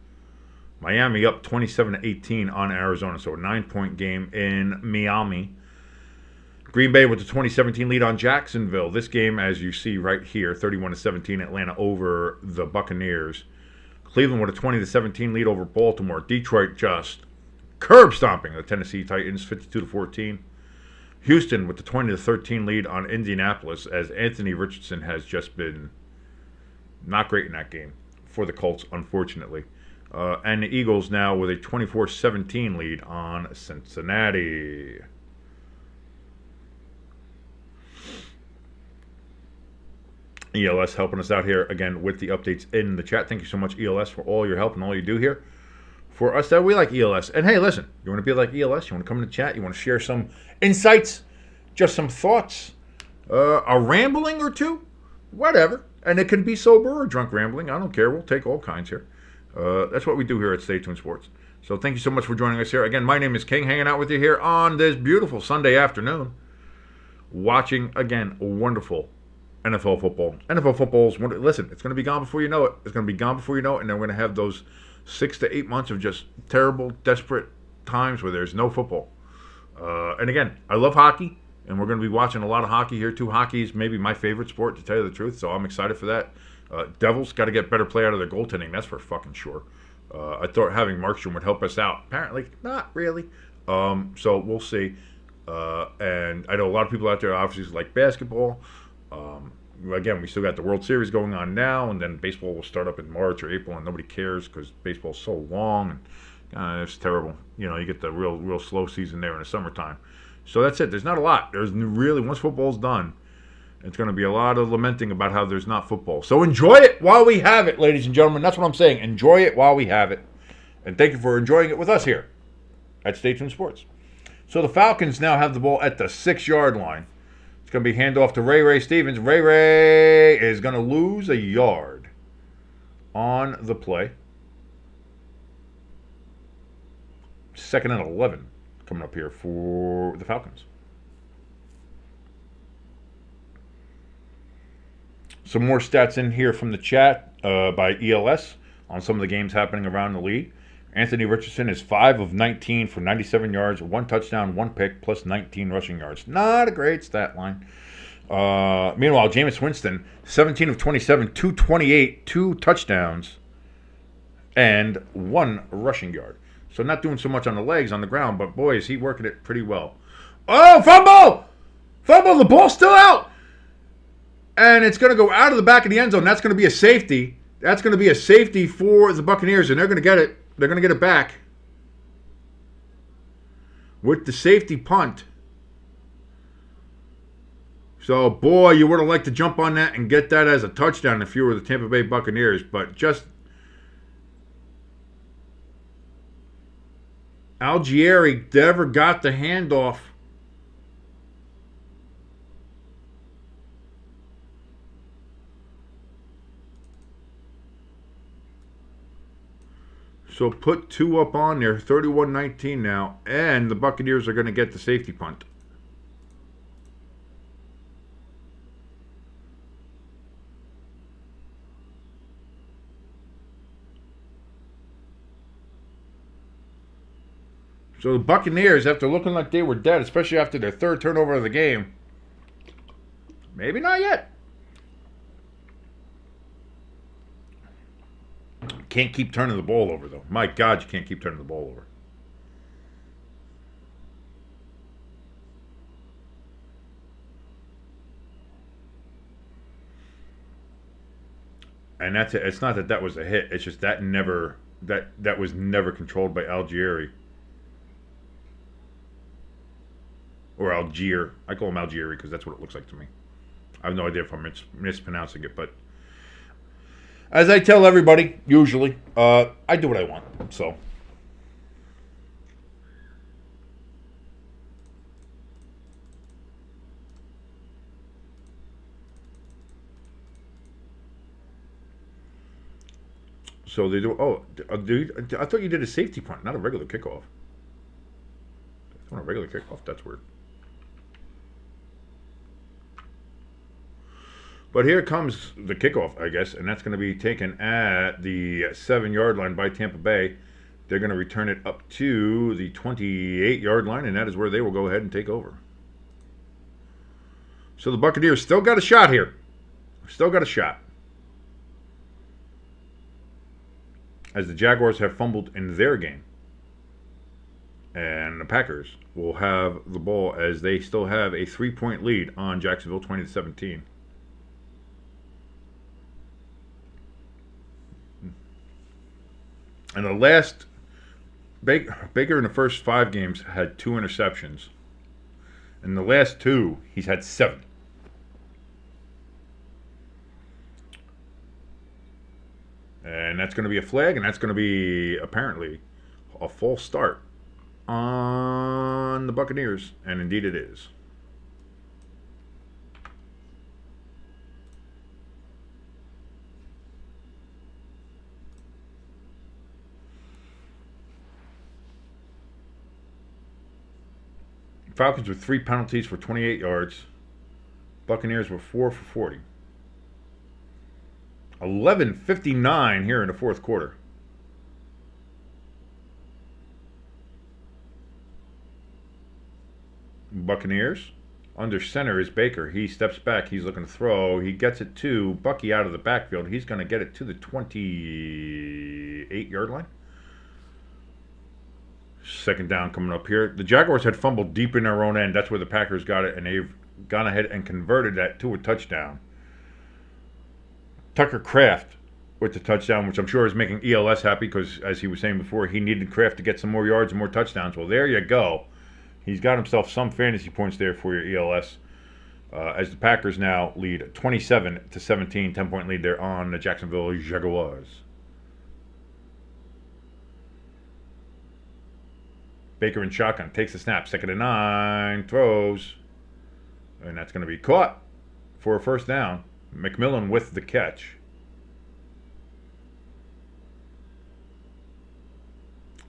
Miami up 27-18 on Arizona, so a 9-point game in Miami. Green Bay with the 2017 lead on Jacksonville. This game, as you see right here, 31-17, Atlanta over the Buccaneers. Cleveland with a 20-17 lead over Baltimore. Detroit just curb stomping the Tennessee Titans, 52-14. Houston with the 20-13 lead on Indianapolis, as Anthony Richardson has just been not great in that game for the Colts, unfortunately. And the Eagles now with a 24-17 lead on Cincinnati. ELS helping us out here again with the updates in the chat. Thank you so much, ELS, for all your help and all you do here for us that we like ELS. And hey, listen, you want to be like ELS? You want to come in the chat? You want to share some insights? Just some thoughts? A rambling or two? Whatever. And it can be sober or drunk rambling. I don't care. We'll take all kinds here. That's what we do here at Stay Tuned Sports. So thank you so much for joining us here. Again, my name is King, hanging out with you here on this beautiful Sunday afternoon. Watching, again, wonderful NFL football. NFL football's, listen, it's going to be gone before you know it. It's going to be gone before you know it, and then we're going to have those 6 to 8 months of just terrible, desperate times where there's no football. And again, I love hockey, and we're going to be watching a lot of hockey here too. Hockey is maybe my favorite sport, to tell you the truth, so I'm excited for that. Devils got to get better play out of their goaltending, that's for fucking sure. I thought having Markstrom would help us out. Apparently, not really. So we'll see. And I know a lot of people out there obviously like basketball. Again, we still got the World Series going on now, and then baseball will start up in March or April, and nobody cares because baseball's so long, and it's terrible. You know, you get the real slow season there in the summertime. So that's it. There's not a lot. There's really, once football's done, it's going to be a lot of lamenting about how there's not football. So enjoy it while we have it, ladies and gentlemen. That's what I'm saying. Enjoy it while we have it. And thank you for enjoying it with us here at Stay Tuned Sports. So the Falcons now have the ball at the 6-yard line. It's going to be handoff to RayJay Stadium. Ray is going to lose a yard on the play. 2nd and 11 coming up here for the Falcons. Some more stats in here from the chat by ELS on some of the games happening around the league. Anthony Richardson is 5 of 19 for 97 yards, 1 touchdown, 1 pick, plus 19 rushing yards. Not a great stat line. Meanwhile, Jameis Winston, 17 of 27, 228, 2 touchdowns, and 1 rushing yard. So not doing so much on the legs, on the ground, but boy, is he working it pretty well. Oh, fumble! Fumble, the ball's still out! And it's going to go out of the back of the end zone. That's going to be a safety. That's going to be a safety for the Buccaneers, and they're going to get it. They're going to get it back with the safety punt. So, boy, you would have liked to jump on that and get that as a touchdown if you were the Tampa Bay Buccaneers. But just Algieri never got the handoff So put 2 up on there, 31-19 now, and the Buccaneers are going to get the safety punt. So the Buccaneers, after looking like they were dead, especially after their third turnover of the game, maybe not yet. Can't keep turning the ball over, though. My God, you can't keep turning the ball over. And that's it. It's not that that was a hit. It's just that that was never controlled by Algieri. Or Algier. I call him Algieri because that's what it looks like to me. I have no idea if I'm mispronouncing it, but as I tell everybody, usually, I do what I want. So they do. Oh, dude, I thought you did a safety punt, not a regular kickoff. I want a regular kickoff. That's weird. But here comes the kickoff, I guess, and that's going to be taken at the 7-yard line by Tampa Bay. They're going to return it up to the 28-yard line, and that is where they will go ahead and take over. So the Buccaneers still got a shot here. Still got a shot. As the Jaguars have fumbled in their game. And the Packers will have the ball as they still have a 3-point lead on Jacksonville, 20-17. And the last, Baker in the first 5 games had 2 interceptions. In the last 2, he's had 7. And that's going to be a flag, and that's going to be apparently a false start on the Buccaneers. And indeed it is. Falcons with 3 penalties for 28 yards. Buccaneers were 4 for 40. 11:59 here in the fourth quarter. Buccaneers. Under center is Baker. He steps back. He's looking to throw. He gets it to Bucky out of the backfield. He's going to get it to the 28-yard line. Second down coming up here. The Jaguars had fumbled deep in their own end. That's where the Packers got it, and they've gone ahead and converted that to a touchdown. Tucker Kraft with the touchdown, which I'm sure is making ELS happy because, as he was saying before, he needed Kraft to get some more yards and more touchdowns. Well, there you go. He's got himself some fantasy points there for your ELS. As the Packers now lead 27-17, 10-point lead there on the Jacksonville Jaguars. Baker in shotgun, takes the snap, 2nd and 9, throws, and that's going to be caught for a first down. McMillan with the catch.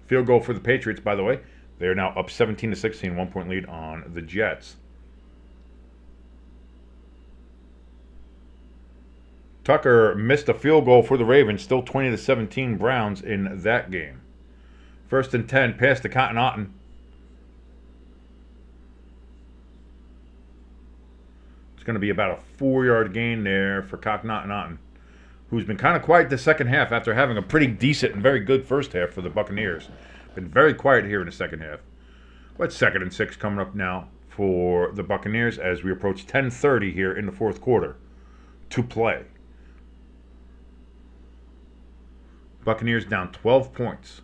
Field goal for the Patriots, by the way. They are now up 17-16, 1-point lead on the Jets. Tucker missed a field goal for the Ravens, still 20-17 Browns in that game. 1st and 10, pass to Cotton Otten. It's going to be about a 4-yard gain there for Cotton Otten, who's been kind of quiet the second half after having a pretty decent and very good first half for the Buccaneers. Been very quiet here in the second half. But 2nd and 6 coming up now for the Buccaneers as we approach 10:30 here in the fourth quarter to play. Buccaneers down 12 points.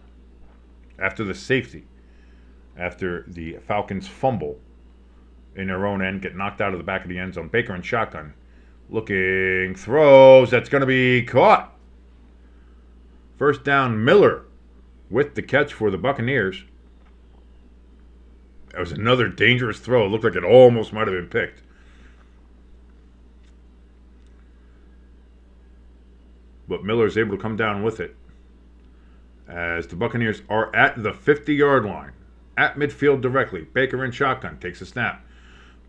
After the safety, after the Falcons fumble in their own end, get knocked out of the back of the end zone. Baker in shotgun, looking, throws, that's going to be caught. First down, Miller with the catch for the Buccaneers. That was another dangerous throw. It looked like it almost might have been picked. But Miller is able to come down with it. as the Buccaneers are at the 50-yard line. At midfield directly. Baker in shotgun. Takes a snap.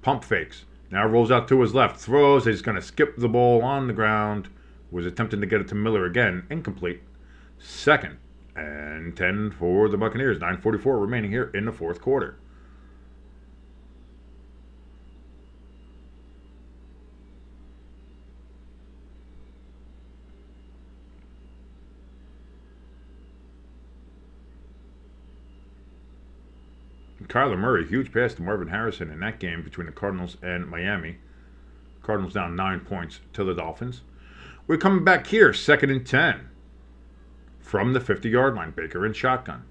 Pump fakes. Now rolls out to his left. Throws. He's going to skip the ball on the ground. Was attempting to get it to Miller again. Incomplete. 2nd and 10 for the Buccaneers. 9:44 remaining here in the fourth quarter. Kyler Murray, huge pass to Marvin Harrison in that game between the Cardinals and Miami. Cardinals down 9 points to the Dolphins. We're coming back here, 2nd and 10. From the 50-yard line, Baker in shotgun.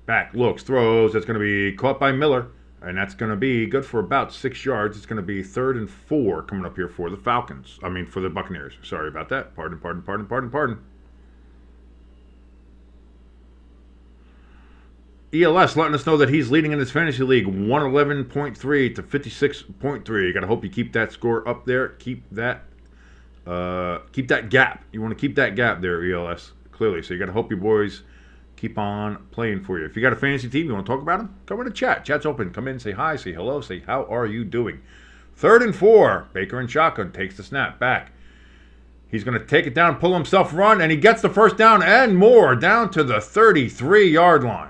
Back, looks, throws. That's going to be caught by Miller. And that's going to be good for about 6 yards. It's going to be 3rd and 4 coming up here for the Falcons. For the Buccaneers. Sorry about that. Pardon. ELS letting us know that he's leading in his fantasy league, 111.3 to 56.3. You got to hope you keep that score up there. Keep that gap. You want to keep that gap there, ELS, clearly. So you got to hope your boys keep on playing for you. If you got a fantasy team, you want to talk about them, come in the chat. Chat's open. Come in, say hi, say hello, say how are you doing. 3rd and 4. Baker in shotgun takes the snap back. He's going to take it down, pull himself, run, and he gets the first down and more down to the 33-yard line.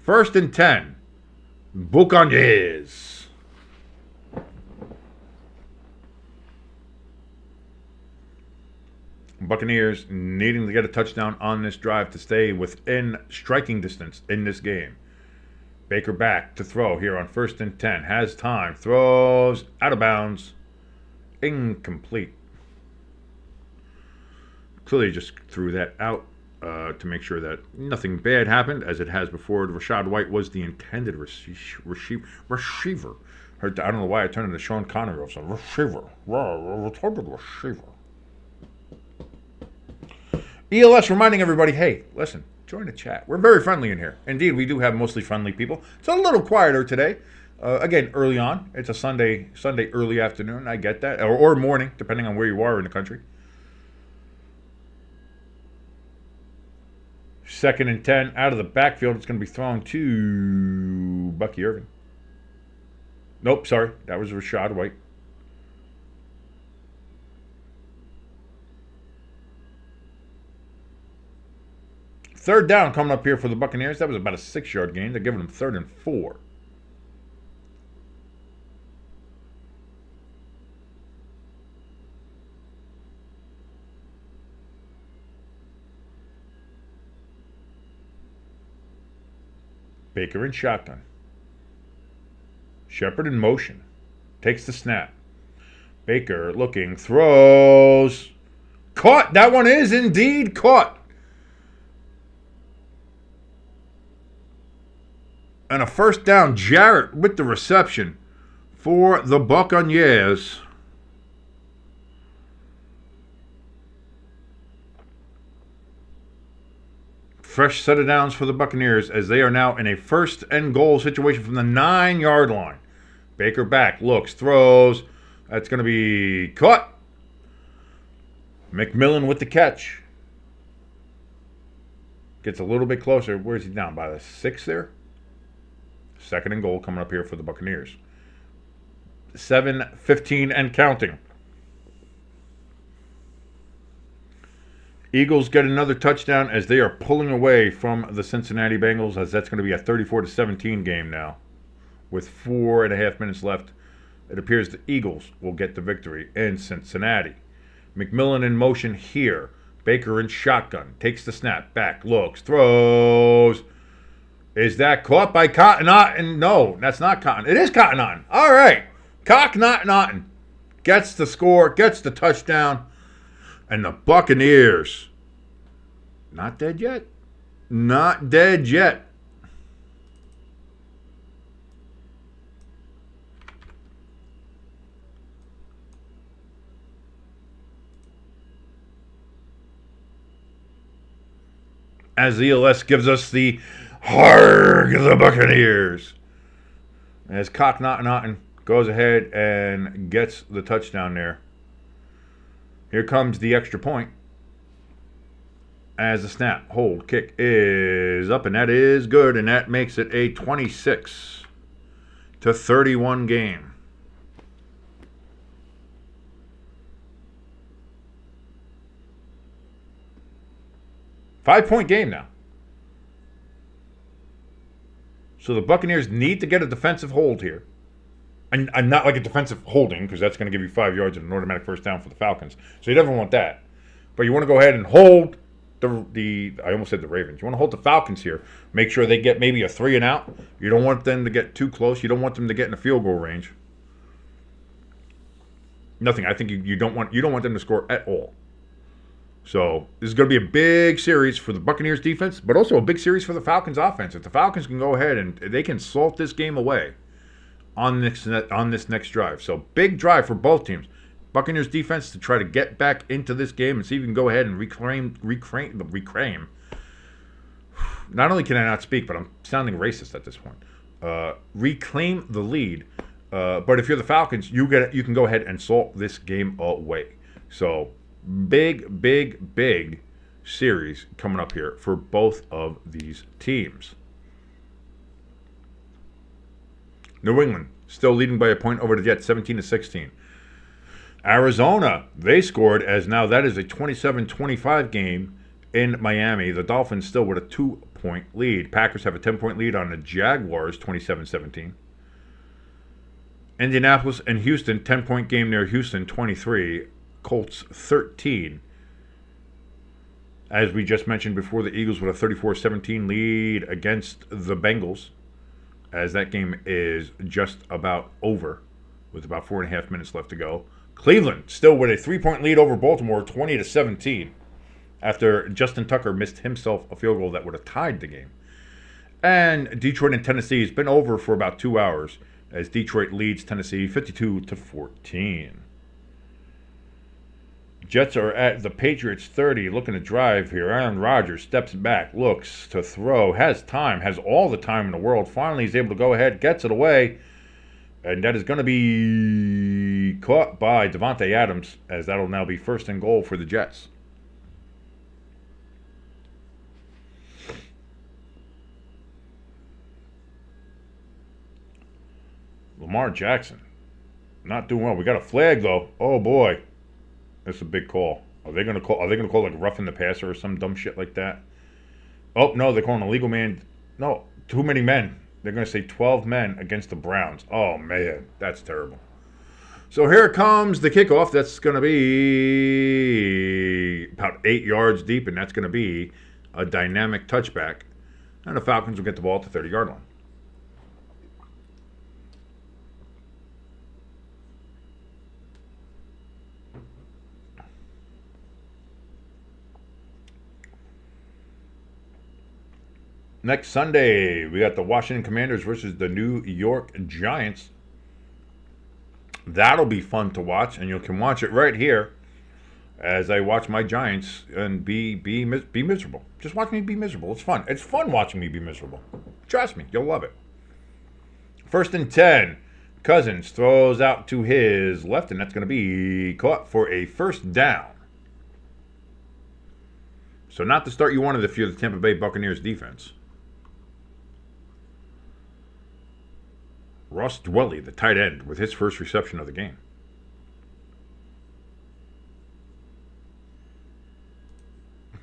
1st and 10. Buccaneers. Buccaneers needing to get a touchdown on this drive to stay within striking distance in this game. Baker back to throw here on 1st and 10. Has time. Throws out of bounds. Incomplete. Clearly just threw that out. To make sure that nothing bad happened, as it has before. Rashad White was the intended receiver. I don't know why I turned into Sean Connery. So receiver. ELS reminding everybody, hey, listen, join the chat. We're very friendly in here. Indeed, we do have mostly friendly people. It's a little quieter today. Again, early on. It's a Sunday early afternoon. I get that. Or morning, depending on where you are in the country. 2nd and 10 out of the backfield. It's going to be thrown to Bucky Irving. Nope, sorry. That was Rashad White. Third down coming up here for the Buccaneers. That was about a 6-yard gain. They're giving them 3rd and 4. Baker in shotgun. Shepard in motion. Takes the snap. Baker looking. Throws. Caught. That one is indeed caught. And a 1st down. Jarrett with the reception for the Buccaneers. Fresh set of downs for the Buccaneers as they are now in a 1st and goal situation from the 9-yard line. Baker back, looks, throws. That's going to be caught. McMillan with the catch. Gets a little bit closer. Where's he down? By the 6 there? 2nd and goal coming up here for the Buccaneers. 7:15 and counting. Eagles get another touchdown as they are pulling away from the Cincinnati Bengals, as that's going to be a 34-17 game now. With 4.5 minutes left, it appears the Eagles will get the victory in Cincinnati. McMillan in motion here. Baker in shotgun. Takes the snap. Back. Looks. Throws. Is that caught by Cotton Otten? No, that's not Cotton. It is Cotton Otten. All right. Cotton Otten gets the score, gets the touchdown. And the Buccaneers, not dead yet. Not dead yet. As ELS gives us the Harg the Buccaneers. As Cocknotton goes ahead and gets the touchdown there. Here comes the extra point. as the snap, hold, kick is up, and that is good, and that makes it a 26-31 game. Five-point game now. So the Buccaneers need to get a defensive hold here. And not like a defensive holding, because that's going to give you 5 yards and an automatic first down for the Falcons. So you never want that. But you want to go ahead and hold the I almost said the Ravens. You want to hold the Falcons here. Make sure they get maybe a 3 and out. You don't want them to get too close. You don't want them to get in a field goal range. Nothing. I think you don't want them to score at all. So this is going to be a big series for the Buccaneers defense, but also a big series for the Falcons offense. If the Falcons can go ahead and they can salt this game away on this next drive. So big drive for both teams. Buccaneers defense to try to get back into this game and see if you can go ahead and reclaim. Not only can I not speak, but I'm sounding racist at this point. Reclaim the lead. But if you're the Falcons, you can go ahead and salt this game away. So big series coming up here for both of these teams. New England still leading by a point over the Jets, 17-16. Arizona, they scored, as now that is a 27-25 game in Miami. The Dolphins still with a 2-point lead. Packers have a 10-point lead on the Jaguars, 27-17. Indianapolis and Houston, 10-point game near Houston, 23. Colts, 13. As we just mentioned before, the Eagles with a 34-17 lead against the Bengals, as that game is just about over with about 4.5 minutes left to go. Cleveland still with a 3-point lead over Baltimore, 20-17, after Justin Tucker missed himself a field goal that would have tied the game. And Detroit and Tennessee has been over for about 2 hours, as Detroit leads Tennessee 52-14. Jets are at the Patriots 30, looking to drive here. Aaron Rodgers steps back, looks to throw, has all the time in the world. Finally, he's able to go ahead, gets it away. And that is going to be caught by Devontae Adams, as that'll now be first and goal for the Jets. Lamar Jackson, not doing well. We got a flag though. Oh boy, that's a big call. Are they going to call like roughing the passer or some dumb shit like that? Oh no, they're calling a legal man. No, too many men. They're going to say 12 men against the Browns. Oh, man, that's terrible. So here comes the kickoff. That's going to be about 8 yards deep, and that's going to be a dynamic touchback. And the Falcons will get the ball at the 30-yard line. Next Sunday, we got the Washington Commanders versus the New York Giants. That'll be fun to watch, and you can watch it right here as I watch my Giants and be miserable. Just watch me be miserable. It's fun. It's fun watching me be miserable. Trust me, you'll love it. 1st and 10. Cousins throws out to his left, and that's going to be caught for a first down. So not the start you wanted if you're the Tampa Bay Buccaneers defense. Ross Dwelley, the tight end, with his first reception of the game.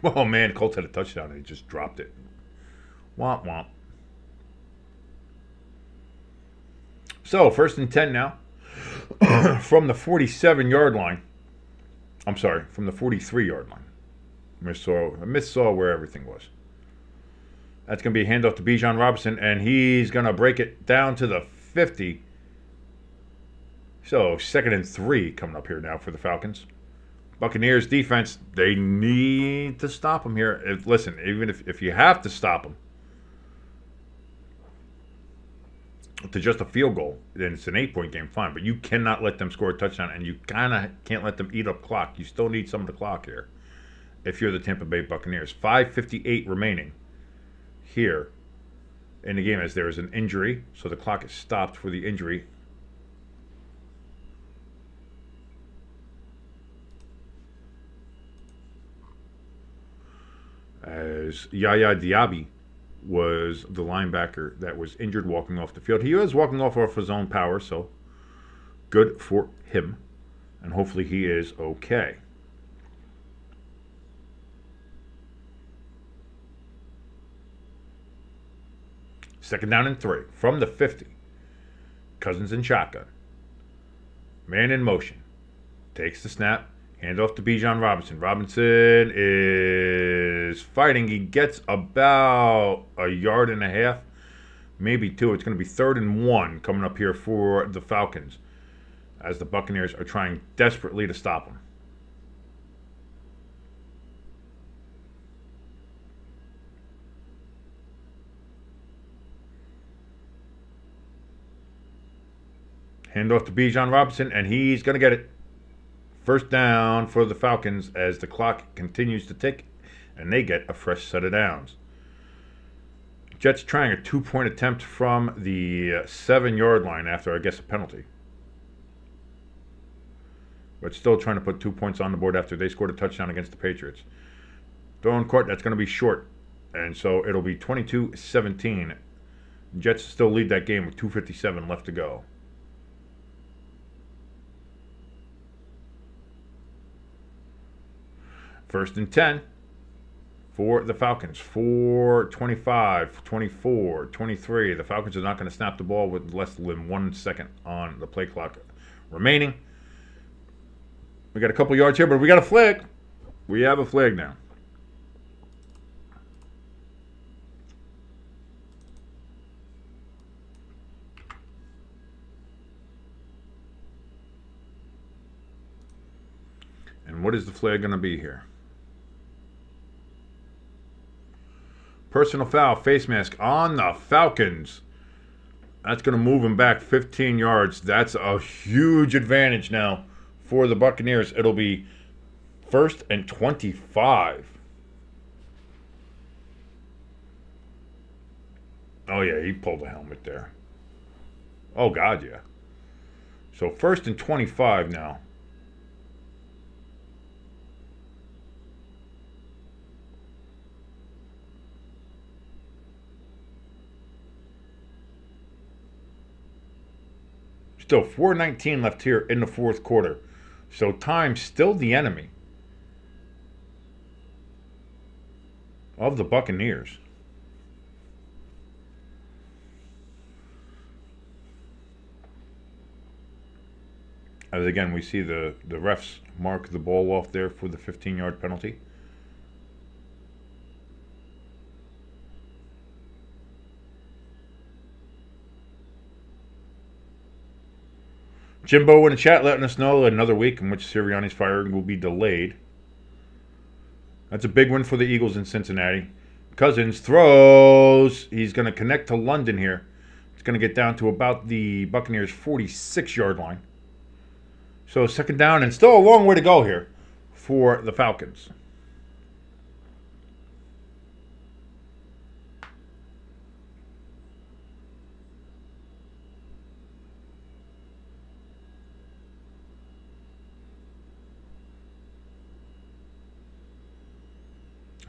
Oh, man, Colts had a touchdown, and he just dropped it. Womp, womp. So, 1st and 10 now. From the 47-yard line. I'm sorry, from the 43-yard line. I missaw where everything was. That's going to be a handoff to Bijan Robinson, and he's going to break it down to the 50. So 2nd and 3 coming up here now for the Falcons. Buccaneers defense, they need to stop them here. Listen, even if you have to stop them to just a field goal, then it's an 8-point game, fine. But you cannot let them score a touchdown, and you kind of can't let them eat up clock. You still need some of the clock here if you're the Tampa Bay Buccaneers. 5:58 remaining here in the game, as there is an injury, so the clock is stopped for the injury. as Yaya Diaby was the linebacker that was injured walking off the field. He was walking off his own power, so good for him. And hopefully he is okay. Second down and 3 from the 50. Cousins in shotgun. Man in motion. Takes the snap. Hand off to Bijan Robinson. Robinson is fighting. He gets about a yard and a half, maybe 2. It's going to be 3rd and 1 coming up here for the Falcons as the Buccaneers are trying desperately to stop him. Hand off to Bijan Robinson, and he's going to get it. First down for the Falcons as the clock continues to tick, and they get a fresh set of downs. Jets trying a 2-point attempt from the 7-yard line after, I guess, a penalty. But still trying to put 2 points on the board after they scored a touchdown against the Patriots. Throwing court, that's going to be short. And so it'll be 22-17. Jets still lead that game with 2:57 left to go. First and 10 for the Falcons. 4:25, 24, 23. The Falcons are not going to snap the ball with less than 1 second on the play clock remaining. We got a couple yards here, but we got a flag. We have a flag now. And what is the flag going to be here? Personal foul, face mask on the Falcons. That's going to move them back 15 yards. That's a huge advantage now for the Buccaneers. It'll be 1st and 25. Oh, yeah, he pulled the helmet there. Oh, God, yeah. So 1st and 25 now. Still 4:19 left here in the 4th quarter. So time's still the enemy of the Buccaneers. As again, we see the refs mark the ball off there for the 15-yard penalty. Jimbo in the chat letting us know another week in which Sirianni's firing will be delayed. That's a big win for the Eagles in Cincinnati. Cousins throws. He's going to connect to London here. It's going to get down to about the Buccaneers' 46-yard line. So 2nd down and still a long way to go here for the Falcons.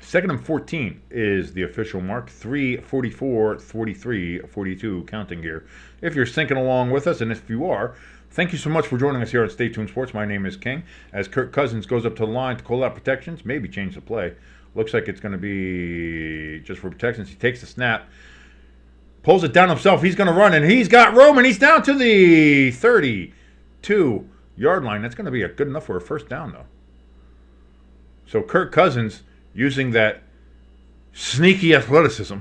Second and 14 is the official mark. 3:44, 43, 42 counting here. If you're syncing along with us, and if you are, thank you so much for joining us here at Stay Tuned Sports. My name is King. As Kirk Cousins goes up to the line to call out protections, maybe change the play. Looks like it's going to be just for protections. He takes the snap, pulls it down himself. He's going to run, and he's got room, and he's down to the 32-yard line. That's going to be good enough for a first down, though. So Kirk Cousins, using that sneaky athleticism.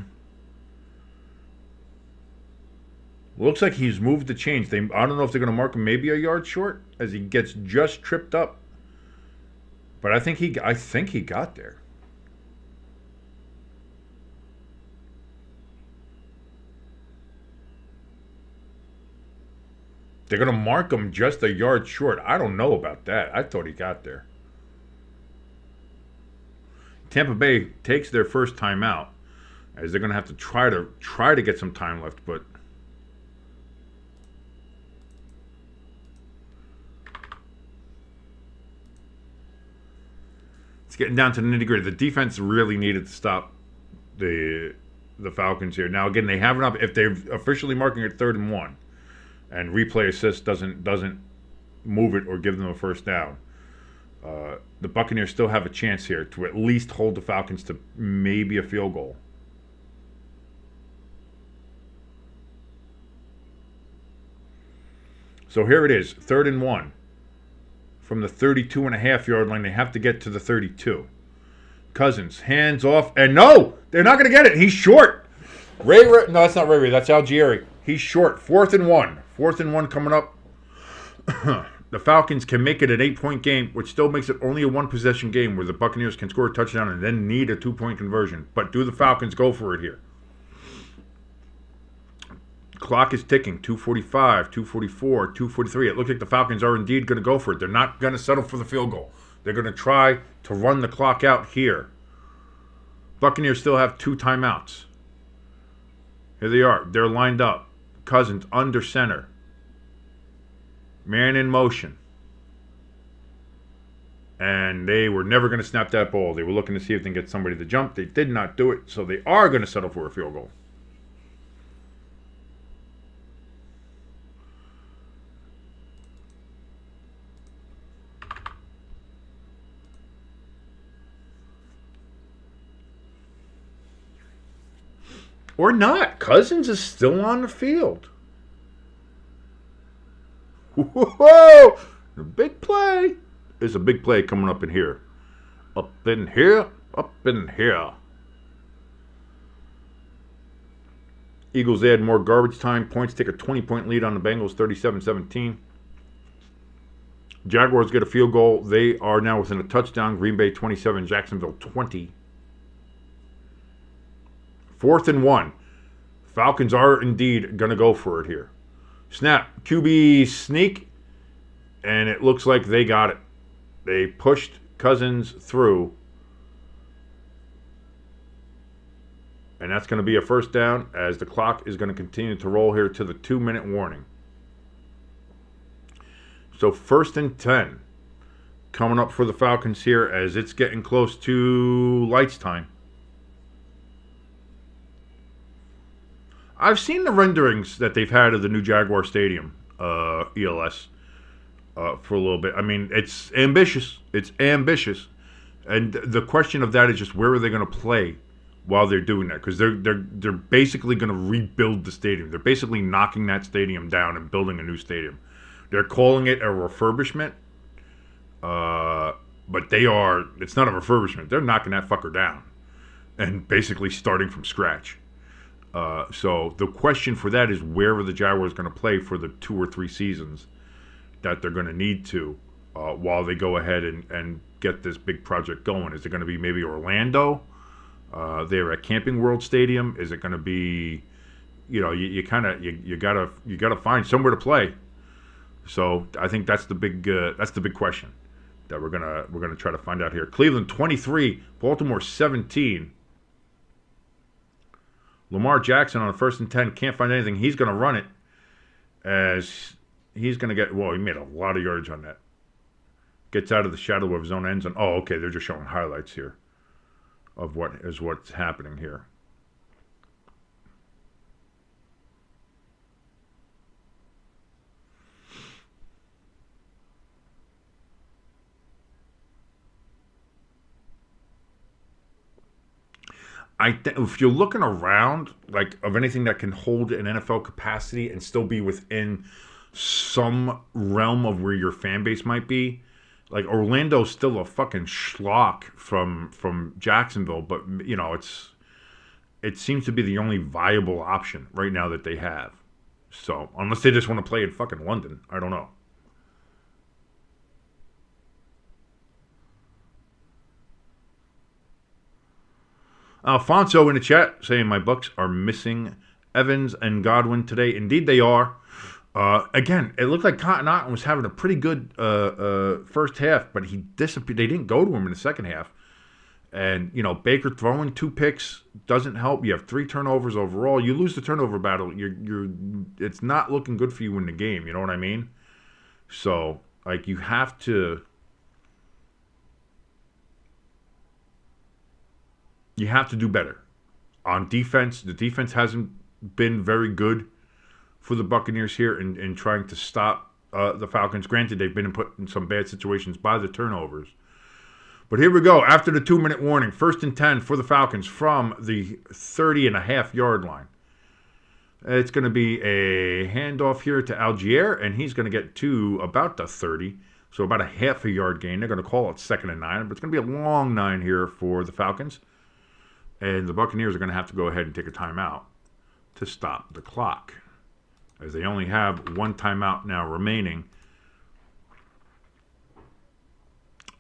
Looks like he's moved the chains. I don't know if they're going to mark him maybe a yard short as he gets just tripped up. But I think he got there. They're going to mark him just a yard short. I don't know about that. I thought he got there. Tampa Bay takes their first timeout as they're going to have to try to get some time left, but it's getting down to the nitty-gritty. The defense really needed to stop the Falcons here. Now, again, they have enough. If they're officially marking it 3rd and 1, and replay assist doesn't move it or give them a first down, the Buccaneers still have a chance here to at least hold the Falcons to maybe a field goal. So here it is, 3rd and 1. From the 32.5-yard line, they have to get to the 32. Cousins, hands off, and no! They're not going to get it. He's short. No, that's not Ray. That's Algieri. He's short. 4th and 1. 4th and 1 coming up. The Falcons can make it an 8-point game, which still makes it only a 1-possession game where the Buccaneers can score a touchdown and then need a 2-point conversion. But do the Falcons go for it here? Clock is ticking. 2:45, 2:44, 2:43. It looks like the Falcons are indeed going to go for it. They're not going to settle for the field goal. They're going to try to run the clock out here. Buccaneers still have 2 timeouts. Here they are. They're lined up. Cousins under center. Man in motion. And they were never going to snap that ball. They were looking to see if they can get somebody to jump. They did not do it, so they are going to settle for a field goal. Or not. Cousins is still on the field. Whoa! A big play. There's a big play coming up in here. Up in here. Up in here. Eagles add more garbage time. Points take a 20-point lead on the Bengals, 37-17. Jaguars get a field goal. They are now within a touchdown. Green Bay 27, Jacksonville 20. 4th and 1. Falcons are indeed going to go for it here. Snap. QB sneak. And it looks like they got it. They pushed Cousins through. And that's going to be a first down as the clock is going to continue to roll here to the 2-minute warning. So 1st and 10 coming up for the Falcons here as it's getting close to lights time. I've seen the renderings that they've had of the new Jaguar Stadium, ELS, for a little bit. I mean, it's ambitious. It's ambitious. And the question of that is just where are they going to play while they're doing that? Because they're basically going to rebuild the stadium. They're basically knocking that stadium down and building a new stadium. They're calling it a refurbishment, but it's not a refurbishment. They're knocking that fucker down and basically starting from scratch. So the question for that is where are the Jaguars going to play for the 2 or 3 seasons that they're going to need to while they go ahead and get this big project going? Is it going to be maybe Orlando? They're at Camping World Stadium. Is it going to be, you gotta find somewhere to play. So I think that's the big question that we're gonna try to find out here. Cleveland 23, Baltimore 17. Lamar Jackson on the 1st and 10 can't find anything. He's going to run it as he's going to get. Well, he made a lot of yardage on that. Gets out of the shadow of his own end zone. Oh, okay. They're just showing highlights here of what's happening here. If you're looking around, like, of anything that can hold an NFL capacity and still be within some realm of where your fan base might be, like, Orlando's still a fucking schlock from Jacksonville, but, it seems to be the only viable option right now that they have. So, unless they just want to play in fucking London, I don't know. Alfonso in the chat saying my Bucs are missing Evans and Godwin today. Indeed they are. Again, it looked like Cotton Otton was having a pretty good first half, but he disappeared. They didn't go to him in the second half. And, Baker throwing 2 picks doesn't help. You have 3 turnovers overall. You lose the turnover battle. It's not looking good for you in the game. You know what I mean? So, like, you have to you have to do better. On defense, the defense hasn't been very good for the Buccaneers here in trying to stop the Falcons. Granted, they've been put in some bad situations by the turnovers. But here we go. After the 2-minute warning, 1st and 10 for the Falcons from the 30.5-yard line. It's going to be a handoff here to Algier, and he's going to get to about the 30, so about a half a yard gain. They're going to call it 2nd and 9, but it's going to be a long 9 here for the Falcons. And the Buccaneers are going to have to go ahead and take a timeout to stop the clock, as they only have one timeout now remaining.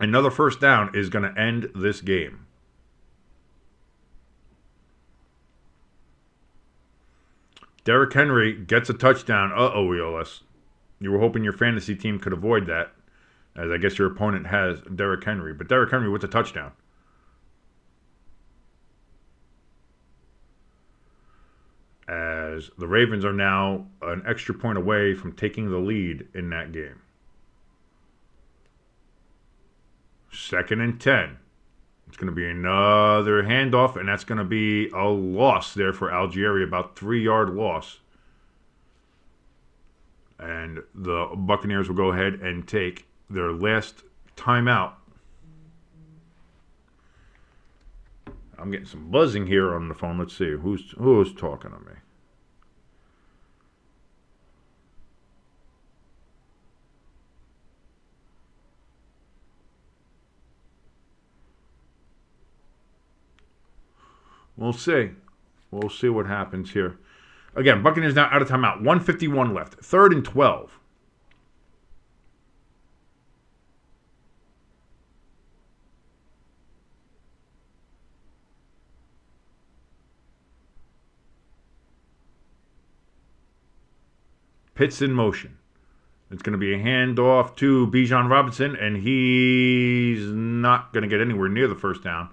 Another first down is going to end this game. Derrick Henry gets a touchdown. Uh-oh, EOS. You were hoping your fantasy team could avoid that, as I guess your opponent has Derrick Henry. But Derrick Henry with a touchdown. As the Ravens are now an extra point away from taking the lead in that game. 2nd and 10. It's going to be another handoff, and that's going to be a loss there for Algieri, about 3-yard loss. And the Buccaneers will go ahead and take their last timeout. I'm getting some buzzing here on the phone. Let's see. Who's talking to me? We'll see. We'll see what happens here. Again, Buccaneers now out of timeout. 1:51 left. 3rd and 12. Pitts in motion. It's going to be a handoff to Bijan Robinson, and he's not going to get anywhere near the first down.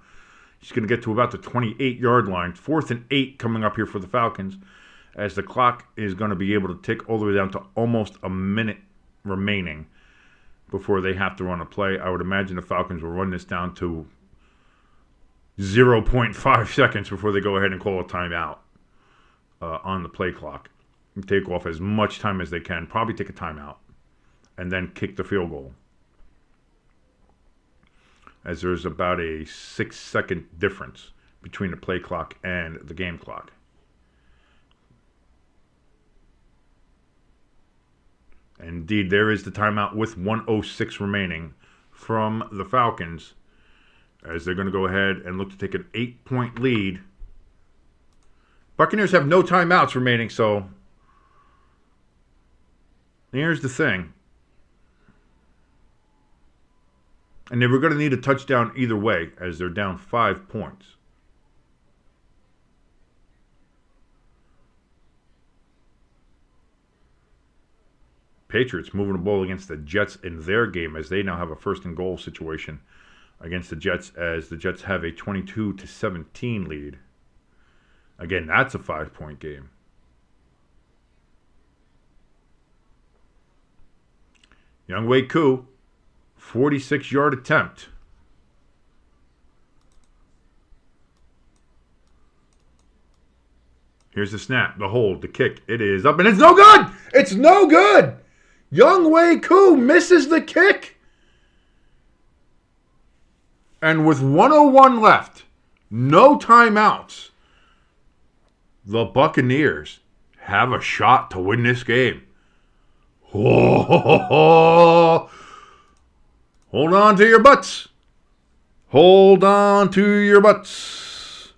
He's going to get to about the 28-yard line. 4th and 8 coming up here for the Falcons, as the clock is going to be able to tick all the way down to almost a minute remaining before they have to run a play. I would imagine the Falcons will run this down to 0.5 seconds before they go ahead and call a timeout on the play clock. And take off as much time as they can. Probably take a timeout. And then kick the field goal, as there's about a 6-second difference between the play clock and the game clock. Indeed, there is the timeout with 1:06 remaining from the Falcons, as they're going to go ahead and look to take an 8-point lead. Buccaneers have no timeouts remaining, so here's the thing. And they were going to need a touchdown either way, as they're down 5 points. Patriots moving the ball against the Jets in their game, as they now have a 1st and goal situation against the Jets, as the Jets have a 22-17 lead. Again, that's a 5-point game. Younghoe Koo, 46-yard attempt. Here's the snap, the hold, the kick. It is up, and it's no good! It's no good! Younghoe Koo misses the kick. And with 1:01 left, no timeouts, the Buccaneers have a shot to win this game. Oh, hold on to your butts. Hold on to your butts.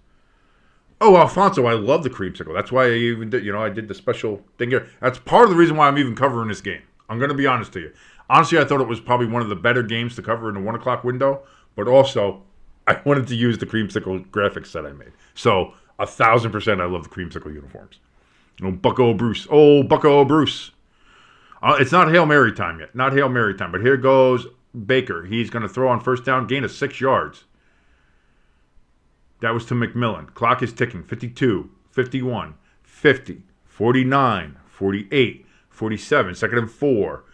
Oh, Alfonso, I love the creamsicle. That's why I even did, I did the special thing here. That's part of the reason why I'm even covering this game. I'm going to be honest to you. Honestly, I thought it was probably one of the better games to cover in the 1 o'clock window, but also I wanted to use the creamsicle graphics that I made. So, 1,000% I love the creamsicle uniforms. Oh, Bucko Bruce. Oh, Bucko Bruce. It's not Hail Mary time yet. Not Hail Mary time. But here goes Baker. He's going to throw on first down, gain of 6 yards. That was to McMillan. Clock is ticking. 52, 51, 50, 49, 48, 47. 2nd and 4.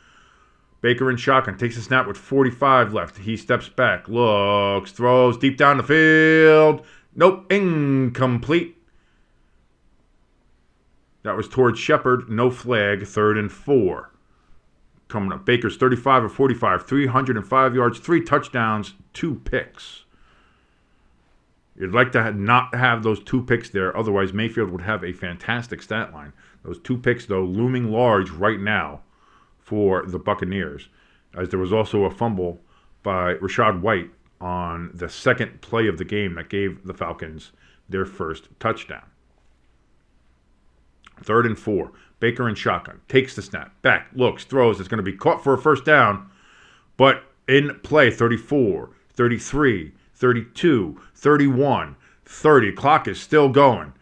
Baker in shotgun. Takes a snap with 45 left. He steps back. Looks. Throws deep down the field. Nope, incomplete. That was towards Shepard. No flag. 3rd and 4. Coming up. Baker's 35 of 45. 305 yards. 3 touchdowns. 2 picks. You'd like to not have those 2 picks there. Otherwise, Mayfield would have a fantastic stat line. Those 2 picks, though, looming large right now for the Buccaneers. As there was also a fumble by Rachaad White on the second play of the game that gave the Falcons their first touchdown. 3rd and 4. Baker in shotgun. Takes the snap. Back. Looks. Throws. It's going to be caught for a first down. But in play, 34, 33, 32, 31, 30. Clock is still going.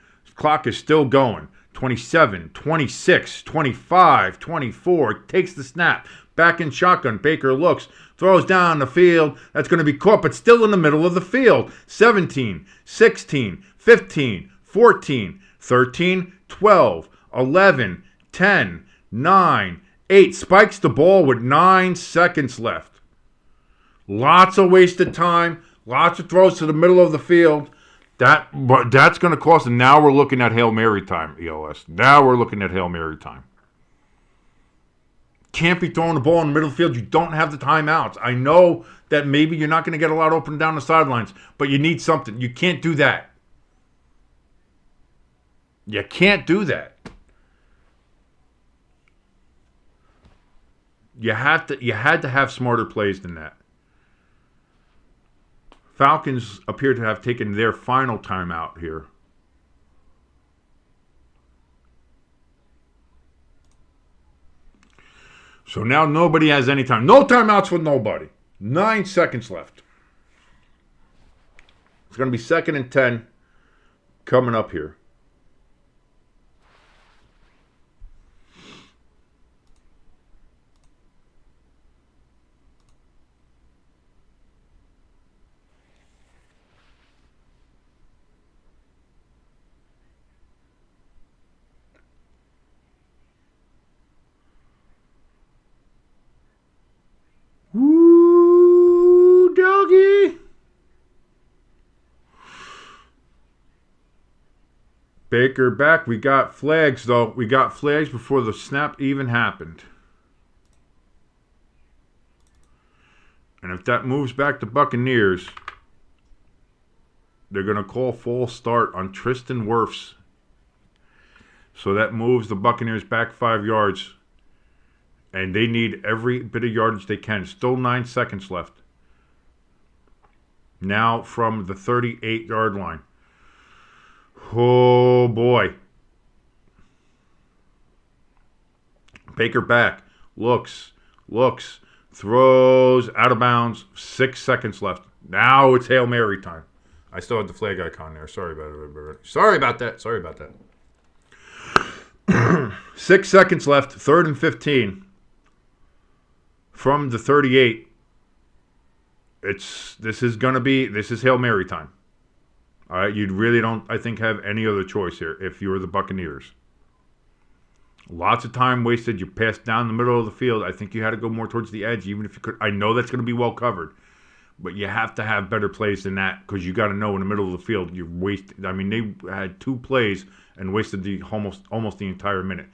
27, 26, 25, 24. Takes the snap. Back in shotgun. Baker looks. Throws down the field. That's going to be caught, but still in the middle of the field. 17, 16, 15, 14, 13, 12, 11, 10, 9, 8. Spikes the ball with 9 seconds left. Lots of wasted time. Lots of throws to the middle of the field. That's going to cost them. Now we're looking at Hail Mary time, ELS. Now we're looking at Hail Mary time. Can't be throwing the ball in the middle of the field. You don't have the timeouts. I know that maybe you're not going to get a lot open down the sidelines, but you need something. You can't do that. You can't do that. You had to have smarter plays than that. Falcons appear to have taken their final timeout here. So now nobody has any time. No timeouts for nobody. 9 seconds left. It's going to be 2nd and 10 coming up here. Woo, doggy. Baker back. We got flags, though. We got flags before the snap even happened. And if that moves back to Buccaneers, they're going to call false start on Tristan Wirfs. So that moves the Buccaneers back 5 yards. And they need every bit of yardage they can. Still 9 seconds left. Now from the 38-yard line. Oh, boy. Baker back. Looks. Throws out of bounds. 6 seconds left. Now it's Hail Mary time. I still had the flag icon there. Sorry about that. 6 seconds left. 3rd and 15. From the 38, this is Hail Mary time. All right, you really don't, I think, have any other choice here if you're the Buccaneers. Lots of time wasted. You passed down the middle of the field. I think you had to go more towards the edge, even if you could. I know that's going to be well covered, but you have to have better plays than that because you got to know in the middle of the field you wasted. I mean, they had 2 plays and wasted almost the entire minute.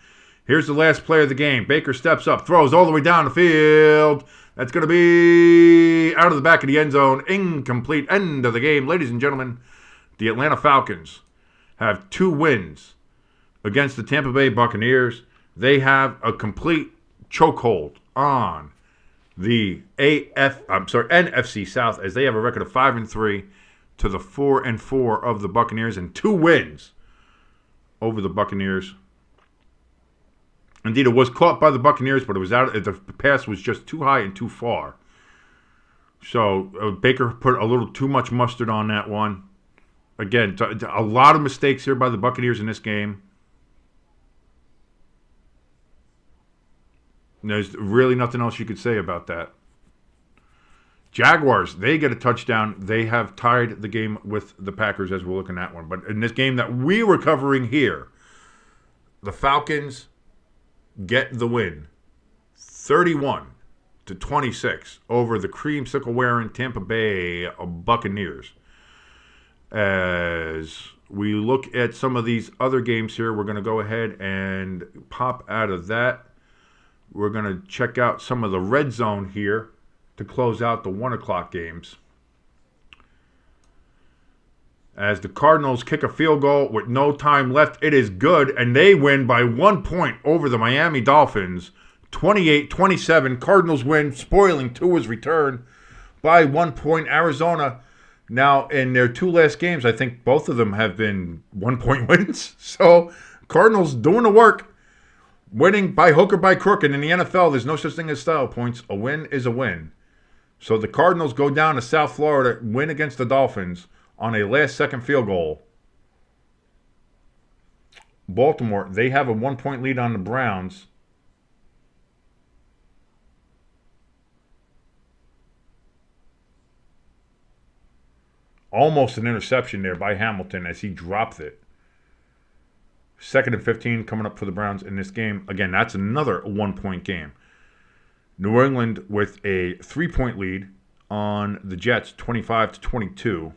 Here's the last play of the game. Baker steps up, throws all the way down the field. That's going to be out of the back of the end zone. Incomplete. End of the game. Ladies and gentlemen, the Atlanta Falcons have 2 wins against the Tampa Bay Buccaneers. They have a complete chokehold on the NFC South as they have a record of 5-3 to the 4-4 of the Buccaneers and 2 wins over the Buccaneers. Indeed, it was caught by the Buccaneers, but it was out. The pass was just too high and too far. So Baker put a little too much mustard on that one. Again, a lot of mistakes here by the Buccaneers in this game. There's really nothing else you could say about that. Jaguars, they get a touchdown. They have tied the game with the Packers as we're looking at one. But in this game that we were covering here, the Falcons get the win, 31-26 over the Creamsicle-wearing Tampa Bay Buccaneers. As we look at some of these other games here, we're going to go ahead and pop out of that. We're going to check out some of the red zone here to close out the 1 o'clock games. As the Cardinals kick a field goal with no time left, it is good, and they win by 1 point over the Miami Dolphins. 28-27, Cardinals win, spoiling Tua's return by 1 point. Arizona, now in their 2 last games, I think both of them have been 1 point wins. So Cardinals doing the work, winning by hook or by crook. And in the NFL, there's no such thing as style points. A win is a win. So the Cardinals go down to South Florida, win against the Dolphins on a last-second field goal. Baltimore, they have a 1 point lead on the Browns. Almost an interception there by Hamilton as he dropped it. 2nd and 15 coming up for the Browns in this game. Again, that's another 1 point game. New England with a 3 point lead on the Jets, 25-22.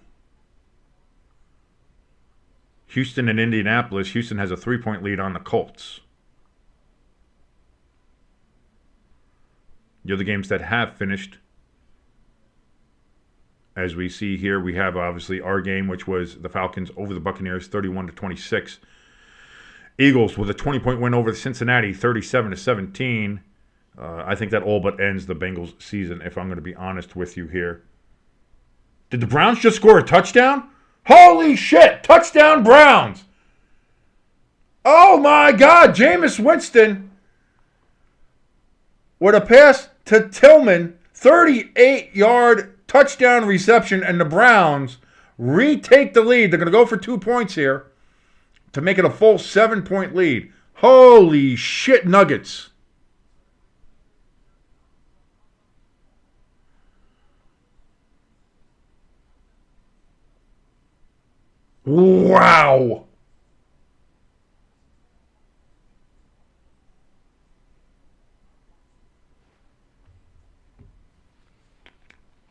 Houston and Indianapolis. Houston has a 3 point lead on the Colts. The other games that have finished, as we see here, we have obviously our game, which was the Falcons over the Buccaneers, 31-26. Eagles with a 20 point win over the Cincinnati, 37-17. I think that all but ends the Bengals season, if I'm going to be honest with you here. Did the Browns just score a touchdown? Holy shit! Touchdown Browns! Oh my God! Jameis Winston with a pass to Tillman, 38-yard touchdown reception, and the Browns retake the lead. They're going to go for 2 points here to make it a full 7 point lead. Holy shit nuggets. Wow.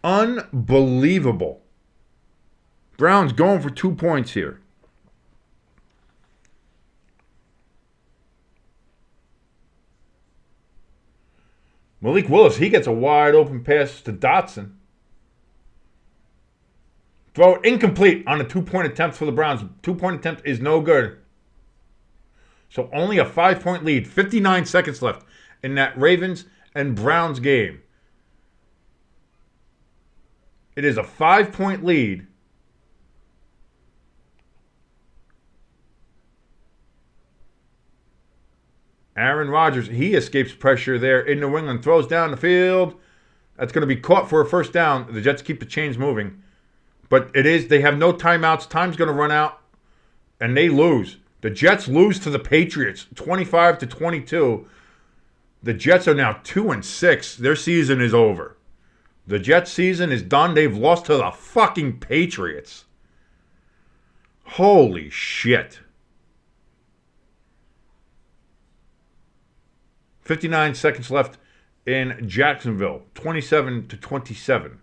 Unbelievable. Browns going for 2 points here. Malik Willis, he gets a wide open pass to Dotson. Throw it incomplete on a 2 point attempt for the Browns. 2 point attempt is no good. So only a 5 point lead. 59 seconds left in that Ravens and Browns game. It is a 5 point lead. Aaron Rodgers, he escapes pressure there in New England. Throws down the field. That's going to be caught for a first down. The Jets keep the chains moving. But they have no timeouts. Time's going to run out. And they lose. The Jets lose to the Patriots, 25-22. The Jets are now 2-6. Their season is over. The Jets season is done. They've lost to the fucking Patriots. Holy shit. 59 seconds left in Jacksonville, 27-27.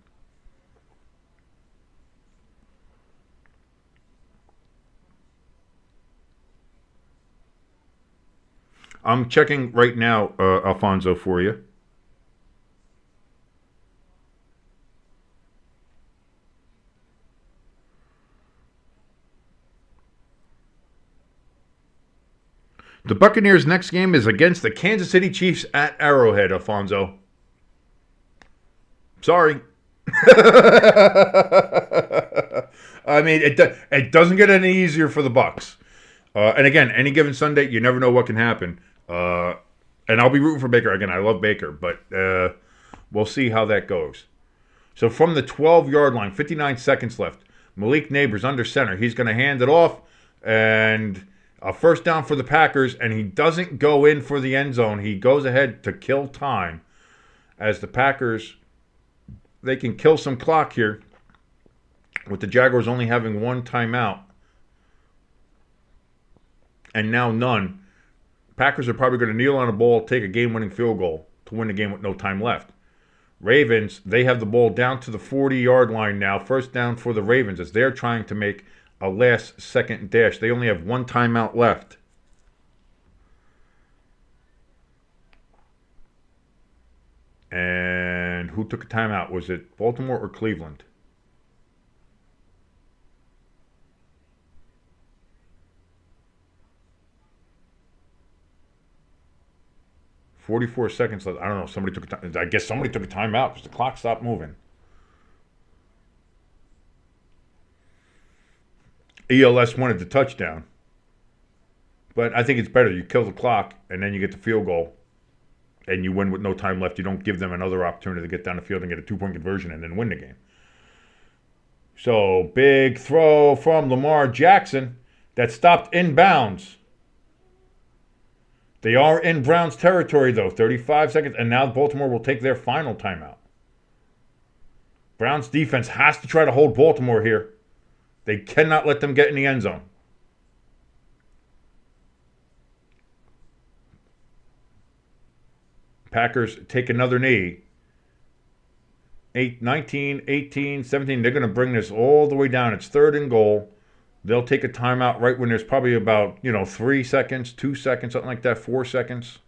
I'm checking right now, Alfonso, for you. The Buccaneers' next game is against the Kansas City Chiefs at Arrowhead, Alfonso. Sorry. I mean, it doesn't get any easier for the Bucs. And again, any given Sunday, you never know what can happen. And I'll be rooting for Baker. Again, I love Baker, but we'll see how that goes. So from the 12-yard line, 59 seconds left, Malik Neighbors under center. He's going to hand it off, and a first down for the Packers, and he doesn't go in for the end zone. He goes ahead to kill time as the Packers, they can kill some clock here with the Jaguars only having one timeout and now none. Packers are probably going to kneel on a ball, take a game-winning field goal to win the game with no time left. Ravens, they have the ball down to the 40-yard line now. First down for the Ravens as they're trying to make a last-second dash. They only have one timeout left. And who took a timeout? Was it Baltimore or Cleveland? "44 seconds left." I don't know. I guess somebody took a timeout because the clock stopped moving. ELS wanted the touchdown. But I think it's better. You kill the clock, and then you get the field goal, and you win with no time left. You don't give them another opportunity to get down the field and get a 2-point conversion and then win the game. So, big throw from Lamar Jackson that stopped inbounds. They are in Browns territory, though. 35 seconds, and now Baltimore will take their final timeout. Browns defense has to try to hold Baltimore here. They cannot let them get in the end zone. Packers take another knee. 19, 18, 17. They're going to bring this all the way down. It's 3rd and goal. They'll take a timeout right when there's probably about, 3 seconds, 2 seconds, something like that, 4 seconds.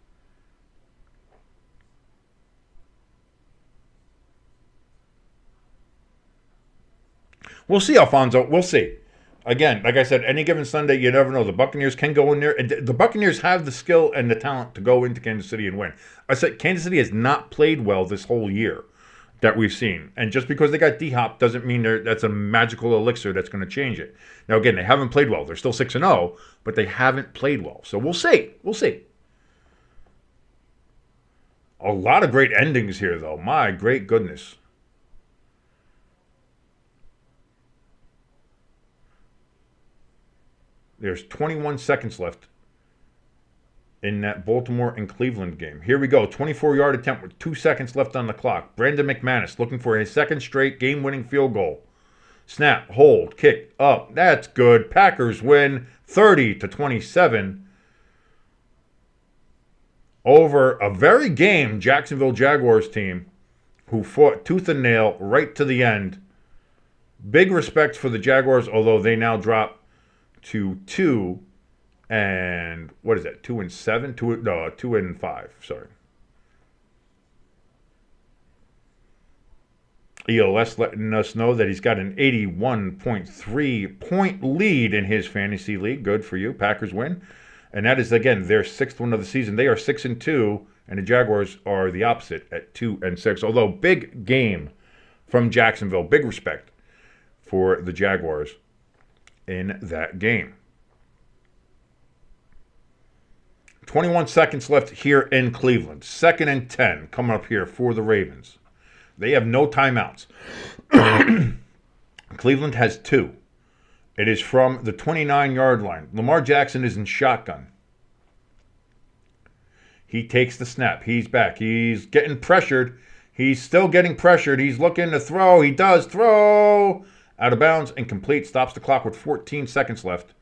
We'll see, Alfonso. We'll see. Again, like I said, any given Sunday, you never know. The Buccaneers can go in there. And the Buccaneers have the skill and the talent to go into Kansas City and win. I said Kansas City has not played well this whole year that we've seen. And just because they got D-Hop doesn't mean that's a magical elixir that's going to change it. Now, again, they haven't played well. They're still 6-0, but they haven't played well. So we'll see. We'll see. A lot of great endings here, though. My great goodness. There's 21 seconds left in that Baltimore and Cleveland game. Here we go. 24-yard attempt with 2 seconds left on the clock. Brandon McManus looking for his second straight game-winning field goal. Snap, hold, kick, up. That's good. Packers win 30-27 over a very game Jacksonville Jaguars team who fought tooth and nail right to the end. Big respect for the Jaguars, although they now drop to 2 and what is that? 2-7? 2-5. Sorry. ELS letting us know that he's got an 81.3 point lead in his fantasy league. Good for you. Packers win. And that is, again, their 6th win of the season. They are 6-2, and the Jaguars are the opposite at 2-6. Although, big game from Jacksonville. Big respect for the Jaguars in that game. 21 seconds left here in Cleveland. 2nd and 10 coming up here for the Ravens. They have no timeouts. Cleveland has 2. It is from the 29-yard line. Lamar Jackson is in shotgun. He takes the snap. He's back. He's getting pressured. He's still getting pressured. He's looking to throw. He does throw. Out of bounds, incomplete. Stops the clock with 14 seconds left.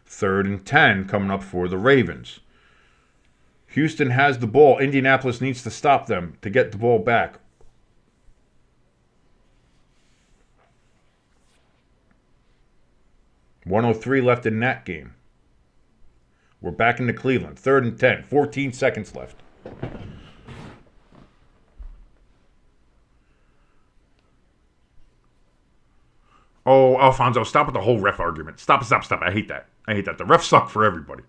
3rd and 10 coming up for the Ravens. Houston has the ball. Indianapolis needs to stop them to get the ball back. $103 left in that game. We're back into Cleveland. 3rd and 10. 14 seconds left. Oh, Alfonso, stop with the whole ref argument. Stop. I hate that. The refs suck for everybody.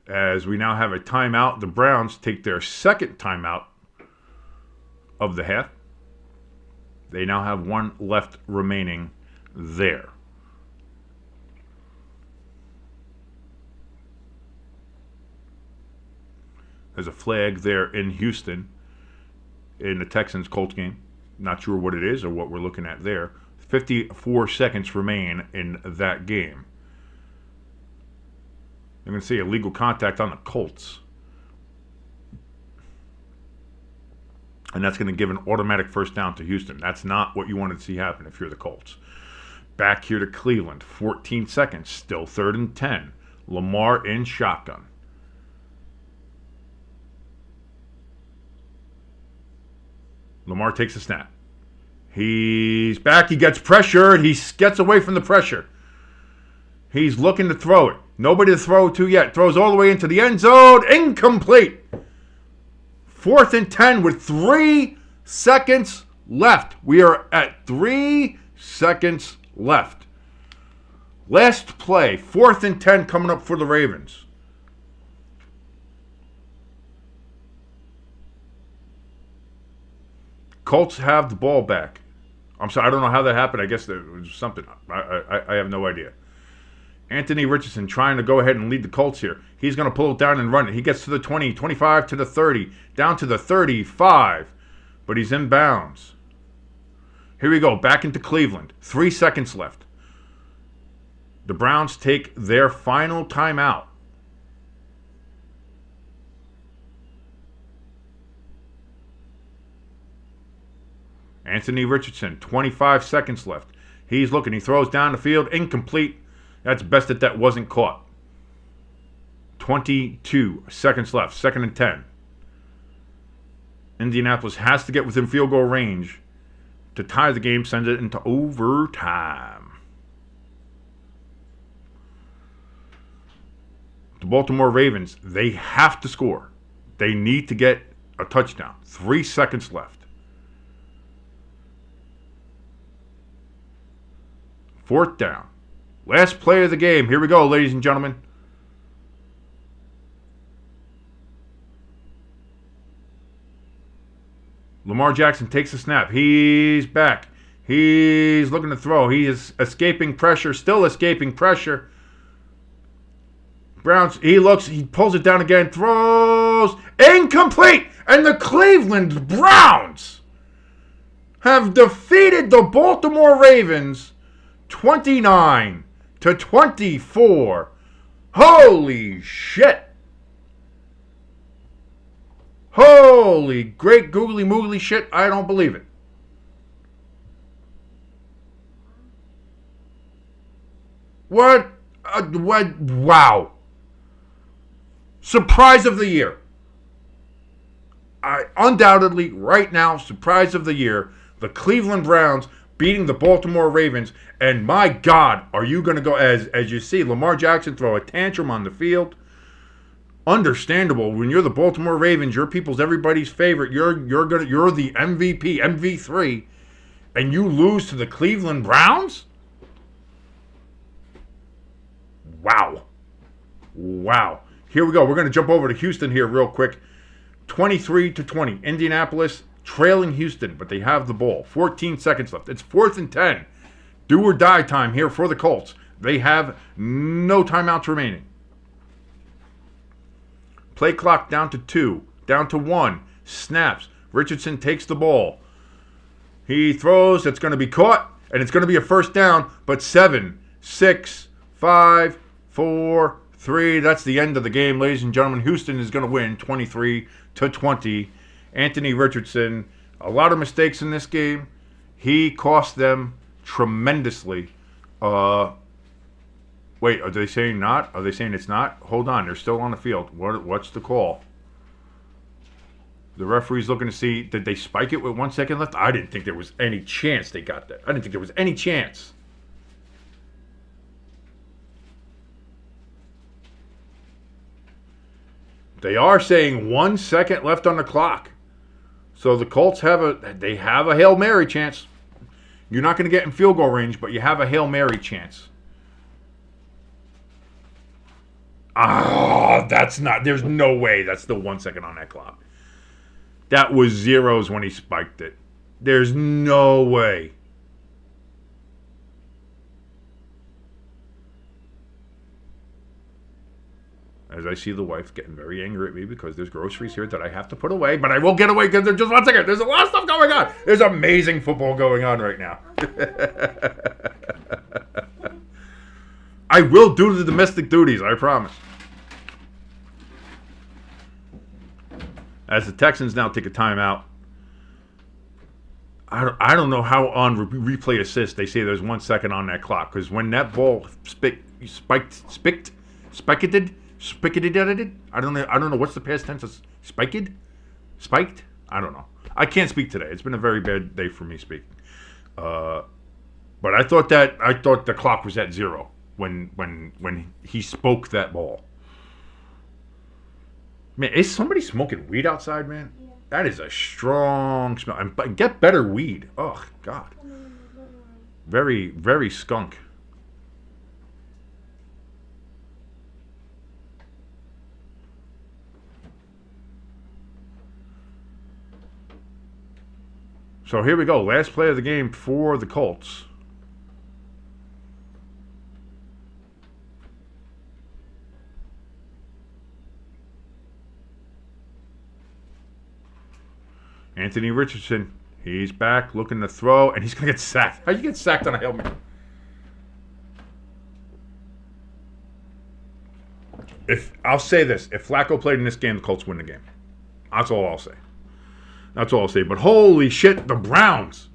As we now have a timeout, the Browns take their 2nd timeout of the half. They now have 1 left remaining there. There's a flag there in Houston in the Texans-Colts game. Not sure what it is or what we're looking at there. 54 seconds remain in that game. You're going to see illegal contact on the Colts. And that's going to give an automatic first down to Houston. That's not what you wanted to see happen if you're the Colts. Back here to Cleveland. 14 seconds. Still 3rd and 10. Lamar in shotgun. Lamar takes a snap. He's back. He gets pressured. He gets away from the pressure. He's looking to throw it. Nobody to throw to yet. Throws all the way into the end zone. Incomplete. 4th and 10 with 3 seconds left. We are at 3 seconds left. Last play. 4th and 10 coming up for the Ravens. Colts have the ball back. I'm sorry, I don't know how that happened. I guess there was something. I have no idea. Anthony Richardson trying to go ahead and lead the Colts here. He's going to pull it down and run it. He gets to the 20, 25 to the 30, down to the 35, but he's in bounds. Here we go, back into Cleveland. 3 seconds left. The Browns take their final timeout. Anthony Richardson, 25 seconds left. He's looking. He throws down the field. Incomplete. That's best that wasn't caught. 22 seconds left. 2nd and 10. Indianapolis has to get within field goal range to tie the game, send it into overtime. The Baltimore Ravens, they have to score. They need to get a touchdown. 3 seconds left. 4th down. Last play of the game. Here we go, ladies and gentlemen. Lamar Jackson takes the snap. He's back. He's looking to throw. He is escaping pressure. Still escaping pressure. Browns, he looks. He pulls it down again. Throws. Incomplete. And the Cleveland Browns have defeated the Baltimore Ravens 29-24. Holy shit. Holy great googly moogly shit. I don't believe it. What? Wow. Surprise of the year. Undoubtedly, right now, surprise of the year. The Cleveland Browns beating the Baltimore Ravens. And my God, are you going to go, as you see Lamar Jackson throw a tantrum on the field? Understandable. When you're the Baltimore Ravens, you're everybody's favorite. You're the MVP, MV3, and you lose to the Cleveland Browns? Wow. Here we go. We're going to jump over to Houston here real quick. 23-20. Indianapolis trailing Houston, but they have the ball. 14 seconds left. It's 4th and 10. Do or die time here for the Colts. They have no timeouts remaining. Play clock down to 2, down to 1. Snaps. Richardson takes the ball. He throws. It's going to be caught, and it's going to be a 1st down, but 7, 6, 5, 4, 3. That's the end of the game, ladies and gentlemen. Houston is going to win 23-20. Anthony Richardson, a lot of mistakes in this game. He cost them tremendously. Wait, are they saying not? Are they saying it's not? Hold on, they're still on the field. What's the call? The referee's looking to see, did they spike it with 1 second left? I didn't think there was any chance they got that. I didn't think there was any chance. They are saying 1 second left on the clock. So the Colts have a Hail Mary chance. You're not going to get in field goal range, but you have a Hail Mary chance. There's no way that's still 1 second on that clock. That was zeros when he spiked it. There's no way. As I see the wife getting very angry at me because there's groceries here that I have to put away, but I will get away because there's just 1 second. There's a lot of stuff going on. There's amazing football going on right now. I will do the domestic duties, I promise. As the Texans now take a timeout. I don't know how on replay assist they say there's 1 second on that clock, because when that ball spiked, I don't know what's the past tense of spiked? I don't know. I can't speak today. It's been a very bad day for me speaking. But I thought the clock was at 0 when he spoke that ball. Man, is somebody smoking weed outside, man? Yeah. That is a strong smell. And get better weed. Oh, God. Very, very skunk. So here we go. Last play of the game for the Colts. Anthony Richardson, he's back looking to throw, and he's going to get sacked. How do you get sacked on a Hail Mary? I'll say this. If Flacco played in this game, the Colts win the game. That's all I'll say. That's all I'll say. But holy shit, the Browns.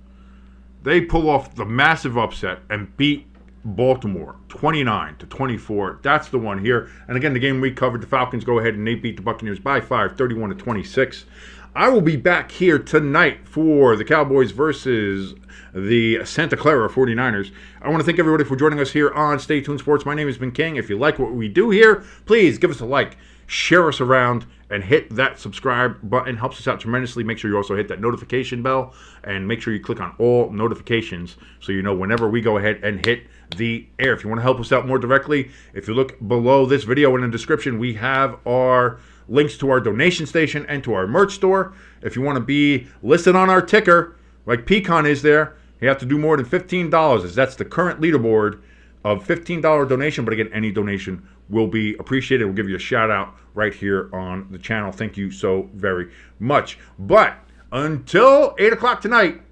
They pull off the massive upset and beat Baltimore 29-24. That's the one here. And again, the game we covered, the Falcons go ahead and they beat the Buccaneers by 5, 31-26. I will be back here tonight for the Cowboys versus the Santa Clara 49ers. I want to thank everybody for joining us here on Stay Tuned Sports. My name has been King. If you like what we do here, please give us a like, share us around, and hit that subscribe button. Helps us out tremendously. Make sure you also hit that notification bell, and make sure you click on all notifications so you know whenever we go ahead and hit the air. If you want to help us out more directly, if you look below this video in the description, we have our links to our donation station and to our merch store. If you want to be listed on our ticker, like Pecan is there, you have to do more than $15, as that's the current leaderboard of $15 donation. But again, any donation will be appreciated. We'll give you a shout out right here on the channel. Thank you so very much. But until 8 o'clock tonight,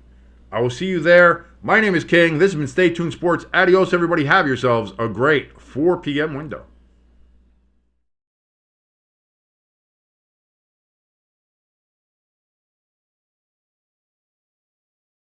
I will see you there. My name is King. This has been Stay Tuned Sports. Adios, everybody. Have yourselves a great 4 p.m. window.